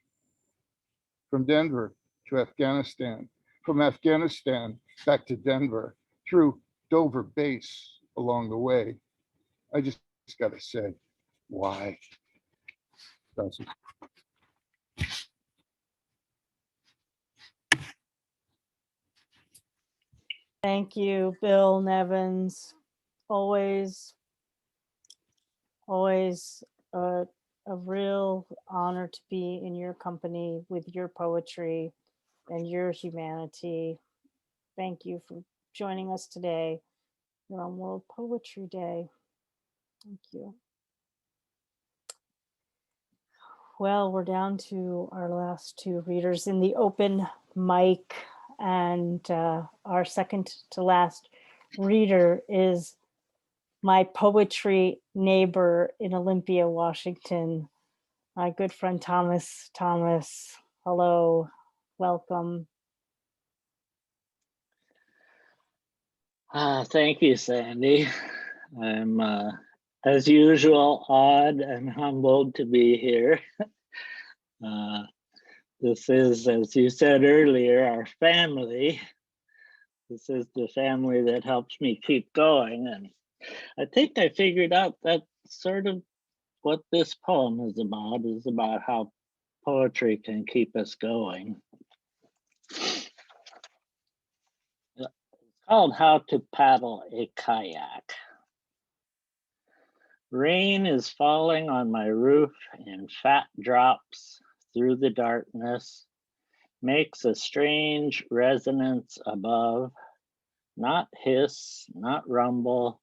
From Denver to Afghanistan, from Afghanistan back to Denver, through Dover base along the way. I just gotta say, why? That's it. Thank you, Bill Nevins. Always a real honor to be in your company with your poetry and your humanity. Thank you for joining us today here on World Poetry Day. Thank you. Well, we're down to our last two readers in the open mic, and our second to last reader is my poetry neighbor in Olympia, Washington, my good friend Thomas. Thomas, hello, welcome. Thank you, Sandy. I'm, as usual, awed and humbled to be here. This is, as you said earlier, our family. This is the family that helps me keep going. And I think I figured out that sort of what this poem is about how poetry can keep us going. It's called How to Paddle a Kayak. Rain is falling on my roof in fat drops through the darkness, makes a strange resonance above, not hiss, not rumble,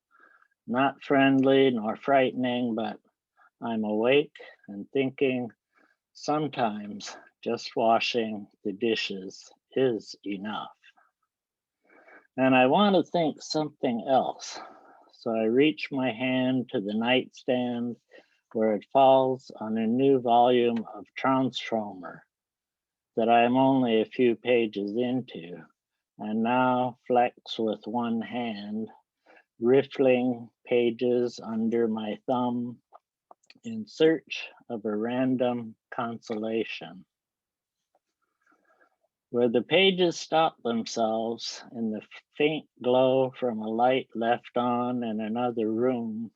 not friendly nor frightening, but I'm awake and thinking sometimes just washing the dishes is enough. And I want to think something else. So I reach my hand to the nightstand where it falls on a new volume of Transformer that I am only a few pages into, and now flex with one hand, riffling pages under my thumb in search of a random consolation. Where the pages stop themselves in the faint glow from a light left on in another room,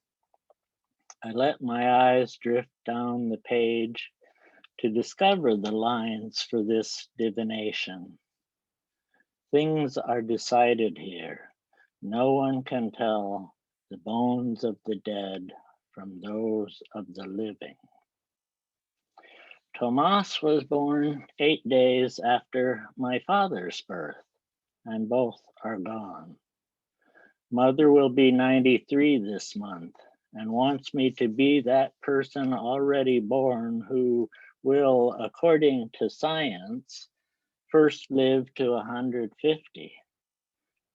I let my eyes drift down the page to discover the lines for this divination. Things are decided here. No one can tell the bones of the dead from those of the living. Tomas was born 8 days after my father's birth, and both are gone. Mother will be 93 this month and wants me to be that person already born who will, according to science, first live to 150.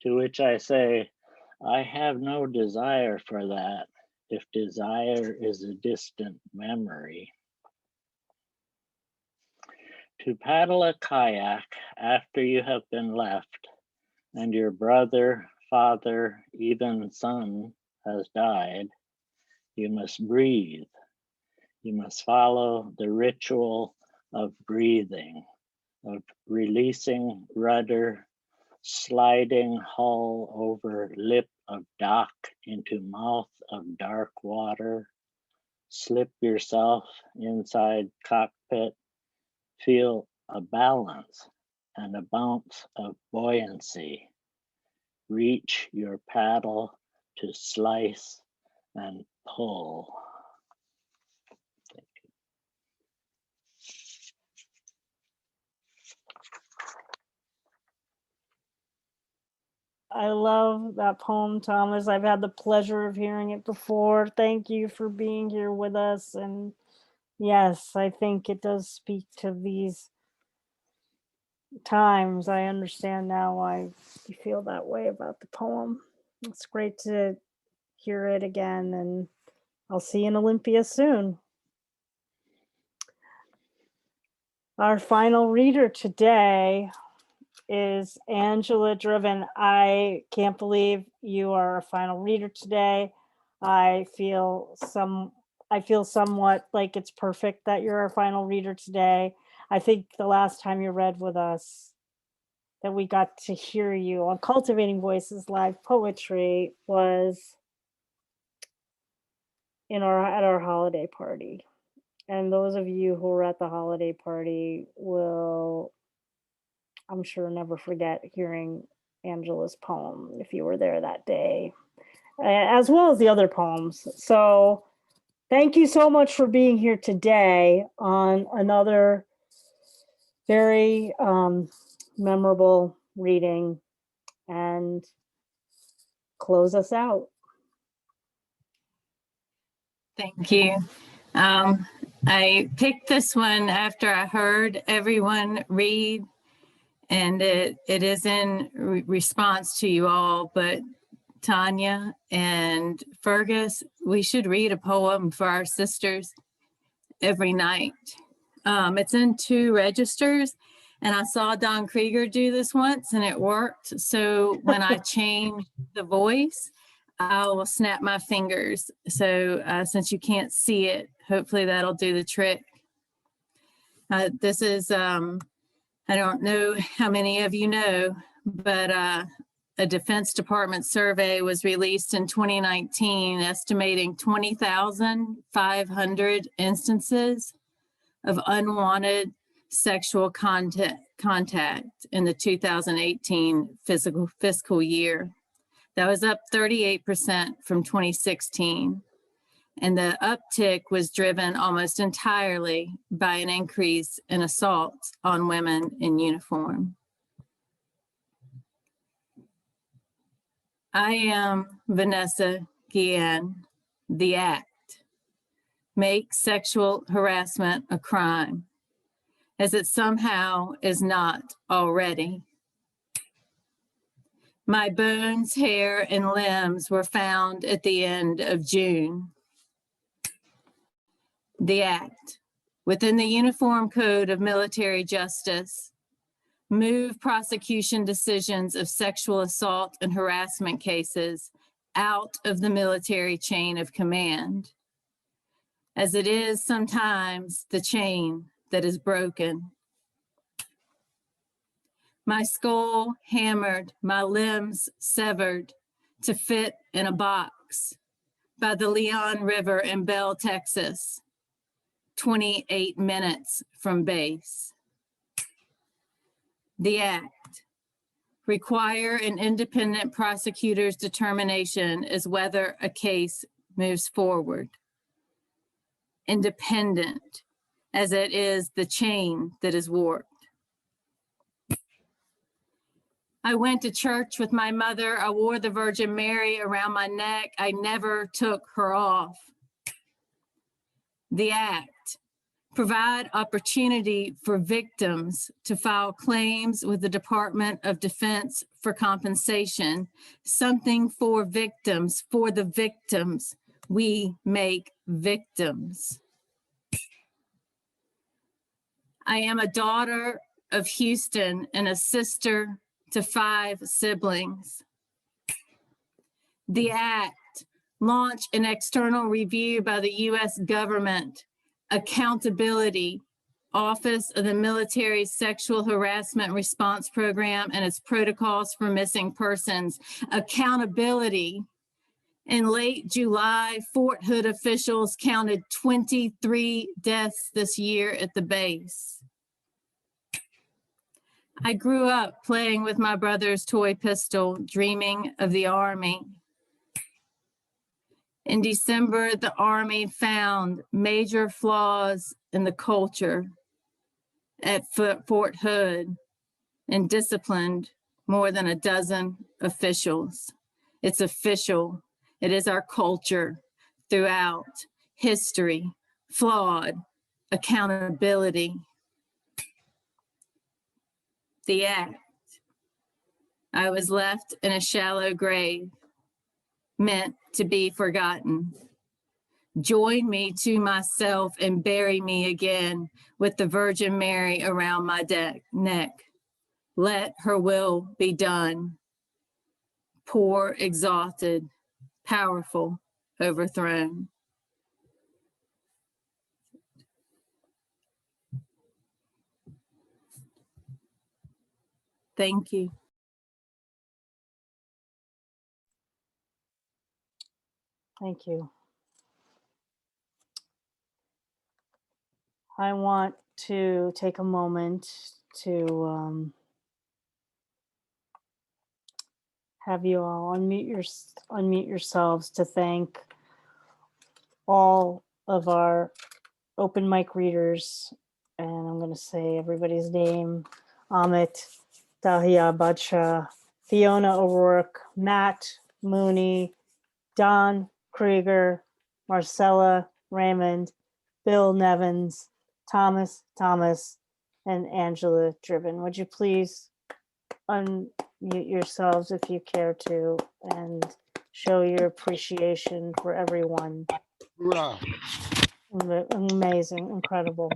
To which I say, I have no desire for that, if desire is a distant memory. To paddle a kayak after you have been left and your brother, father, even son has died, you must breathe. You must follow the ritual of breathing, of releasing rudder, sliding hull over lip of dock into mouth of dark water, slip yourself inside cockpit, feel a balance and a bounce of buoyancy. Reach your paddle to slice and pull. I love that poem, Thomas. I've had the pleasure of hearing it before. Thank you for being here with us. And yes, I think it does speak to these times. I understand now why you feel that way about the poem. It's great to hear it again, and I'll see you in Olympia soon. Our final reader today is Angela Dribben. I can't believe you are a final reader today. I feel somewhat like it's perfect that you're our final reader today. I think the last time you read with us that we got to hear you on Cultivating Voices Live Poetry was at our holiday party. And those of you who were at the holiday party will, I'm sure, never forget hearing Angela's poem if you were there that day, as well as the other poems. So thank you so much for being here today on another very memorable reading, and close us out. Thank you. I picked this one after I heard everyone read, and it is in response to you all, but Tanya and Fergus, we should read a poem for our sisters every night. It's in 2 registers, and I saw Don Krieger do this once and it worked. So when I change the voice, I will snap my fingers. So since you can't see it, hopefully that'll do the trick. This is, I don't know how many of you know, but a Defense Department survey was released in 2019 estimating 20,500 instances of unwanted sexual contact in the 2018 fiscal year. That was up 38% from 2016. And the uptick was driven almost entirely by an increase in assaults on women in uniform. I am Vanessa Guillen. The act. Make sexual harassment a crime, as it somehow is not already. My bones, hair, and limbs were found at the end of June. The act, within the Uniform Code of Military Justice, move prosecution decisions of sexual assault and harassment cases out of the military chain of command, as it is sometimes the chain that is broken. My skull hammered, my limbs severed to fit in a box by the Leon River in Bell, Texas, 28 minutes from base. The act. Require an independent prosecutor's determination as whether a case moves forward. Independent, as it is the chain that is warped. I went to church with my mother. I wore the Virgin Mary around my neck. I never took her off. The act. Provide opportunity for victims to file claims with the Department of Defense for compensation. Something for victims, for the victims. We make victims. I am a daughter of Houston and a sister to 5 siblings. The act. Launch an external review by the U.S. government. Accountability, Office of the Military Sexual Harassment Response Program and its protocols for missing persons. Accountability. In late July, Fort Hood officials counted 23 deaths this year at the base. I grew up playing with my brother's toy pistol, dreaming of the Army. In December, the Army found major flaws in the culture at Fort Hood and disciplined more than a dozen officials. It's official. It is our culture throughout history, flawed, accountability. The act. I was left in a shallow grave, meant to be forgotten. Join me to myself and bury me again with the Virgin Mary around my neck. Let her will be done. Poor, exalted, powerful, overthrown. Thank you. Thank you. I want to take a moment to have you all unmute yourselves to thank all of our open mic readers. And I'm going to say everybody's name: Amit Dahiyabadshah, Fiona O'Rourke, Matt Mooney, Don Krieger, Marcella Remund, Bill Nevins, Thomas, and Angela Dribben. Would you please unmute yourselves if you care to and show your appreciation for everyone? Hurrah. Amazing, incredible.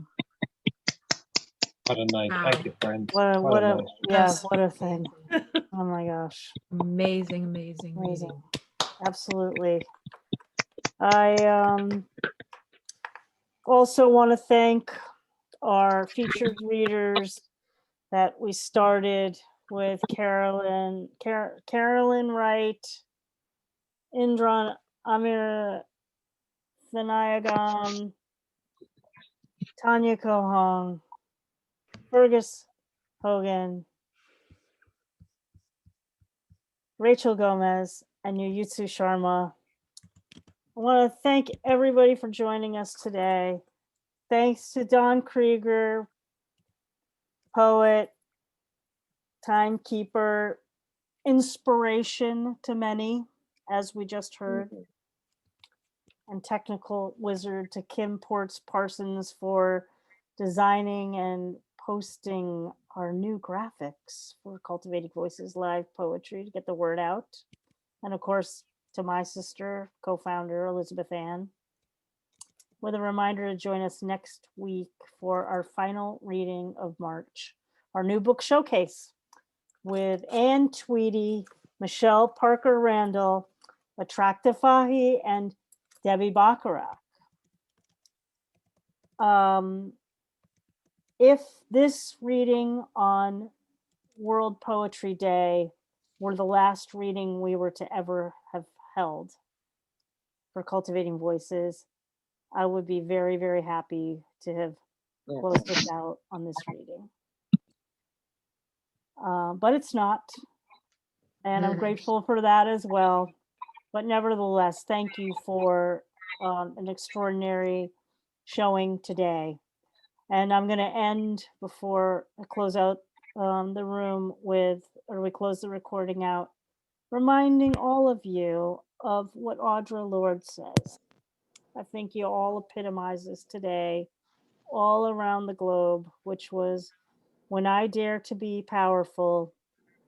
What a night. Thank you, friends. What a night. yeah, what a thing. Oh my gosh. Amazing, amazing, Amazing. amazing. Absolutely. I also want to thank our featured readers that we started with: Carolyne Wright, Indran Amirthanayagam, Tanya Ko Hong, Fergus Hogan, Rachel Gomez, and Yuyutsu Sharma. I want to thank everybody for joining us today. Thanks to Don Krieger, poet, timekeeper, inspiration to many, as we just heard, and technical wizard to Kim Ports Parsons for designing and posting our new graphics for Cultivating Voices live poetry to get the word out. And of course, to my sister, co-founder Elizabeth Ann, with a reminder to join us next week for our final reading of March, our new book showcase with Ann Tweedy, Michelle Parker Randall, Attractive Fahy, and Debbie Bacharach. If this reading on World Poetry Day were the last reading we were to ever have held for Cultivating Voices, I would be very, very happy to have closed us out on this reading. But it's not, and I'm grateful for that as well. But nevertheless, thank you for an extraordinary showing today. And I'm going to end, before I close out the room with, or we close the recording out, reminding all of you of what Audre Lorde says. I think you all epitomize this today, all around the globe, which was, when I dare to be powerful,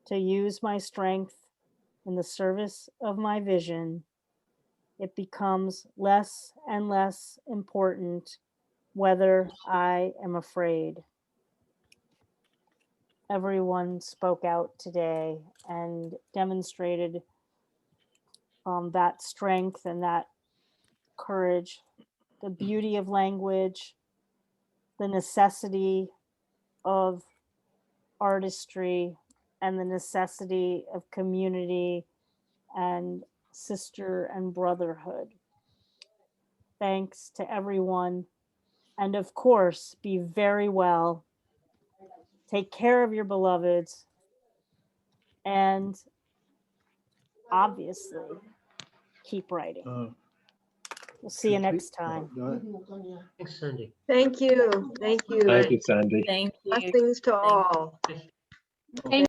to use my strength in the service of my vision, it becomes less and less important whether I am afraid. Everyone spoke out today and demonstrated that strength and that courage, the beauty of language, the necessity of artistry, and the necessity of community and sister and brotherhood. Thanks to everyone. And of course, be very well. Take care of your beloveds. And obviously, keep writing. We'll see you next time. Thanks, Sandy. Thank you. Thank you. Thank you, Sandy. Thank you. Blessings to all. Thank